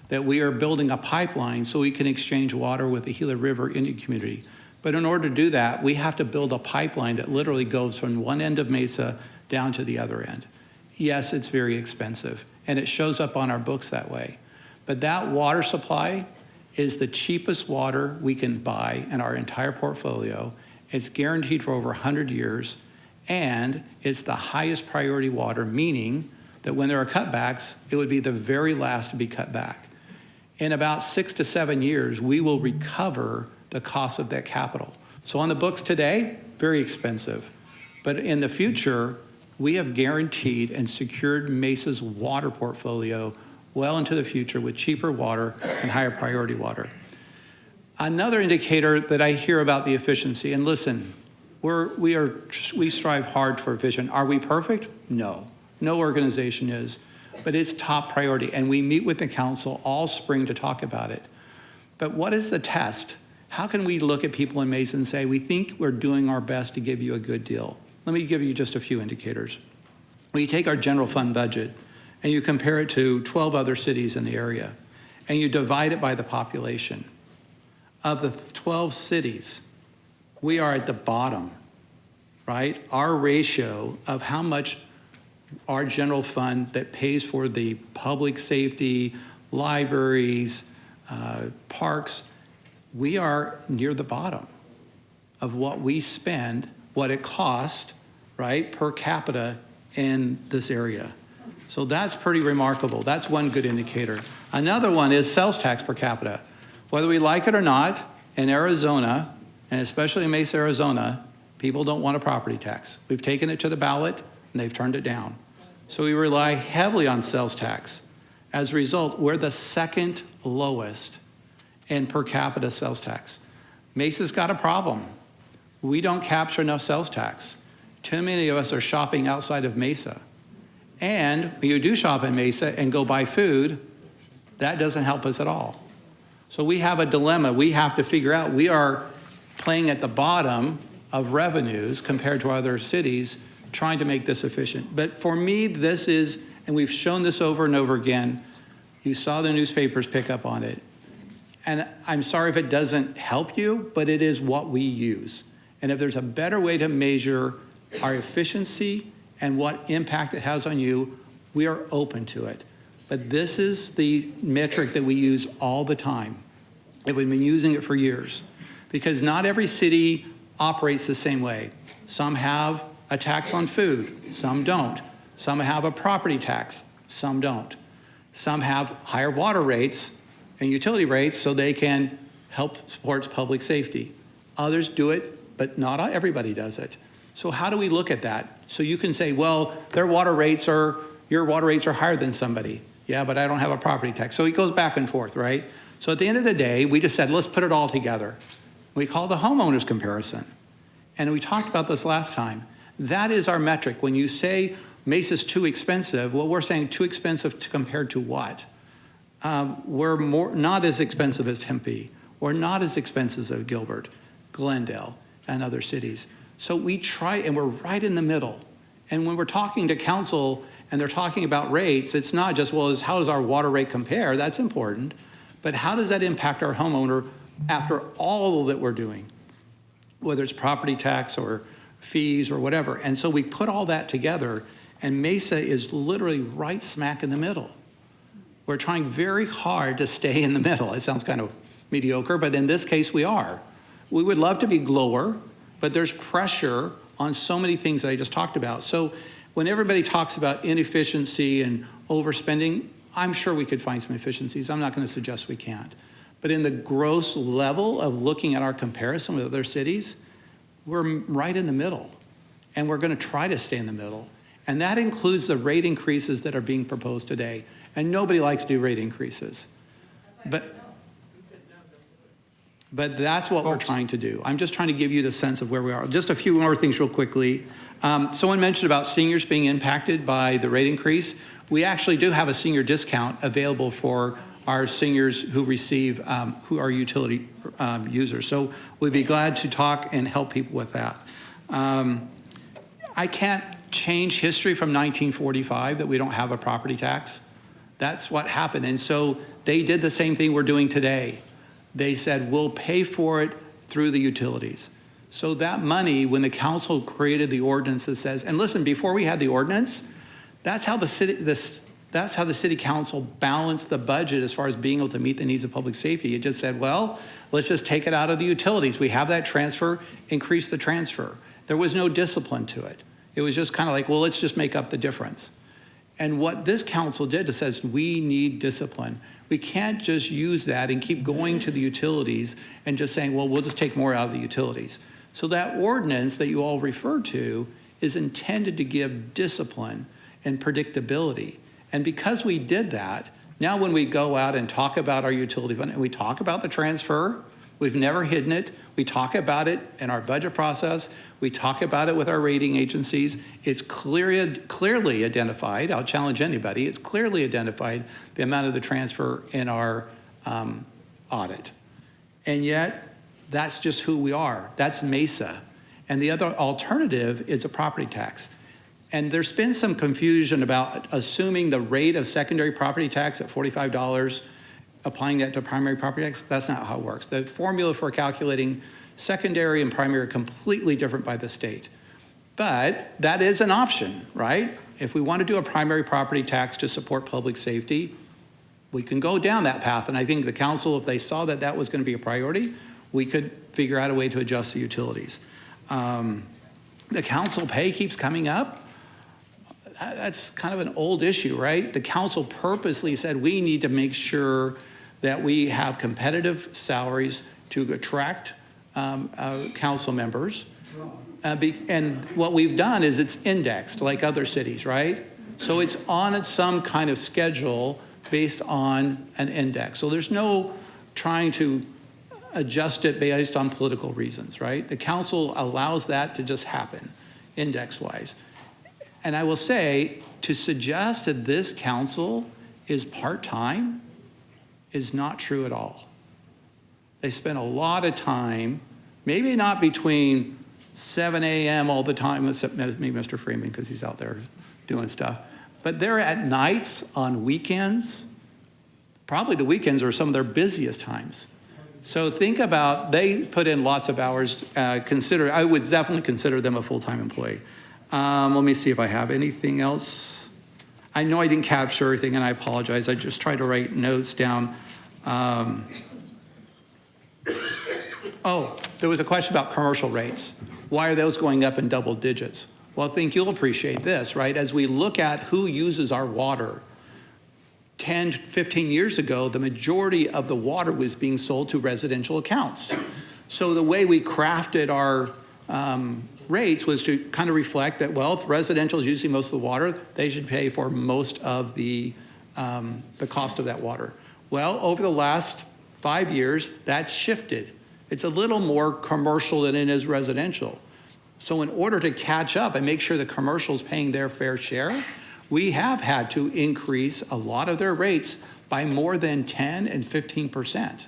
Speaker 23: that we are building a pipeline so we can exchange water with the Gila River Indian community. But in order to do that, we have to build a pipeline that literally goes from one end of Mesa down to the other end. Yes, it's very expensive, and it shows up on our books that way. But that water supply is the cheapest water we can buy in our entire portfolio. It's guaranteed for over 100 years, and it's the highest priority water, meaning that when there are cutbacks, it would be the very last to be cut back. In about 6 to 7 years, we will recover the cost of that capital. So on the books today, very expensive. But in the future, we have guaranteed and secured Mesa's water portfolio well into the future with cheaper water and higher priority water. Another indicator that I hear about the efficiency, and listen, we strive hard for efficient. Are we perfect? No. No organization is, but it's top priority, and we meet with the council all spring to talk about it. But what is the test? How can we look at people in Mesa and say, we think we're doing our best to give you a good deal? Let me give you just a few indicators. When you take our general fund budget and you compare it to 12 other cities in the area, and you divide it by the population, of the 12 cities, we are at the bottom, right? Our ratio of how much our general fund that pays for the public safety, libraries, parks, we are near the bottom of what we spend, what it costs, right, per capita in this area. So that's pretty remarkable. That's one good indicator. Another one is sales tax per capita. Whether we like it or not, in Arizona, and especially in Mesa, Arizona, people don't want a property tax. We've taken it to the ballot, and they've turned it down. So we rely heavily on sales tax. As a result, we're the second lowest in per capita sales tax. Mesa's got a problem. We don't capture enough sales tax. Too many of us are shopping outside of Mesa. And when you do shop in Mesa and go buy food, that doesn't help us at all. So we have a dilemma. We have to figure out, we are playing at the bottom of revenues compared to other cities, trying to make this efficient. But for me, this is, and we've shown this over and over again, you saw the newspapers pick up on it. And I'm sorry if it doesn't help you, but it is what we use. And if there's a better way to measure our efficiency and what impact it has on you, we are open to it. But this is the metric that we use all the time. And we've been using it for years. Because not every city operates the same way. Some have a tax on food, some don't. Some have a property tax, some don't. Some have higher water rates and utility rates so they can help support public safety. Others do it, but not everybody does it. So how do we look at that? So you can say, well, your water rates are higher than somebody. Yeah, but I don't have a property tax. So it goes back and forth, right? So at the end of the day, we just said, let's put it all together. We call it the homeowners comparison. And we talked about this last time. That is our metric. When you say Mesa's too expensive, well, we're saying too expensive compared to what? We're not as expensive as Tempe. We're not as expensive as Gilbert, Glendale, and other cities. So we try, and we're right in the middle. And when we're talking to council and they're talking about rates, it's not just, well, how does our water rate compare? That's important. But how does that impact our homeowner after all that we're doing, whether it's property tax or fees or whatever? And so we put all that together, and Mesa is literally right smack in the middle. We're trying very hard to stay in the middle. It sounds kind of mediocre, but in this case, we are. We would love to be lower, but there's pressure on so many things that I just talked about. So when everybody talks about inefficiency and overspending, I'm sure we could find some efficiencies. I'm not going to suggest we can't. But in the gross level of looking at our comparison with other cities, we're right in the middle. And we're going to try to stay in the middle. And that includes the rate increases that are being proposed today. And nobody likes to do rate increases. But that's what we're trying to do. I'm just trying to give you the sense of where we are. Just a few more things real quickly. Someone mentioned about seniors being impacted by the rate increase. We actually do have a senior discount available for our seniors who receive, who are utility users. So we'd be glad to talk and help people with that. I can't change history from 1945 that we don't have a property tax. That's what happened. And so they did the same thing we're doing today. They said, we'll pay for it through the utilities. So that money, when the council created the ordinance that says, and listen, before we had the ordinance, that's how the city council balanced the budget as far as being able to meet the needs of public safety. It just said, well, let's just take it out of the utilities. We have that transfer, increase the transfer. There was no discipline to it. It was just kind of like, well, let's just make up the difference. And what this council did is says, we need discipline. We can't just use that and keep going to the utilities and just saying, well, we'll just take more out of the utilities. So that ordinance that you all referred to is intended to give discipline and predictability. And because we did that, now when we go out and talk about our utility fund and we talk about the transfer, we've never hidden it. We talk about it in our budget process. We talk about it with our rating agencies. It's clearly identified. I'll challenge anybody. It's clearly identified the amount of the transfer in our audit. And yet, that's just who we are. That's Mesa. And the other alternative is a property tax. And there's been some confusion about assuming the rate of secondary property tax at $45, applying that to primary property tax. That's not how it works. The formula for calculating secondary and primary are completely different by the state. But that is an option, right? If we want to do a primary property tax to support public safety, we can go down that path. And I think the council, if they saw that that was going to be a priority, we could figure out a way to adjust the utilities. The council pay keeps coming up. That's kind of an old issue, right? The council purposely said we need to make sure that we have competitive salaries to attract council members. And what we've done is it's indexed like other cities, right? So it's on some kind of schedule based on an index. So there's no trying to adjust it based on political reasons, right? The council allows that to just happen index-wise. And I will say, to suggest that this council is part-time is not true at all. They spend a lot of time, maybe not between 7 a.m. all the time, except maybe Mr. Freeman, because he's out there doing stuff. But they're at nights, on weekends. Probably the weekends are some of their busiest times. So think about, they put in lots of hours. I would definitely consider them a full-time employee. Let me see if I have anything else. I know I didn't capture everything, and I apologize. I just tried to write notes down. Oh, there was a question about commercial rates. Why are those going up in double digits? Well, I think you'll appreciate this, right? As we look at who uses our water, 10, 15 years ago, the majority of the water was being sold to residential accounts. So the way we crafted our rates was to kind of reflect that, well, if residential is using most of the water, they should pay for most of the cost of that water. Well, over the last 5 years, that's shifted. It's a little more commercial than it is residential. So in order to catch up and make sure the commercial is paying their fair share, we have had to increase a lot of their rates by more than 10 and 15%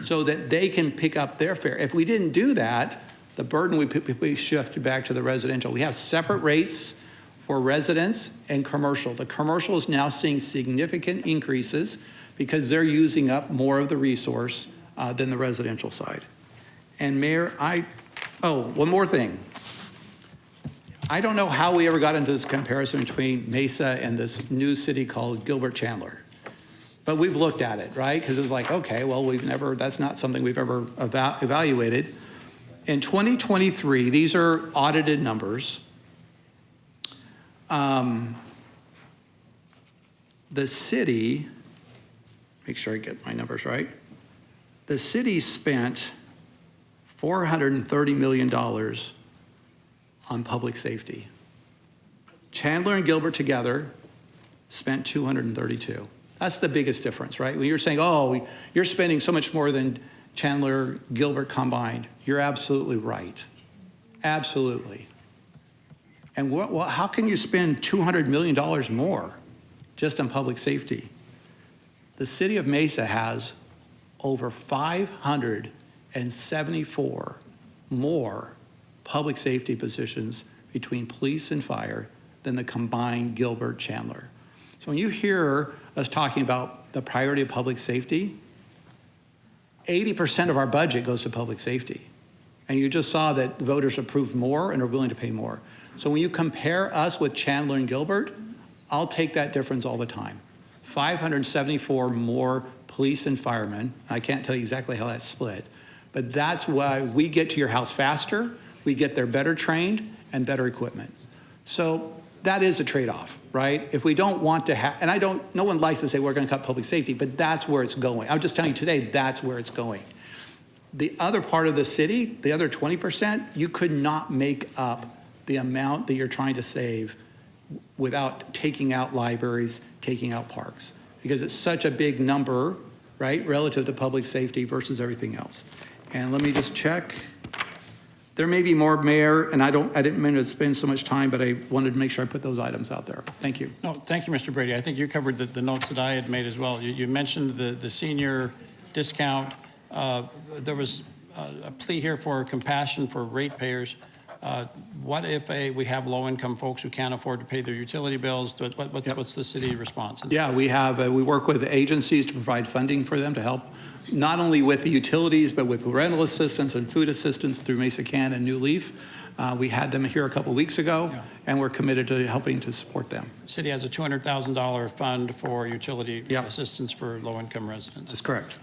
Speaker 23: so that they can pick up their fare. If we didn't do that, the burden we shifted back to the residential. We have separate rates for residents and commercial. The commercial is now seeing significant increases because they're using up more of the resource than the residential side. And Mayor, one more thing. I don't know how we ever got into this comparison between Mesa and this new city called Gilbert Chandler. But we've looked at it, right? Because it was like, okay, well, that's not something we've ever evaluated. In 2023, these are audited numbers. the city, make sure I get my numbers right, the city spent $430 million on public safety. Chandler and Gilbert together spent 232. That's the biggest difference, right? When you're saying, oh, you're spending so much more than Chandler, Gilbert combined, you're absolutely right. Absolutely. And how can you spend $200 million more just on public safety? The city of Mesa has over 574 more public safety positions between police and fire than the combined Gilbert Chandler. So when you hear us talking about the priority of public safety, 80% of our budget goes to public safety. And you just saw that the voters approved more and are willing to pay more. So when you compare us with Chandler and Gilbert, I'll take that difference all the time. 574 more police and firemen. I can't tell you exactly how that's split, but that's why we get to your house faster, we get there better trained and better equipment. So that is a trade-off, right? If we don't want to have, and no one likes to say we're going to cut public safety, but that's where it's going. I'm just telling you today, that's where it's going. The other part of the city, the other 20%, you could not make up the amount that you're trying to save without taking out libraries, taking out parks, because it's such a big number, right, relative to public safety versus everything else. And let me just check. There may be more, Mayor, and I didn't mean to spend so much time, but I wanted to make sure I put those items out there. Thank you.
Speaker 1: No, thank you, Mr. Brady. I think you covered the notes that I had made as well. You mentioned the senior discount. There was a plea here for compassion for ratepayers. What if we have low-income folks who can't afford to pay their utility bills? What's the city response?
Speaker 23: Yeah, we work with agencies to provide funding for them to help not only with the utilities, but with rental assistance and food assistance through Mesa Can and New Leaf. We had them here a couple weeks ago, and we're committed to helping to support them.
Speaker 1: The city has a $200,000 fund for utility assistance for low-income residents.
Speaker 23: That's correct.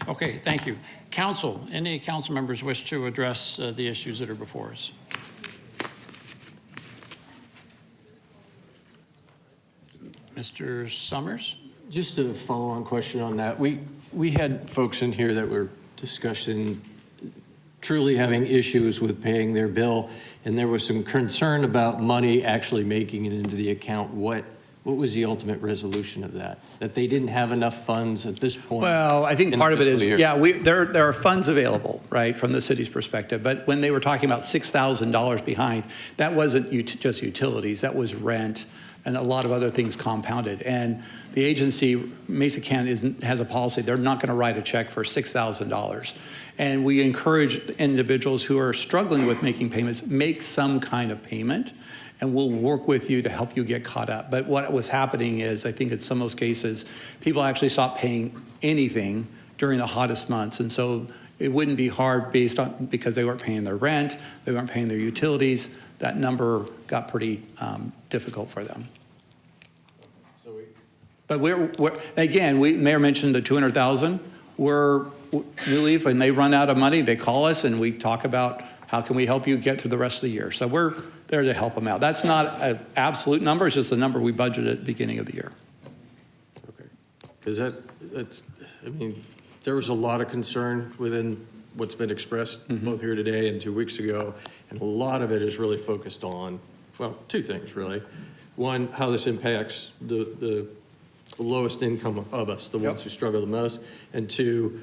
Speaker 1: Okay, thank you. Council, any council members wish to address the issues that are before us? Mr. Summers?
Speaker 12: Just a follow-on question on that. We had folks in here that were discussing truly having issues with paying their bill, and there was some concern about money actually making it into the account. What was the ultimate resolution of that? That they didn't have enough funds at this point?
Speaker 23: Well, I think part of it is, there are funds available, right, from the city's perspective. But when they were talking about $6,000 behind, that wasn't just utilities, that was rent and a lot of other things compounded. And the agency, Mesa Can, has a policy, they're not gonna write a check for $6,000. And we encourage individuals who are struggling with making payments, make some kind of payment, and we'll work with you to help you get caught up. But what was happening is, I think in some of those cases, people actually stopped paying anything during the hottest months. And so it wouldn't be hard because they weren't paying their rent, they weren't paying their utilities. That number got pretty difficult for them. But Mayor mentioned the 200,000. We're New Leaf, and they run out of money, they call us and we talk about how can we help you get through the rest of the year. So we're there to help them out. That's not an absolute number, it's just the number we budgeted at the beginning of the year.
Speaker 12: Okay. Because there was a lot of concern within what's been expressed both here today and 2 weeks ago, and a lot of it is really focused on, well, two things really. One, how this impacts the lowest income of us, the ones who struggle the most, and two,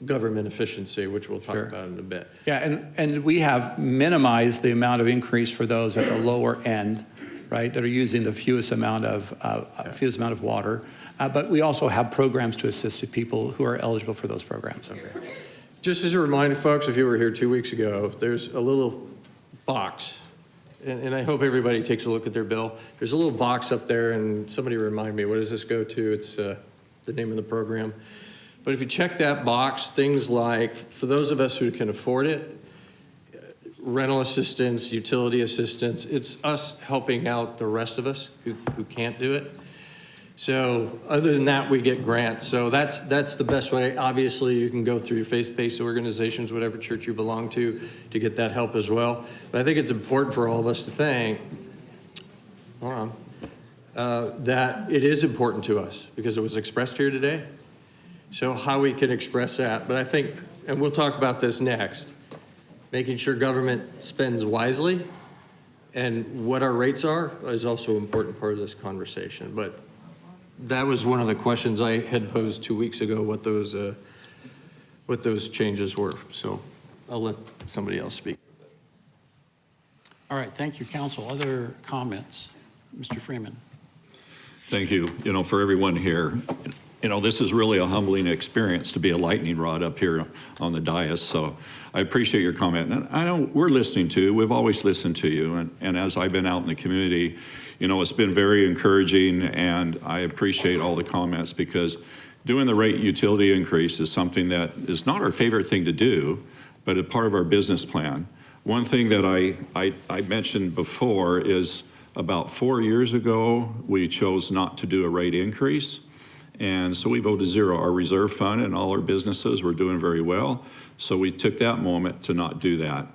Speaker 12: government efficiency, which we'll talk about in a bit.
Speaker 23: Yeah, and we have minimized the amount of increase for those at the lower end, right, that are using the fewest amount of water. But we also have programs to assist with people who are eligible for those programs.
Speaker 12: Okay. Just as a reminder, folks, if you were here 2 weeks ago, there's a little box, and I hope everybody takes a look at their bill. There's a little box up there, and somebody remind me, what does this go to? It's the name of the program. But if you check that box, things like, for those of us who can afford it, rental assistance, utility assistance, it's us helping out the rest of us who can't do it. So other than that, we get grants. So that's the best way. Obviously, you can go through your faith-based organizations, whatever church you belong to get that help as well. But I think it's important for all of us to think, hold on, that it is important to us because it was expressed here today. So how we can express that, but I think, and we'll talk about this next, making sure government spends wisely and what our rates are is also an important part of this conversation. But that was one of the questions I had posed 2 weeks ago, what those changes were. So I'll let somebody else speak.
Speaker 1: All right, thank you, council. Other comments? Mr. Freeman.
Speaker 2: Thank you. For everyone here, this is really a humbling experience to be a lightning rod up here on the dais. So I appreciate your comment. And we're listening to you. We've always listened to you. And as I've been out in the community, it's been very encouraging, and I appreciate all the comments because doing the rate utility increase is something that is not our favorite thing to do, but a part of our business plan. One thing that I mentioned before is about 4 years ago, we chose not to do a rate increase. And so we voted zero. Our reserve fund and all our businesses were doing very well. So we took that moment to not do that.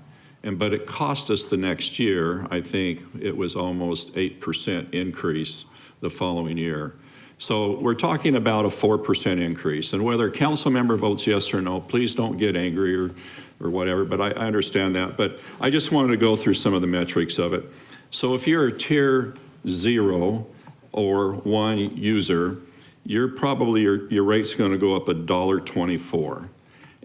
Speaker 2: But it cost us the next year, I think it was almost 8% increase the following year. So we're talking about a 4% increase. And whether a council member votes yes or no, please don't get angry or whatever, but I understand that. But I just wanted to go through some of the metrics of it. So if you're a tier 0 or 1 user, you're probably, your rate's going to go up $1.24.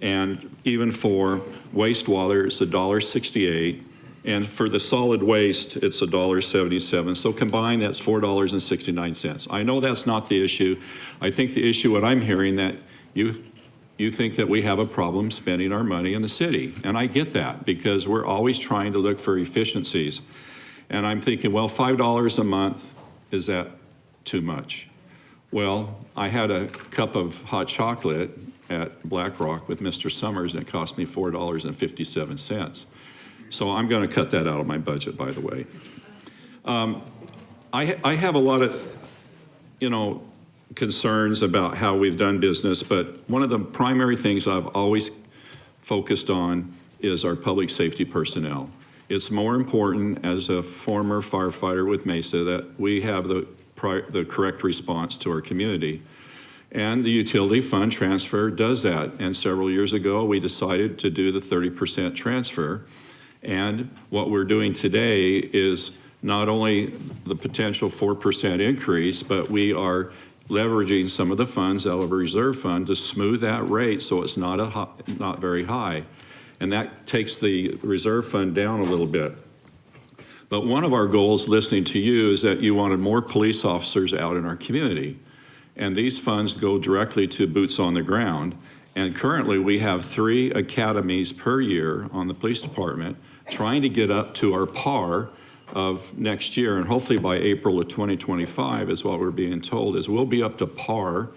Speaker 2: And even for wastewater, it's $1.68. And for the solid waste, it's $1.77. So combined, that's $4.69. I know that's not the issue. I think the issue, what I'm hearing, that you think that we have a problem spending our money in the city. And I get that because we're always trying to look for efficiencies. And I'm thinking, well, $5 a month, is that too much? Well, I had a cup of hot chocolate at Black Rock with Mr. Summers, and it cost me $4.57. So I'm going to cut that out of my budget, by the way. I have a lot of, concerns about how we've done business, but one of the primary things I've always focused on is our public safety personnel. It's more important as a former firefighter with Mesa that we have the correct response to our community. And the utility fund transfer does that. And several years ago, we decided to do the 30% transfer. And what we're doing today is not only the potential 4% increase, but we are leveraging some of the funds out of a reserve fund to smooth that rate so it's not very high. And that takes the reserve fund down a little bit. But one of our goals, listening to you, is that you wanted more police officers out in our community. And these funds go directly to boots on the ground. And currently we have 3 academies per year on the police department trying to get up to our par of next year. And hopefully by April of 2025 is what we're being told, is we'll be up to par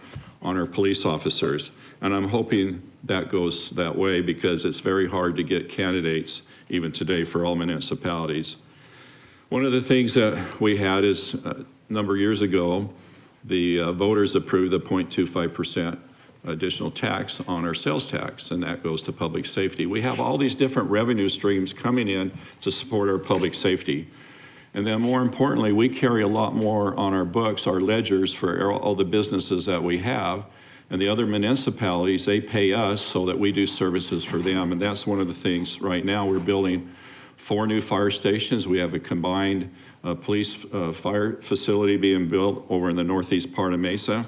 Speaker 2: on our police officers. And I'm hoping that goes that way because it's very hard to get candidates even today for all municipalities. One of the things that we had is a number of years ago, the voters approved the 0.25% additional tax on our sales tax, and that goes to public safety. We have all these different revenue streams coming in to support our public safety. And then more importantly, we carry a lot more on our books, our ledgers for all the businesses that we have. And the other municipalities, they pay us so that we do services for them. And that's one of the things right now. We're building 4 new fire stations. We have a combined police fire facility being built over in the northeast part of Mesa.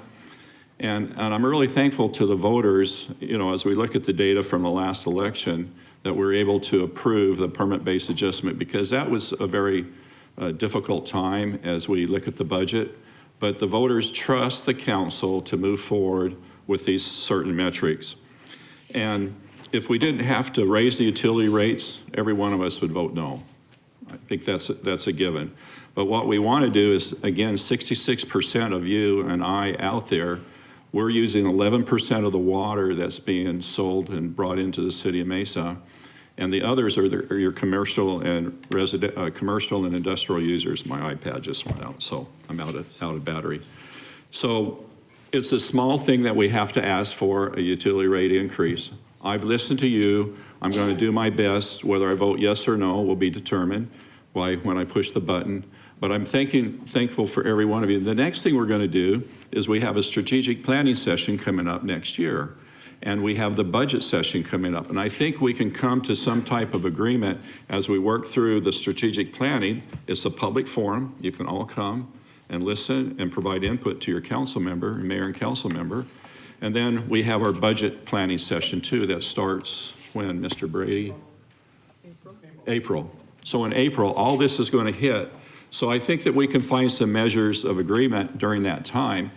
Speaker 2: And I'm really thankful to the voters, as we look at the data from the last election, that we're able to approve the permit-based adjustment because that was a very difficult time as we look at the budget. But the voters trust the council to move forward with these certain metrics. And if we didn't have to raise the utility rates, every one of us would vote no. I think that's a given. But what we want to do is, again, 66% of you and I out there, we're using 11% of the water that's being sold and brought into the city of Mesa. And the others are your commercial and commercial and industrial users. My iPad just went out, so I'm out of battery. So it's a small thing that we have to ask for, a utility rate increase. I've listened to you. I'm going to do my best. Whether I vote yes or no will be determined. when I push the button. But I'm thankful for every one of you. The next thing we're going to do is we have a strategic planning session coming up next year. And we have the budget session coming up. And I think we can come to some type of agreement as we work through the strategic planning. It's a public forum. You can all come and listen and provide input to your council member, mayor and council member. And then we have our budget planning session too that starts when, Mr. Brady? April. So in April, all this is going to hit. So I think that we can find some measures of agreement during that time.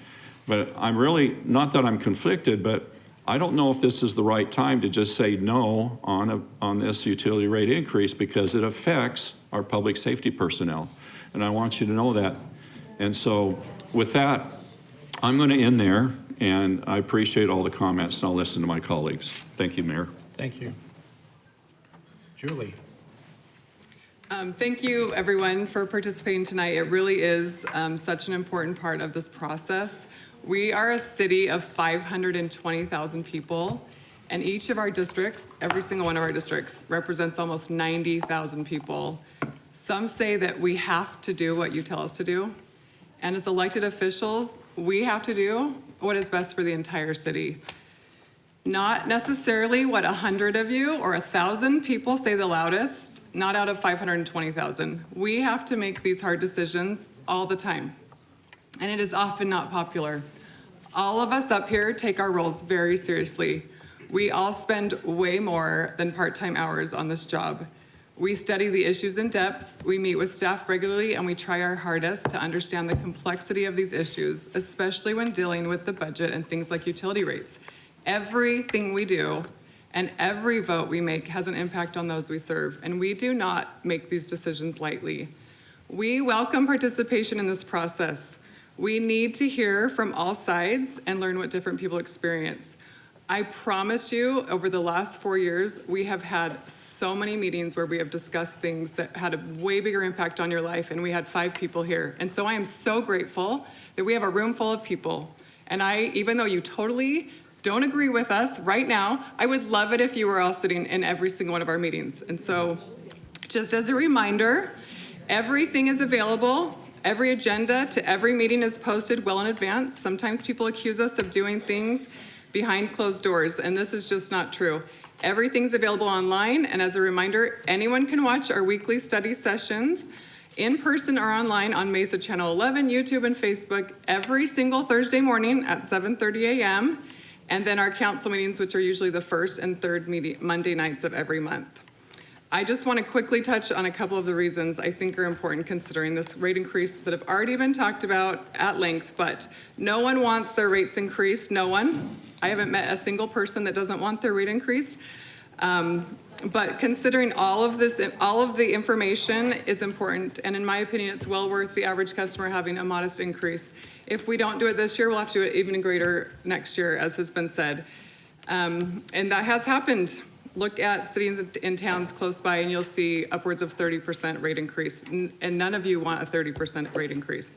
Speaker 2: But I'm really, not that I'm conflicted, but I don't know if this is the right time to just say no on this utility rate increase because it affects our public safety personnel. And I want you to know that. And so with that, I'm going to end there, and I appreciate all the comments, and I'll listen to my colleagues. Thank you, Mayor.
Speaker 1: Thank you. Julie.
Speaker 13: Thank you, everyone, for participating tonight. It really is such an important part of this process. We are a city of 520,000 people, and each of our districts, every single one of our districts, represents almost 90,000 people. Some say that we have to do what you tell us to do, and as elected officials, we have to do what is best for the entire city. Not necessarily what 100 of you or 1,000 people say the loudest, not out of 520,000. We have to make these hard decisions all the time. And it is often not popular. All of us up here take our roles very seriously. We all spend way more than part-time hours on this job. We study the issues in depth, we meet with staff regularly, and we try our hardest to understand the complexity of these issues, especially when dealing with the budget and things like utility rates. Everything we do and every vote we make has an impact on those we serve, and we do not make these decisions lightly. We welcome participation in this process. We need to hear from all sides and learn what different people experience. I promise you, over the last 4 years, we have had so many meetings where we have discussed things that had a way bigger impact on your life, and we had 5 people here. And so I am so grateful that we have a room full of people. And even though you totally don't agree with us right now, I would love it if you were all sitting in every single one of our meetings. And so just as a reminder, everything is available. Every agenda to every meeting is posted well in advance. Sometimes people accuse us of doing things behind closed doors, and this is just not true. Everything's available online, and as a reminder, anyone can watch our weekly study sessions in person or online on Mesa Channel 11, YouTube, and Facebook every single Thursday morning at 7:30 a.m., and then our council meetings, which are usually the first and third Monday nights of every month. I just want to quickly touch on a couple of the reasons I think are important considering this rate increase that have already been talked about at length, but no one wants their rates increased, no one. I haven't met a single person that doesn't want their rate increased. But considering all of the information is important, and in my opinion, it's well worth the average customer having a modest increase. If we don't do it this year, we'll have to do it even greater next year, as has been said. And that has happened. Look at cities and towns close by and you'll see upwards of 30% rate increase, and none of you want a 30% rate increase.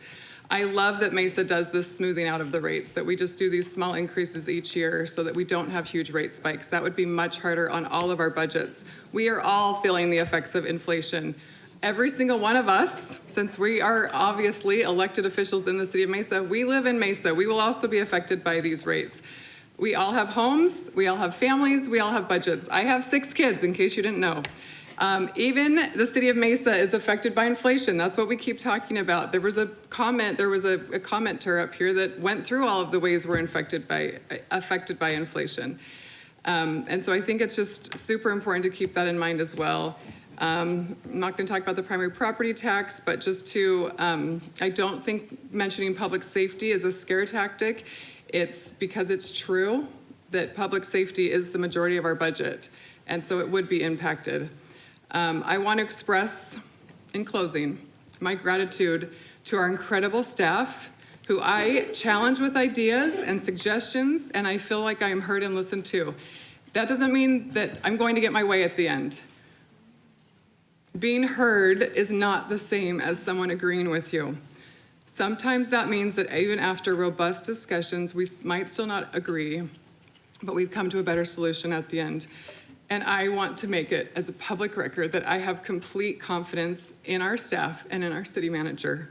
Speaker 13: I love that Mesa does this smoothing out of the rates, that we just do these small increases each year so that we don't have huge rate spikes. That would be much harder on all of our budgets. We are all feeling the effects of inflation. Every single one of us, since we are obviously elected officials in the city of Mesa, we live in Mesa. We will also be affected by these rates. We all have homes, we all have families, we all have budgets. I have 6 kids, in case you didn't know. Even the city of Mesa is affected by inflation. That's what we keep talking about. There was a commenter up here that went through all of the ways we're affected by inflation. And so I think it's just super important to keep that in mind as well. I'm not going to talk about the primary property tax, but just I don't think mentioning public safety is a scare tactic. It's because it's true that public safety is the majority of our budget, and so it would be impacted. I want to express, in closing, my gratitude to our incredible staff, who I challenge with ideas and suggestions, and I feel like I am heard and listened to. That doesn't mean that I'm going to get my way at the end. Being heard is not the same as someone agreeing with you. Sometimes that means that even after robust discussions, we might still not agree, but we've come to a better solution at the end. And I want to make it as a public record that I have complete confidence in our staff and in our city manager.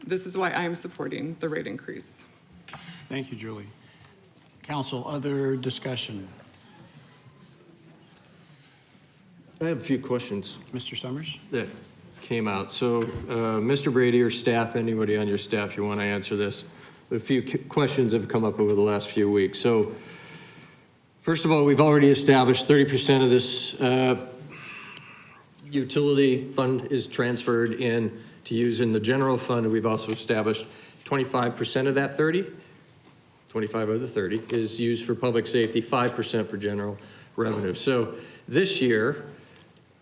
Speaker 13: This is why I am supporting the rate increase.
Speaker 1: Thank you, Julie. Council, other discussion?
Speaker 12: I have a few questions
Speaker 1: Mr. Summers?
Speaker 12: that came out. So, Mr. Brady or staff, anybody on your staff, you want to answer this? A few questions have come up over the last few weeks. So, first of all, we've already established 30% of this utility fund is transferred in to use in the general fund. And we've also established 25% of that 30, 25 of the 30 is used for public safety, 5% for general revenue. So this year,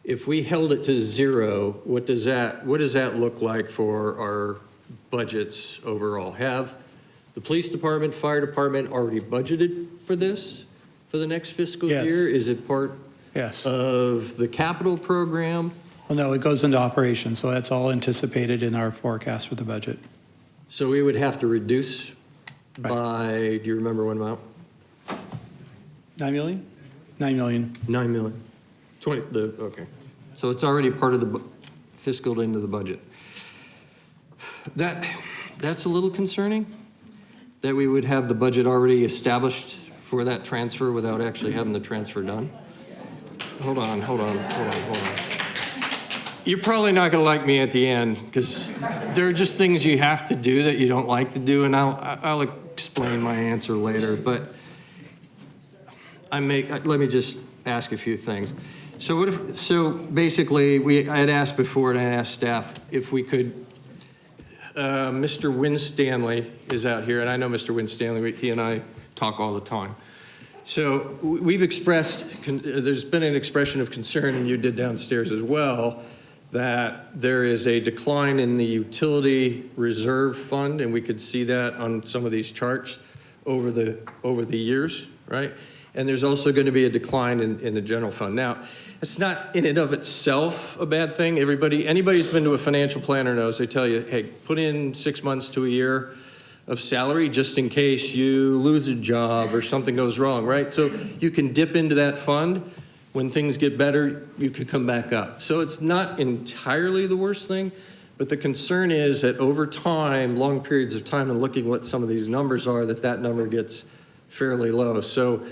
Speaker 12: if we held it to zero, what does that look like for our budgets overall? Have the police department, fire department already budgeted for this for the next fiscal
Speaker 23: Yes.
Speaker 12: year? Is it part
Speaker 23: Yes.
Speaker 12: of the capital program?
Speaker 23: Well, no, it goes into operation, so that's all anticipated in our forecast for the budget.
Speaker 12: So we would have to reduce by, do you remember what amount?
Speaker 23: 9 million? 9 million.
Speaker 12: 9 million. 20, okay. So it's already part of the fiscal into the budget. That's a little concerning, that we would have the budget already established for that transfer without actually having the transfer done. Hold on. You're probably not going to like me at the end, because there are just things you have to do that you don't like to do, and I'll explain my answer later. But let me just ask a few things. So basically, I had asked before, and I asked staff if we could. Mr. Winstanley is out here, and I know Mr. Winstanley. He and I talk all the time. So we've expressed. There's been an expression of concern, and you did downstairs as well, that there is a decline in the utility reserve fund, and we could see that on some of these charts over the years, right? And there's also going to be a decline in the general fund. Now, it's not in and of itself a bad thing. Anybody who's been to a financial planner knows, they tell you, hey, put in 6 months to a year of salary just in case you lose a job or something goes wrong, right? So you can dip into that fund. When things get better, you could come back up. So it's not entirely the worst thing, but the concern is that over time, long periods of time, and looking what some of these numbers are, that number gets fairly low. So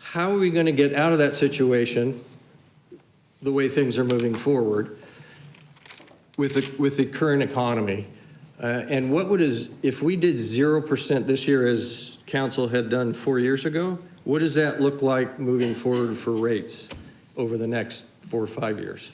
Speaker 12: how are we going to get out of that situation the way things are moving forward with the current economy? And if we did 0% this year, as council had done 4 years ago, what does that look like moving forward for rates over the next 4 or 5 years?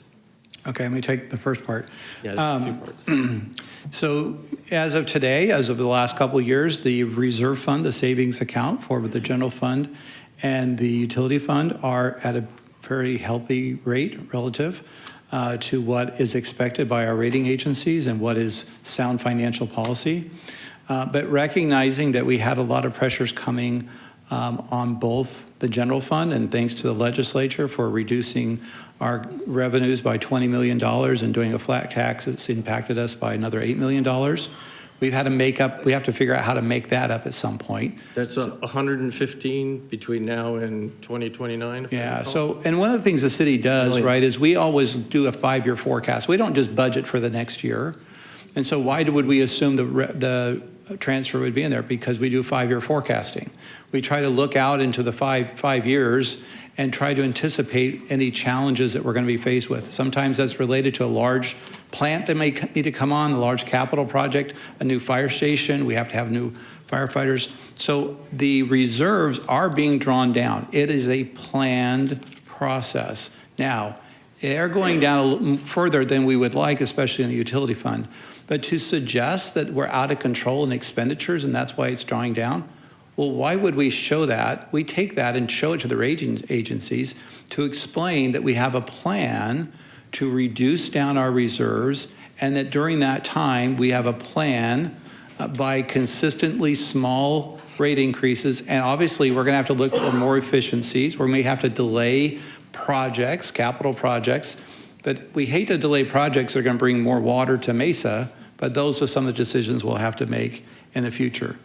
Speaker 23: Okay, let me take the first part.
Speaker 12: Yeah, 2 parts.
Speaker 23: So as of today, as of the last couple of years, the reserve fund, the savings account for the general fund and the utility fund are at a very healthy rate relative to what is expected by our rating agencies and what is sound financial policy. But recognizing that we had a lot of pressures coming on both the general fund, and thanks to the legislature for reducing our revenues by $20 million and doing a flat tax that's impacted us by another $8 million. We have to figure out how to make that up at some point.
Speaker 12: That's 115 between now and 2029?
Speaker 23: Yeah, and one of the things the city does, right, is we always do a 5-year forecast. We don't just budget for the next year. And so why would we assume the transfer would be in there? Because we do 5-year forecasting. We try to look out into the five years and try to anticipate any challenges that we're going to be faced with. Sometimes that's related to a large plant that may need to come on, a large capital project, a new fire station. We have to have new firefighters. So the reserves are being drawn down. It is a planned process. Now, they're going down a little further than we would like, especially in the utility fund. But to suggest that we're out of control in expenditures and that's why it's drawing down, well, why would we show that? We take that and show it to the rating agencies to explain that we have a plan to reduce down our reserves, and that during that time we have a plan by consistently small rate increases. And obviously we're going to have to look for more efficiencies. We may have to delay projects, capital projects, but we hate to delay projects that are going to bring more water to Mesa, but those are some of the decisions we'll have to make in the future.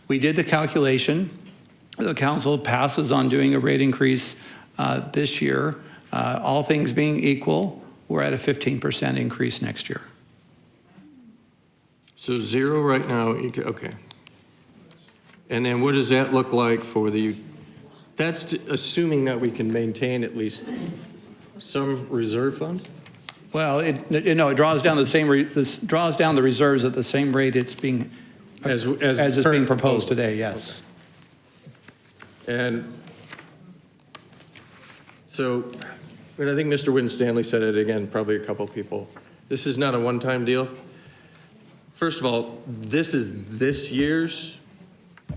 Speaker 23: We did the calculation. The council passes on doing a rate increase this year. All things being equal, we're at a 15% increase next year.
Speaker 12: So 0 right now, okay. And then what does that look like for that's assuming that we can maintain at least some reserve fund?
Speaker 23: Well, it draws down draws down the reserves at the same rate it's being, as it's being proposed today, yes.
Speaker 12: And so, and I think Mr. Winstanley said it again, probably a couple people. This is not a one-time deal. First of all, this is this year's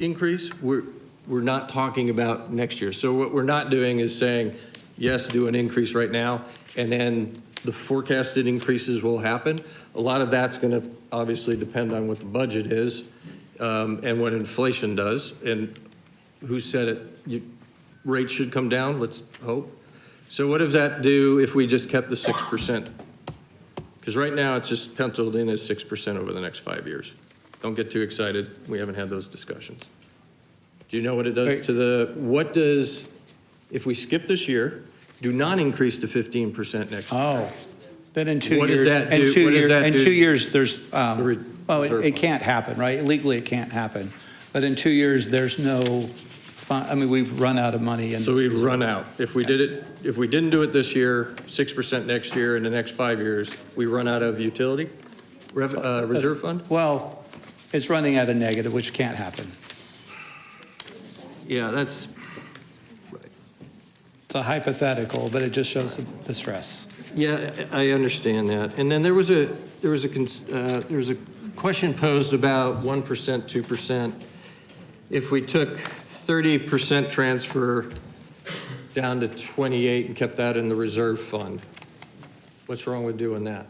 Speaker 12: increase. We're not talking about next year. So what we're not doing is saying, yes, do an increase right now, and then the forecasted increases will happen. A lot of that's going to obviously depend on what the budget is and what inflation does. And who said it? Rates should come down, let's hope. So what does that do if we just kept the 6%? Because right now it's just penciled in as 6% over the next 5 years. Don't get too excited. We haven't had those discussions. Do you know what it does to if we skip this year, do not increase to 15% next year?
Speaker 23: Oh, then in 2 years.
Speaker 12: What does that do?
Speaker 23: In 2 years, there's, it can't happen, right? Legally, it can't happen. But in 2 years, there's no fund. I mean, we've run out of money.
Speaker 12: So we've run out. If we didn't do it this year, 6% next year, in the next 5 years, we run out of utility reserve fund?
Speaker 23: Well, it's running at a negative, which can't happen.
Speaker 12: Yeah, that's right.
Speaker 23: It's a hypothetical, but it just shows the stress.
Speaker 12: Yeah, I understand that. And then there was a question posed about 1%, 2%. If we took 30% transfer down to 28 and kept that in the reserve fund, what's wrong with doing that?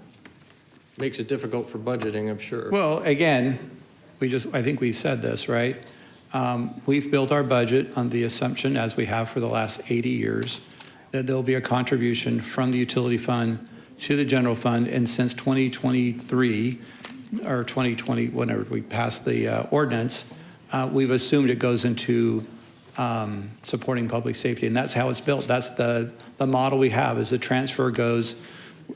Speaker 12: Makes it difficult for budgeting, I'm sure.
Speaker 23: Well, again, I think we said this, right? We've built our budget on the assumption, as we have for the last 80 years, that there'll be a contribution from the utility fund to the general fund. And since 2023, or 2020, whenever we passed the ordinance, we've assumed it goes into supporting public safety. And that's how it's built. That's the model we have, is the transfer goes,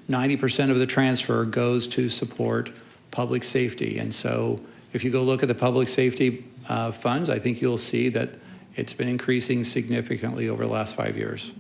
Speaker 23: 90% of the transfer goes to support public safety. And so if you go look at the public safety funds, I think you'll see that it's been increasing significantly over the last 5 years.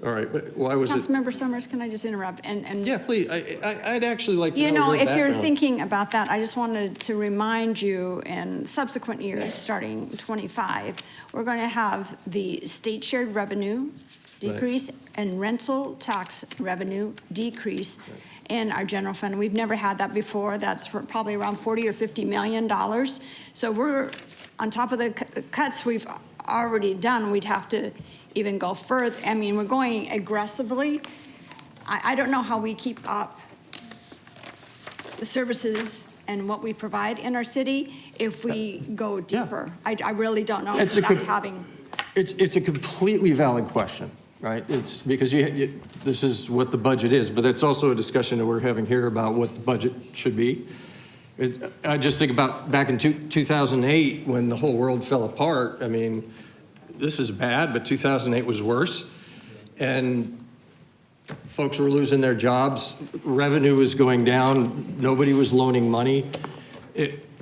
Speaker 12: All right, but why was it?
Speaker 14: Councilmember Summers, can I just interrupt? And
Speaker 12: Yeah, please. I'd actually like to
Speaker 14: you
Speaker 12: know
Speaker 14: know,
Speaker 12: your
Speaker 14: if you're
Speaker 12: background.
Speaker 14: thinking about that, I just wanted to remind you, in subsequent years, starting 25, we're going to have the state shared revenue decrease and rental tax revenue decrease in our general fund. We've never had that before. That's for probably around $40 or $50 million. So we're on top of the cuts we've already done. We'd have to even go further. I mean, we're going aggressively. I don't know how we keep up the services and what we provide in our city if we go deeper. I really don't know.
Speaker 12: It's a completely valid question, right? It's because this is what the budget is, but it's also a discussion that we're having here about what the budget should be. I just think about back in 2008 when the whole world fell apart. I mean, this is bad, but 2008 was worse. And folks were losing their jobs. Revenue was going down. Nobody was loaning money.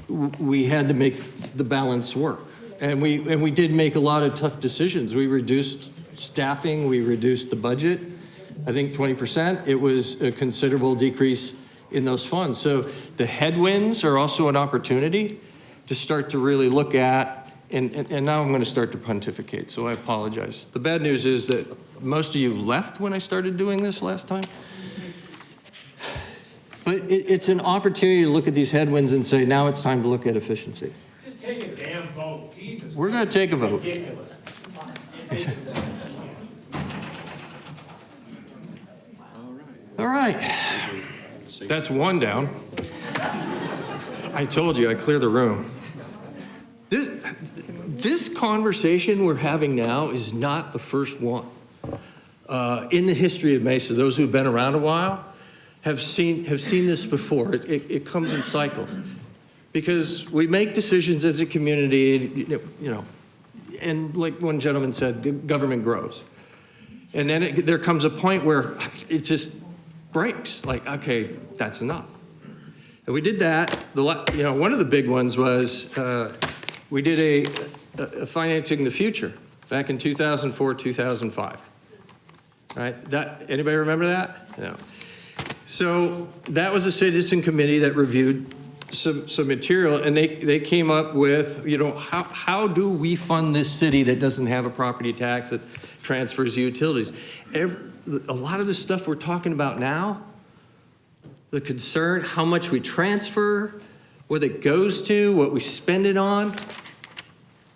Speaker 12: We had to make the balance work. And we did make a lot of tough decisions. We reduced staffing. We reduced the budget. I think 20%. It was a considerable decrease in those funds. So the headwinds are also an opportunity to start to really look at. And now I'm going to start to pontificate, so I apologize. The bad news is that most of you left when I started doing this last time. But it's an opportunity to look at these headwinds and say, now it's time to look at efficiency.
Speaker 15: Just take a damn vote. Jesus.
Speaker 12: We're going to take a vote.
Speaker 15: Ridiculous.
Speaker 12: All right. That's one down. I told you, I cleared the room. This conversation we're having now is not the first one. In the history of Mesa, those who've been around a while have seen this before. It comes in cycles. Because we make decisions as a community, and like one gentleman said, government grows. And then there comes a point where it just breaks, like, okay, that's enough. And we did that. One of the big ones was we did a financing the future back in 2004, 2005. Right? Anybody remember that? No. So that was a citizen committee that reviewed some material, and they came up with, how do we fund this city that doesn't have a property tax that transfers utilities? A lot of the stuff we're talking about now, the concern, how much we transfer, what it goes to, what we spend it on,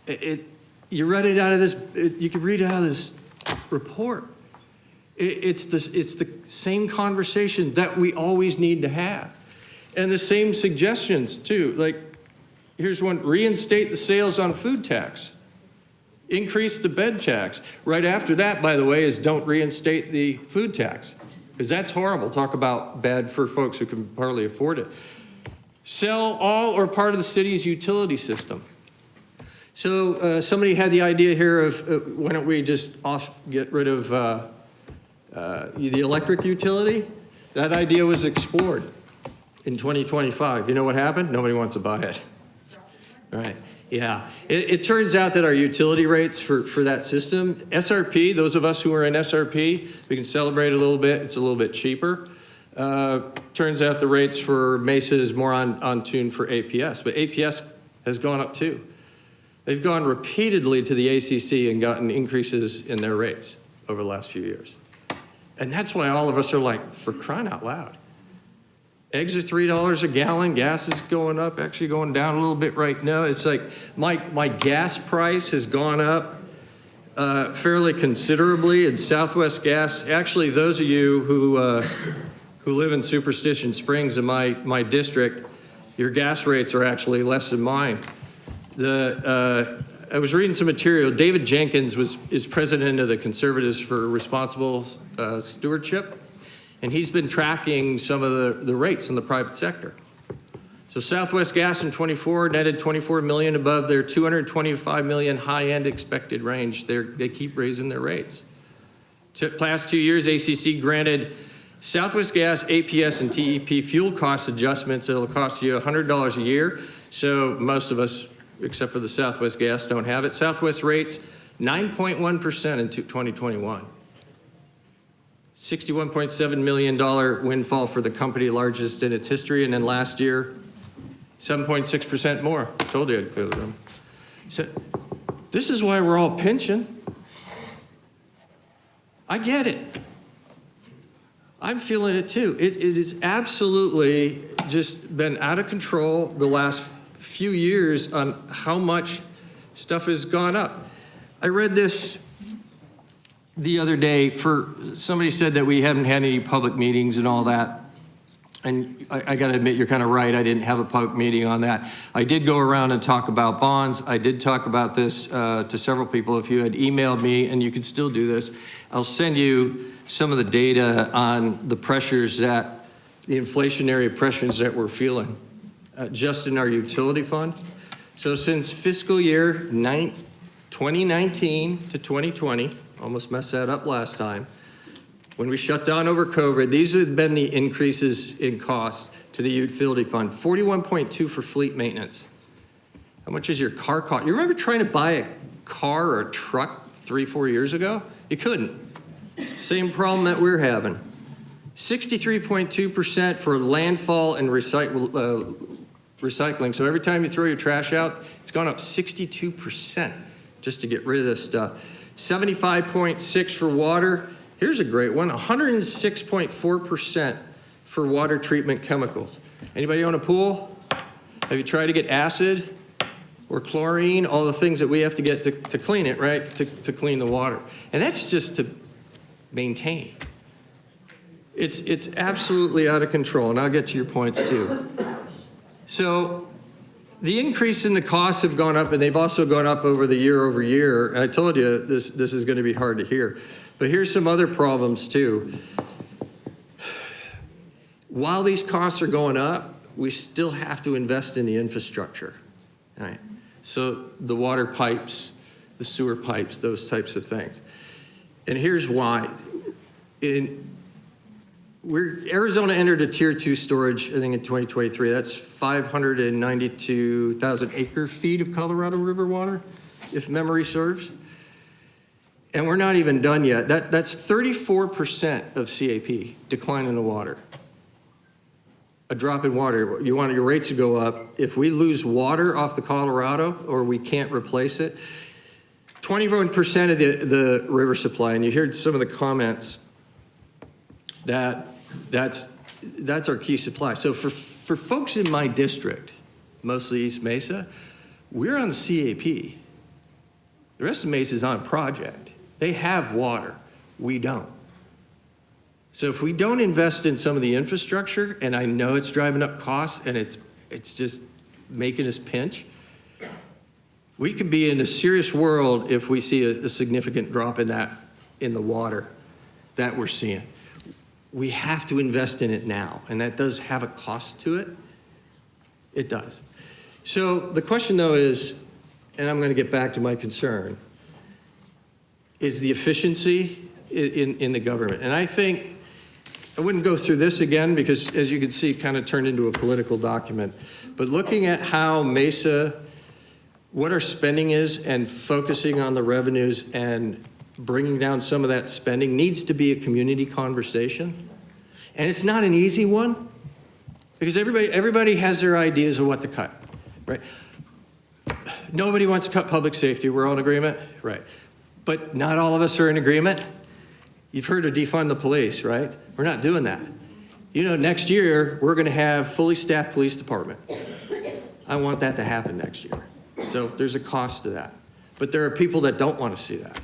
Speaker 12: you read it out of this, you can read it out of this report. It's the same conversation that we always need to have. And the same suggestions too, like here's one, reinstate the sales on food tax, increase the bed tax. Right after that, by the way, is don't reinstate the food tax, because that's horrible. Talk about bad for folks who can hardly afford it. Sell all or part of the city's utility system. So somebody had the idea here of why don't we just get rid of the electric utility? That idea was explored in 2025. You know what happened? Nobody wants to buy it. Right. Yeah. It turns out that our utility rates for that system, SRP, those of us who are in SRP, we can celebrate a little bit. It's a little bit cheaper. Turns out the rates for Mesa is more on tune for APS, but APS has gone up too. They've gone repeatedly to the ACC and gotten increases in their rates over the last few years. And that's why all of us are like, for crying out loud. Eggs are $3 a gallon, gas is going up, actually going down a little bit right now. It's like my gas price has gone up fairly considerably, and Southwest Gas, actually those of you who live in Superstition Springs in my district, your gas rates are actually less than mine. I was reading some material. David Jenkins is president of the Conservatives for Responsible Stewardship, and he's been tracking some of the rates in the private sector. So Southwest Gas in 24 netted $24 million above their $225 million high-end expected range. They keep raising their rates. Past 2 years, ACC granted Southwest Gas, APS, and TEP fuel cost adjustments that'll cost you $100 a year. So most of us, except for the Southwest Gas, don't have it. Southwest rates, 9.1% in 2021. $61.7 million windfall for the company, largest in its history. And then last year, 7.6% more. I told you I'd clear the room. So this is why we're all pinching. I get it. I'm feeling it too. It is absolutely just been out of control the last few years on how much stuff has gone up. I read this the other day. Somebody said that we haven't had any public meetings and all that. And I got to admit, you're kind of right. I didn't have a public meeting on that. I did go around and talk about bonds. I did talk about this to several people. If you had emailed me, and you can still do this, I'll send you some of the data on the pressures the inflationary pressures that we're feeling just in our utility fund. So since fiscal year 2019 to 2020, almost messed that up last time, when we shut down over COVID, these have been the increases in cost to the utility fund. 41.2 for fleet maintenance. How much is your car cost? You remember trying to buy a car or a truck 3-4 years ago? You couldn't. Same problem that we're having. 63.2% for landfall and recycling. So every time you throw your trash out, it's gone up 62% just to get rid of this stuff. 75.6 for water. Here's a great one, 106.4% for water treatment chemicals. Anybody own a pool? Have you tried to get acid or chlorine? All the things that we have to get to clean it, right? To clean the water. And that's just to maintain. It's absolutely out of control, and I'll get to your points too. So the increase in the costs have gone up, and they've also gone up over year. And I told you this is going to be hard to hear. But here's some other problems too. While these costs are going up, we still have to invest in the infrastructure. Right? So the water pipes, the sewer pipes, those types of things. And here's why. Arizona entered a Tier 2 storage, I think in 2023. That's 592,000 acre feet of Colorado River water, if memory serves. And we're not even done yet. That's 34% of CAP, decline in the water. A drop in water, you want your rates to go up. If we lose water off the Colorado or we can't replace it, 21% of the river supply, and you heard some of the comments, that's our key supply. So for folks in my district, mostly East Mesa, we're on the CAP. The rest of Mesa is on a project. They have water, we don't. So if we don't invest in some of the infrastructure, and I know it's driving up costs and it's just making us pinch, we could be in a serious world if we see a significant drop in the water that we're seeing. We have to invest in it now, and that does have a cost to it. It does. So the question though is, and I'm going to get back to my concern, is the efficiency in the government. And I think, I wouldn't go through this again because as you can see, it kind of turned into a political document. But looking at how Mesa, what our spending is and focusing on the revenues and bringing down some of that spending needs to be a community conversation. And it's not an easy one because everybody has their ideas of what to cut, right? Nobody wants to cut public safety. We're all in agreement, right? But not all of us are in agreement. You've heard of defund the police, right? We're not doing that. You know, next year, we're going to have fully staffed police department. I want that to happen next year. So there's a cost to that. But there are people that don't want to see that.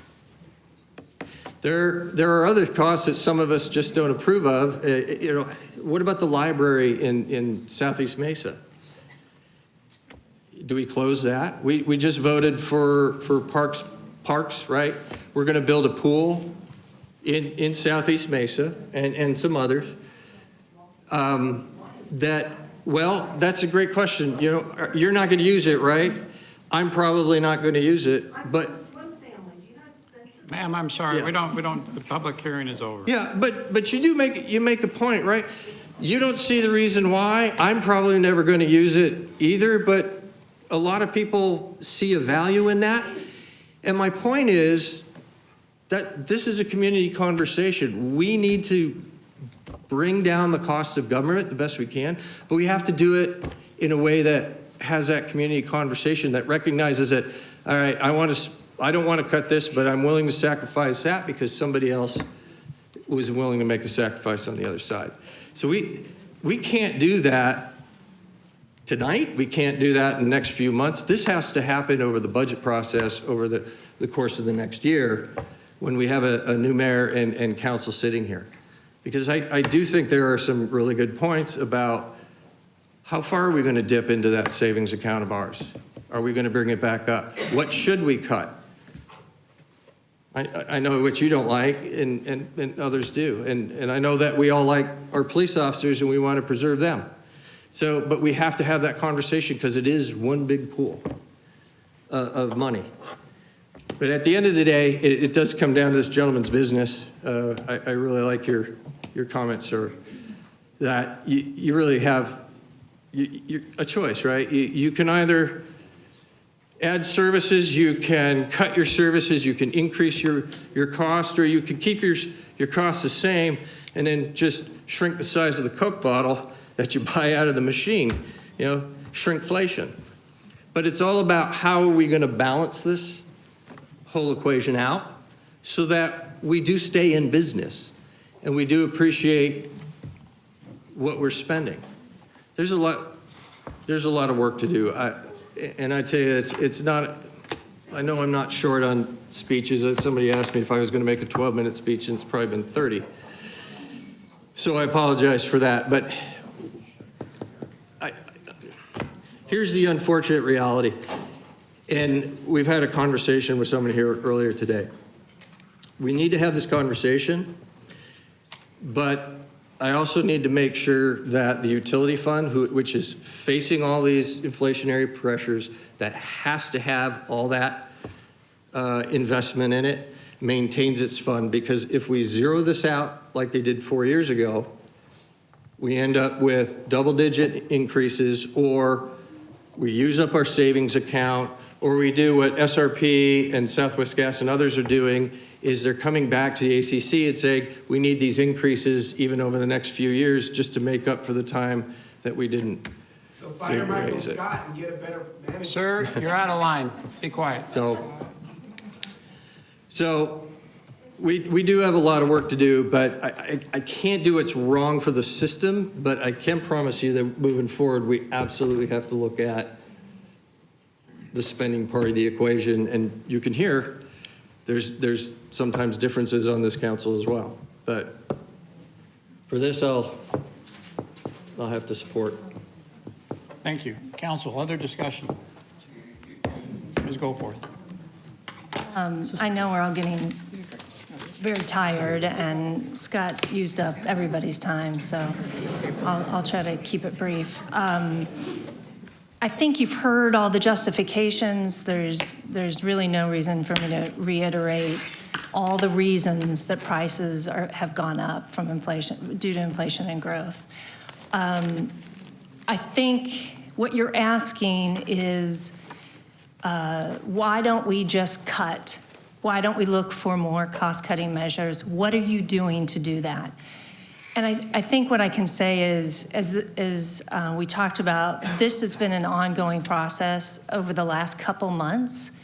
Speaker 12: There are other costs that some of us just don't approve of. You know, what about the library in Southeast Mesa? Do we close that? We just voted for parks, right? We're going to build a pool in Southeast Mesa and some others. That's a great question. You know, you're not going to use it, right? I'm probably not going to use it, but.
Speaker 1: Ma'am, I'm sorry,
Speaker 12: Yeah.
Speaker 1: we don't, the public hearing is over.
Speaker 12: Yeah, but you make a point, right? You don't see the reason why. I'm probably never going to use it either, but a lot of people see a value in that. And my point is that this is a community conversation. We need to bring down the cost of government the best we can, but we have to do it in a way that has that community conversation that recognizes that, all right, I don't want to cut this, but I'm willing to sacrifice that because somebody else was willing to make a sacrifice on the other side. So we can't do that tonight. We can't do that in the next few months. This has to happen over the budget process over the course of the next year when we have a new mayor and council sitting here. Because I do think there are some really good points about how far are we going to dip into that savings account of ours? Are we going to bring it back up? What should we cut? I know what you don't like and others do. And I know that we all like our police officers and we want to preserve them. So, but we have to have that conversation because it is one big pool of money. But at the end of the day, it does come down to this gentleman's business. I really like your comments, sir, that you really have a choice, right? You can either add services, you can cut your services, you can increase your cost, or you can keep your costs the same and then just shrink the size of the Coke bottle that you buy out of the machine, you know, shrinkflation. But it's all about how are we going to balance this whole equation out so that we do stay in business and we do appreciate what we're spending. There's a lot of work to do. And I tell you, it's not, I know I'm not short on speeches. Somebody asked me if I was going to make a 12-minute speech, and it's probably been 30. So I apologize for that. But here's the unfortunate reality. And we've had a conversation with someone here earlier today. We need to have this conversation, but I also need to make sure that the utility fund, which is facing all these inflationary pressures, that has to have all that investment in it, maintains its fund, because if we zero this out like they did 4 years ago, we end up with double-digit increases, or we use up our savings account, or we do what SRP and Southwest Gas and others are doing, is they're coming back to the ACC and saying, we need these increases even over the next few years just to make up for the time that we didn't.
Speaker 19: So fire
Speaker 12: didn't
Speaker 19: Michael
Speaker 12: raise it.
Speaker 19: Scott and get a better manager.
Speaker 1: Sir, you're out of line. Be quiet.
Speaker 12: So we do have a lot of work to do, but I can't do what's wrong for the system, but I can promise you that moving forward, we absolutely have to look at the spending part of the equation. And you can hear there's sometimes differences on this council as well. But for this, I'll have to support.
Speaker 1: Thank you. Council, other discussion? Ms. Goforth.
Speaker 16: I know we're all getting very tired, and Scott used up everybody's time, so I'll try to keep it brief. I think you've heard all the justifications. There's really no reason for me to reiterate all the reasons that prices have gone up from inflation, due to inflation and growth. I think what you're asking is, why don't we just cut? Why don't we look for more cost-cutting measures? What are you doing to do that? And I think what I can say is, as we talked about, this has been an ongoing process over the last couple months,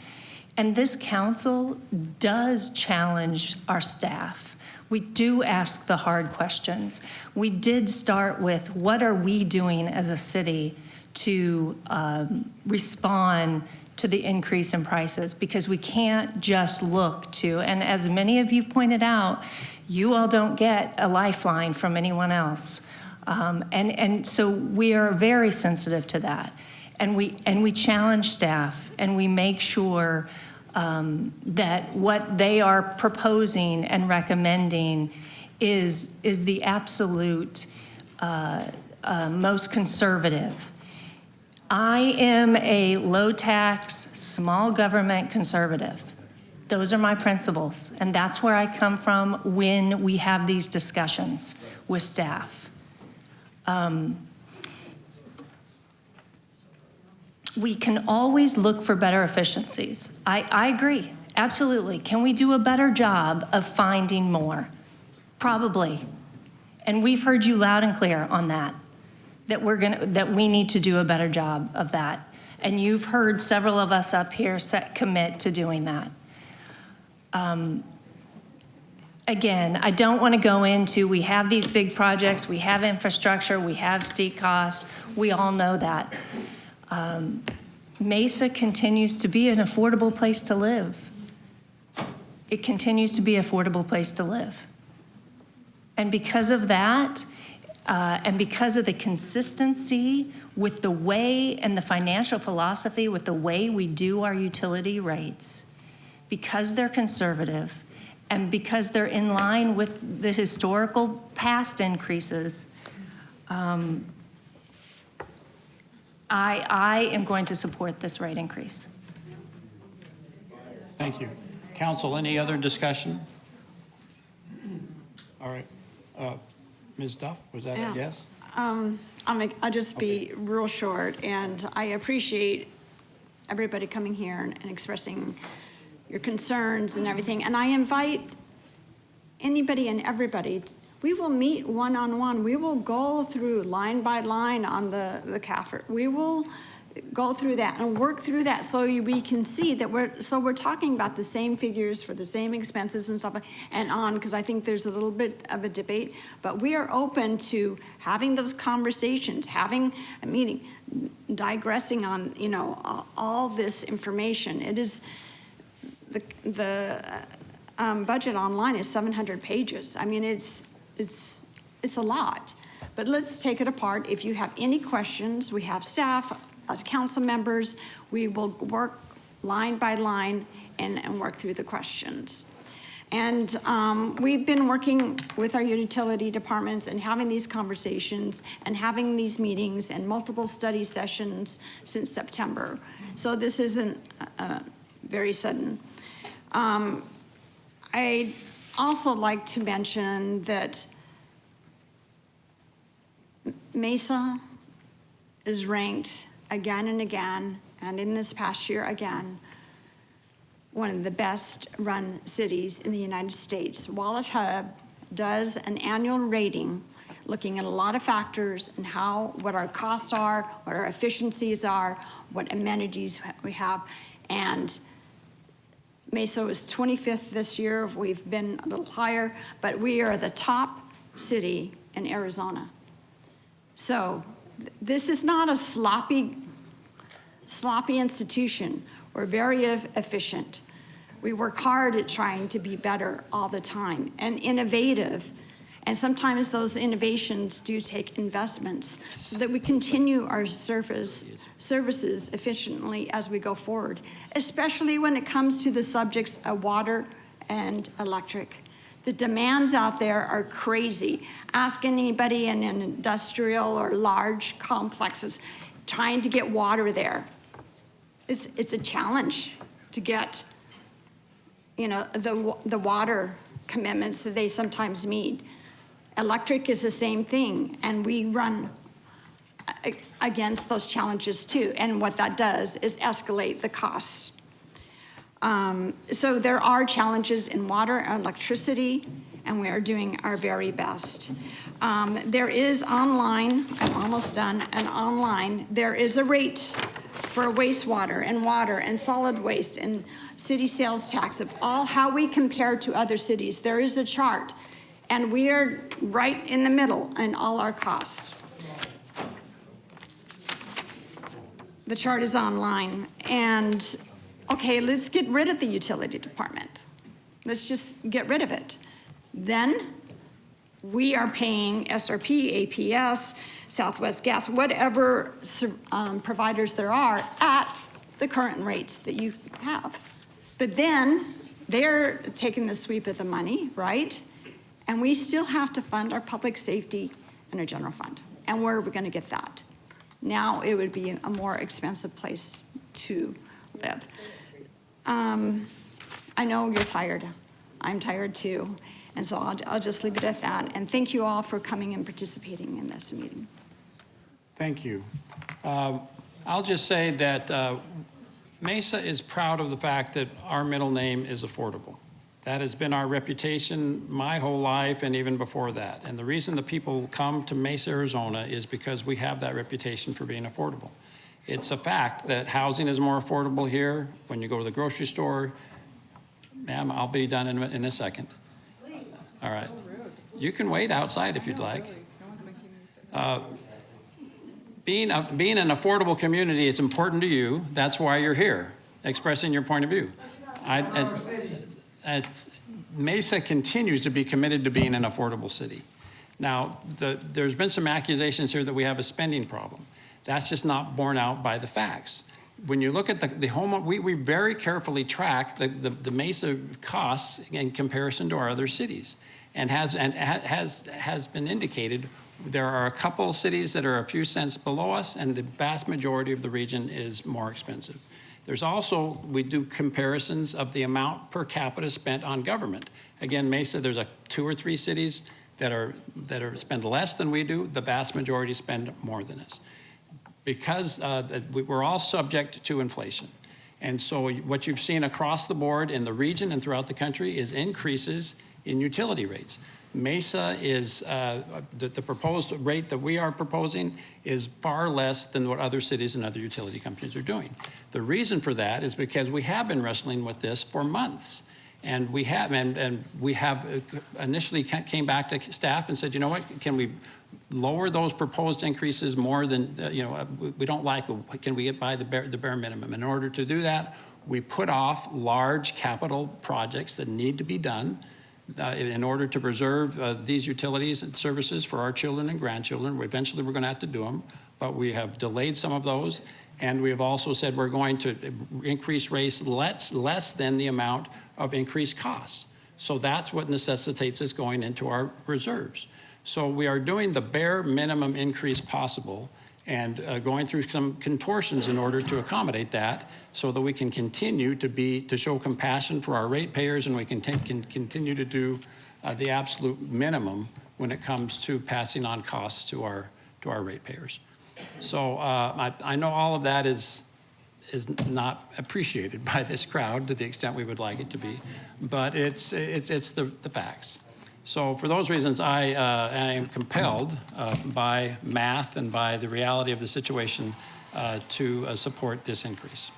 Speaker 16: and this council does challenge our staff. We do ask the hard questions. We did start with, what are we doing as a city to respond to the increase in prices? Because we can't just look to, and as many of you pointed out, you all don't get a lifeline from anyone else. And so we are very sensitive to that. And we challenge staff, and we make sure that what they are proposing and recommending is the absolute most conservative. I am a low-tax, small government conservative. Those are my principles, and that's where I come from when we have these discussions with staff. We can always look for better efficiencies. I agree, absolutely. Can we do a better job of finding more? Probably. And we've heard you loud and clear on that, that we need to do a better job of that. And you've heard several of us up here commit to doing that. Again, I don't want to go into, we have these big projects, we have infrastructure, we have steep costs, we all know that. Mesa continues to be an affordable place to live. It continues to be an affordable place to live. And because of that, and because of the consistency with the way and the financial philosophy with the way we do our utility rates, because they're conservative and because they're in line with the historical past increases, I am going to support this rate increase.
Speaker 1: Thank you. Council, any other discussion? All right. Ms. Duff, was that a yes?
Speaker 14: I'll just be real short, and I appreciate everybody coming here and expressing your concerns and everything. And I invite anybody and everybody, we will meet one-on-one. We will go through line by line on the CAFR. We will go through that and work through that so we can see that we're talking about the same figures for the same expenses and stuff and on, because I think there's a little bit of a debate, but we are open to having those conversations, having a meeting, digressing on, you know, all this information. It is, the budget online is 700 pages. I mean, it's a lot, but let's take it apart. If you have any questions, we have staff, as council members, we will work line by line and work through the questions. And we've been working with our utility departments and having these conversations and having these meetings and multiple study sessions since September. So this isn't very sudden. I'd also like to mention that Mesa is ranked again and again, and in this past year again, one of the best-run cities in the United States. Wallet Hub does an annual rating looking at a lot of factors and what our costs are, what our efficiencies are, what amenities we have, and Mesa was 25th this year. We've been a little higher, but we are the top city in Arizona. So this is not a sloppy institution. We're very efficient. We work hard at trying to be better all the time and innovative. And sometimes those innovations do take investments so that we continue our services efficiently as we go forward, especially when it comes to the subjects of water and electric. The demands out there are crazy. Ask anybody in an industrial or large complexes trying to get water there. It's a challenge to get, the water commitments that they sometimes meet. Electric is the same thing, and we run against those challenges too. And what that does is escalate the costs. So there are challenges in water and electricity, and we are doing our very best. There is online, I'm almost done, and online, there is a rate for wastewater and water and solid waste and city sales tax of all how we compare to other cities. There is a chart, and we are right in the middle in all our costs. The chart is online, and okay, let's get rid of the utility department. Let's just get rid of it. Then we are paying SRP, APS, Southwest Gas, whatever providers there are at the current rates that you have. But then they're taking the sweep of the money, right? And we still have to fund our public safety and our general fund. And where are we going to get that? Now it would be a more expensive place to live. I know you're tired. I'm tired too. And so I'll just leave it at that. And thank you all for coming and participating in this meeting.
Speaker 1: Thank you. I'll just say that Mesa is proud of the fact that our middle name is affordable. That has been our reputation my whole life and even before that. And the reason the people come to Mesa, Arizona is because we have that reputation for being affordable. It's a fact that housing is more affordable here. When you go to the grocery store, ma'am, I'll be done in a second. All right. You can wait outside if you'd like. Being an affordable community, it's important to you. That's why you're here, expressing your point of view. Mesa continues to be committed to being an affordable city. Now, there's been some accusations here that we have a spending problem. That's just not borne out by the facts. When you look at the home, we very carefully track the Mesa costs in comparison to our other cities, and has been indicated. There are a couple cities that are a few cents below us, and the vast majority of the region is more expensive. There's also, we do comparisons of the amount per capita spent on government. Again, Mesa, there's 2 or 3 cities that spend less than we do. The vast majority spend more than us, because we're all subject to inflation. And so what you've seen across the board in the region and throughout the country is increases in utility rates. Mesa is, the proposed rate that we are proposing is far less than what other cities and other utility companies are doing. The reason for that is because we have been wrestling with this for months. And we have, initially came back to staff and said, you know what, can we lower those proposed increases more than, we don't like, can we get by the bare minimum? In order to do that, we put off large capital projects that need to be done in order to preserve these utilities and services for our children and grandchildren. Eventually, we're going to have to do them, but we have delayed some of those. And we have also said we're going to increase rates less than the amount of increased costs. So that's what necessitates us going into our reserves. So we are doing the bare minimum increase possible. and going through some contortions in order to accommodate that so that we can continue to show compassion for our ratepayers, and we can continue to do the absolute minimum when it comes to passing on costs to our ratepayers. So I know all of that is not appreciated by this crowd to the extent we would like it to be, but it's the facts. So for those reasons, I am compelled by math and by the reality of the situation to support this increase.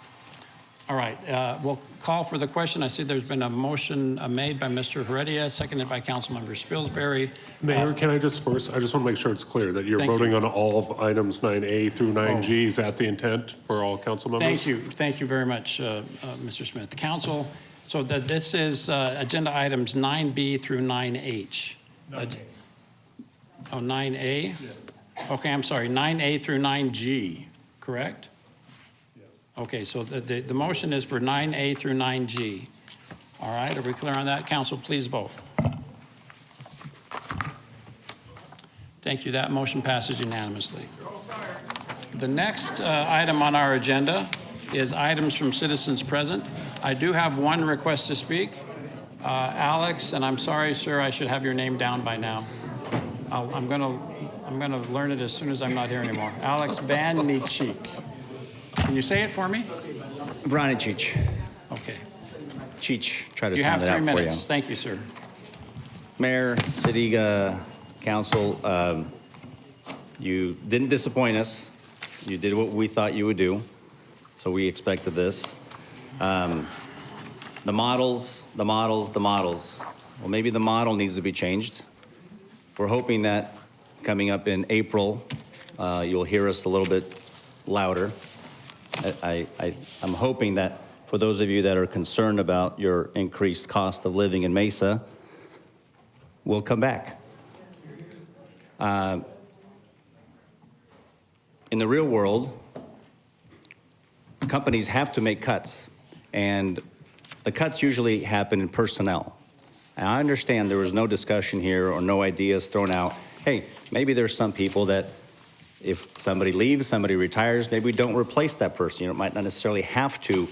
Speaker 1: All right, we'll call for the question. I see there's been a motion made by Mr. Heredia, seconded by Councilmember Spilsbury.
Speaker 17: Mayor, can I just first, I just want to make sure it's clear that you're voting on all of items 9A through 9G. Is that the intent for all council members?
Speaker 1: Thank you. Thank you very much, Mr. Smith. Council, so this is agenda items 9B through 9H. 9A. Oh, 9A? Yes. Okay, I'm sorry, 9A through 9G, correct? Okay, so the motion is for 9A through 9G. All right, are we clear on that? Council, please vote. Thank you. That motion passes unanimously. The next item on our agenda is items from citizens present. I do have one request to speak. Alex, and I'm sorry, sir, I should have your name down by now. I'm gonna learn it as soon as I'm not here anymore. Alex Van Nietzsche. Can you say it for me?
Speaker 18: Vranicic.
Speaker 1: Okay.
Speaker 18: Cheech. Try to
Speaker 1: You
Speaker 18: sound
Speaker 1: have
Speaker 18: it out
Speaker 1: 3
Speaker 18: for you.
Speaker 1: minutes. Thank you, sir.
Speaker 18: Mayor, City Council, you didn't disappoint us. You did what we thought you would do, so we expected this. The models. Well, maybe the model needs to be changed. We're hoping that coming up in April, you'll hear us a little bit louder. I'm hoping that for those of you that are concerned about your increased cost of living in Mesa, we'll come back. In the real world, companies have to make cuts, and the cuts usually happen in personnel. And I understand there was no discussion here or no ideas thrown out. Hey, maybe there's some people that if somebody leaves, somebody retires, maybe we don't replace that person. You know, it might not necessarily have to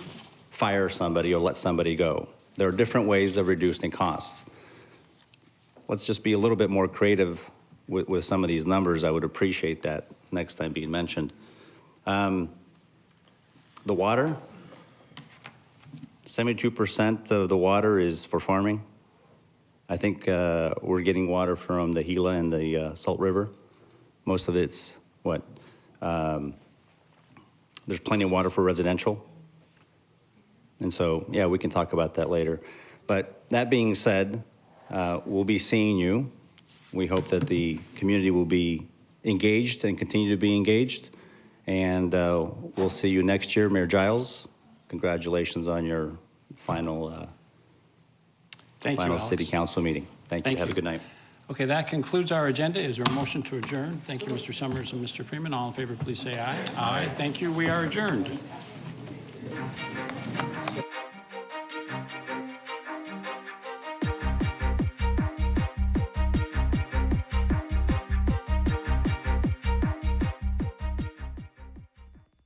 Speaker 18: fire somebody or let somebody go. There are different ways of reducing costs. Let's just be a little bit more creative with some of these numbers. I would appreciate that next time being mentioned. The water, 72% of the water is for farming. I think we're getting water from the Gila and the Salt River. Most of it's what? There's plenty of water for residential. And so, yeah, we can talk about that later. But that being said, we'll be seeing you. We hope that the community will be engaged and continue to be engaged. And we'll see you next year. Mayor Giles, congratulations on your final city council meeting. Thank you. Have a good night.
Speaker 1: Okay, that concludes our agenda. Is there a motion to adjourn? Thank you, Mr. Summers and Mr. Freeman. All in favor, please say aye. Aye. Thank you. We are adjourned.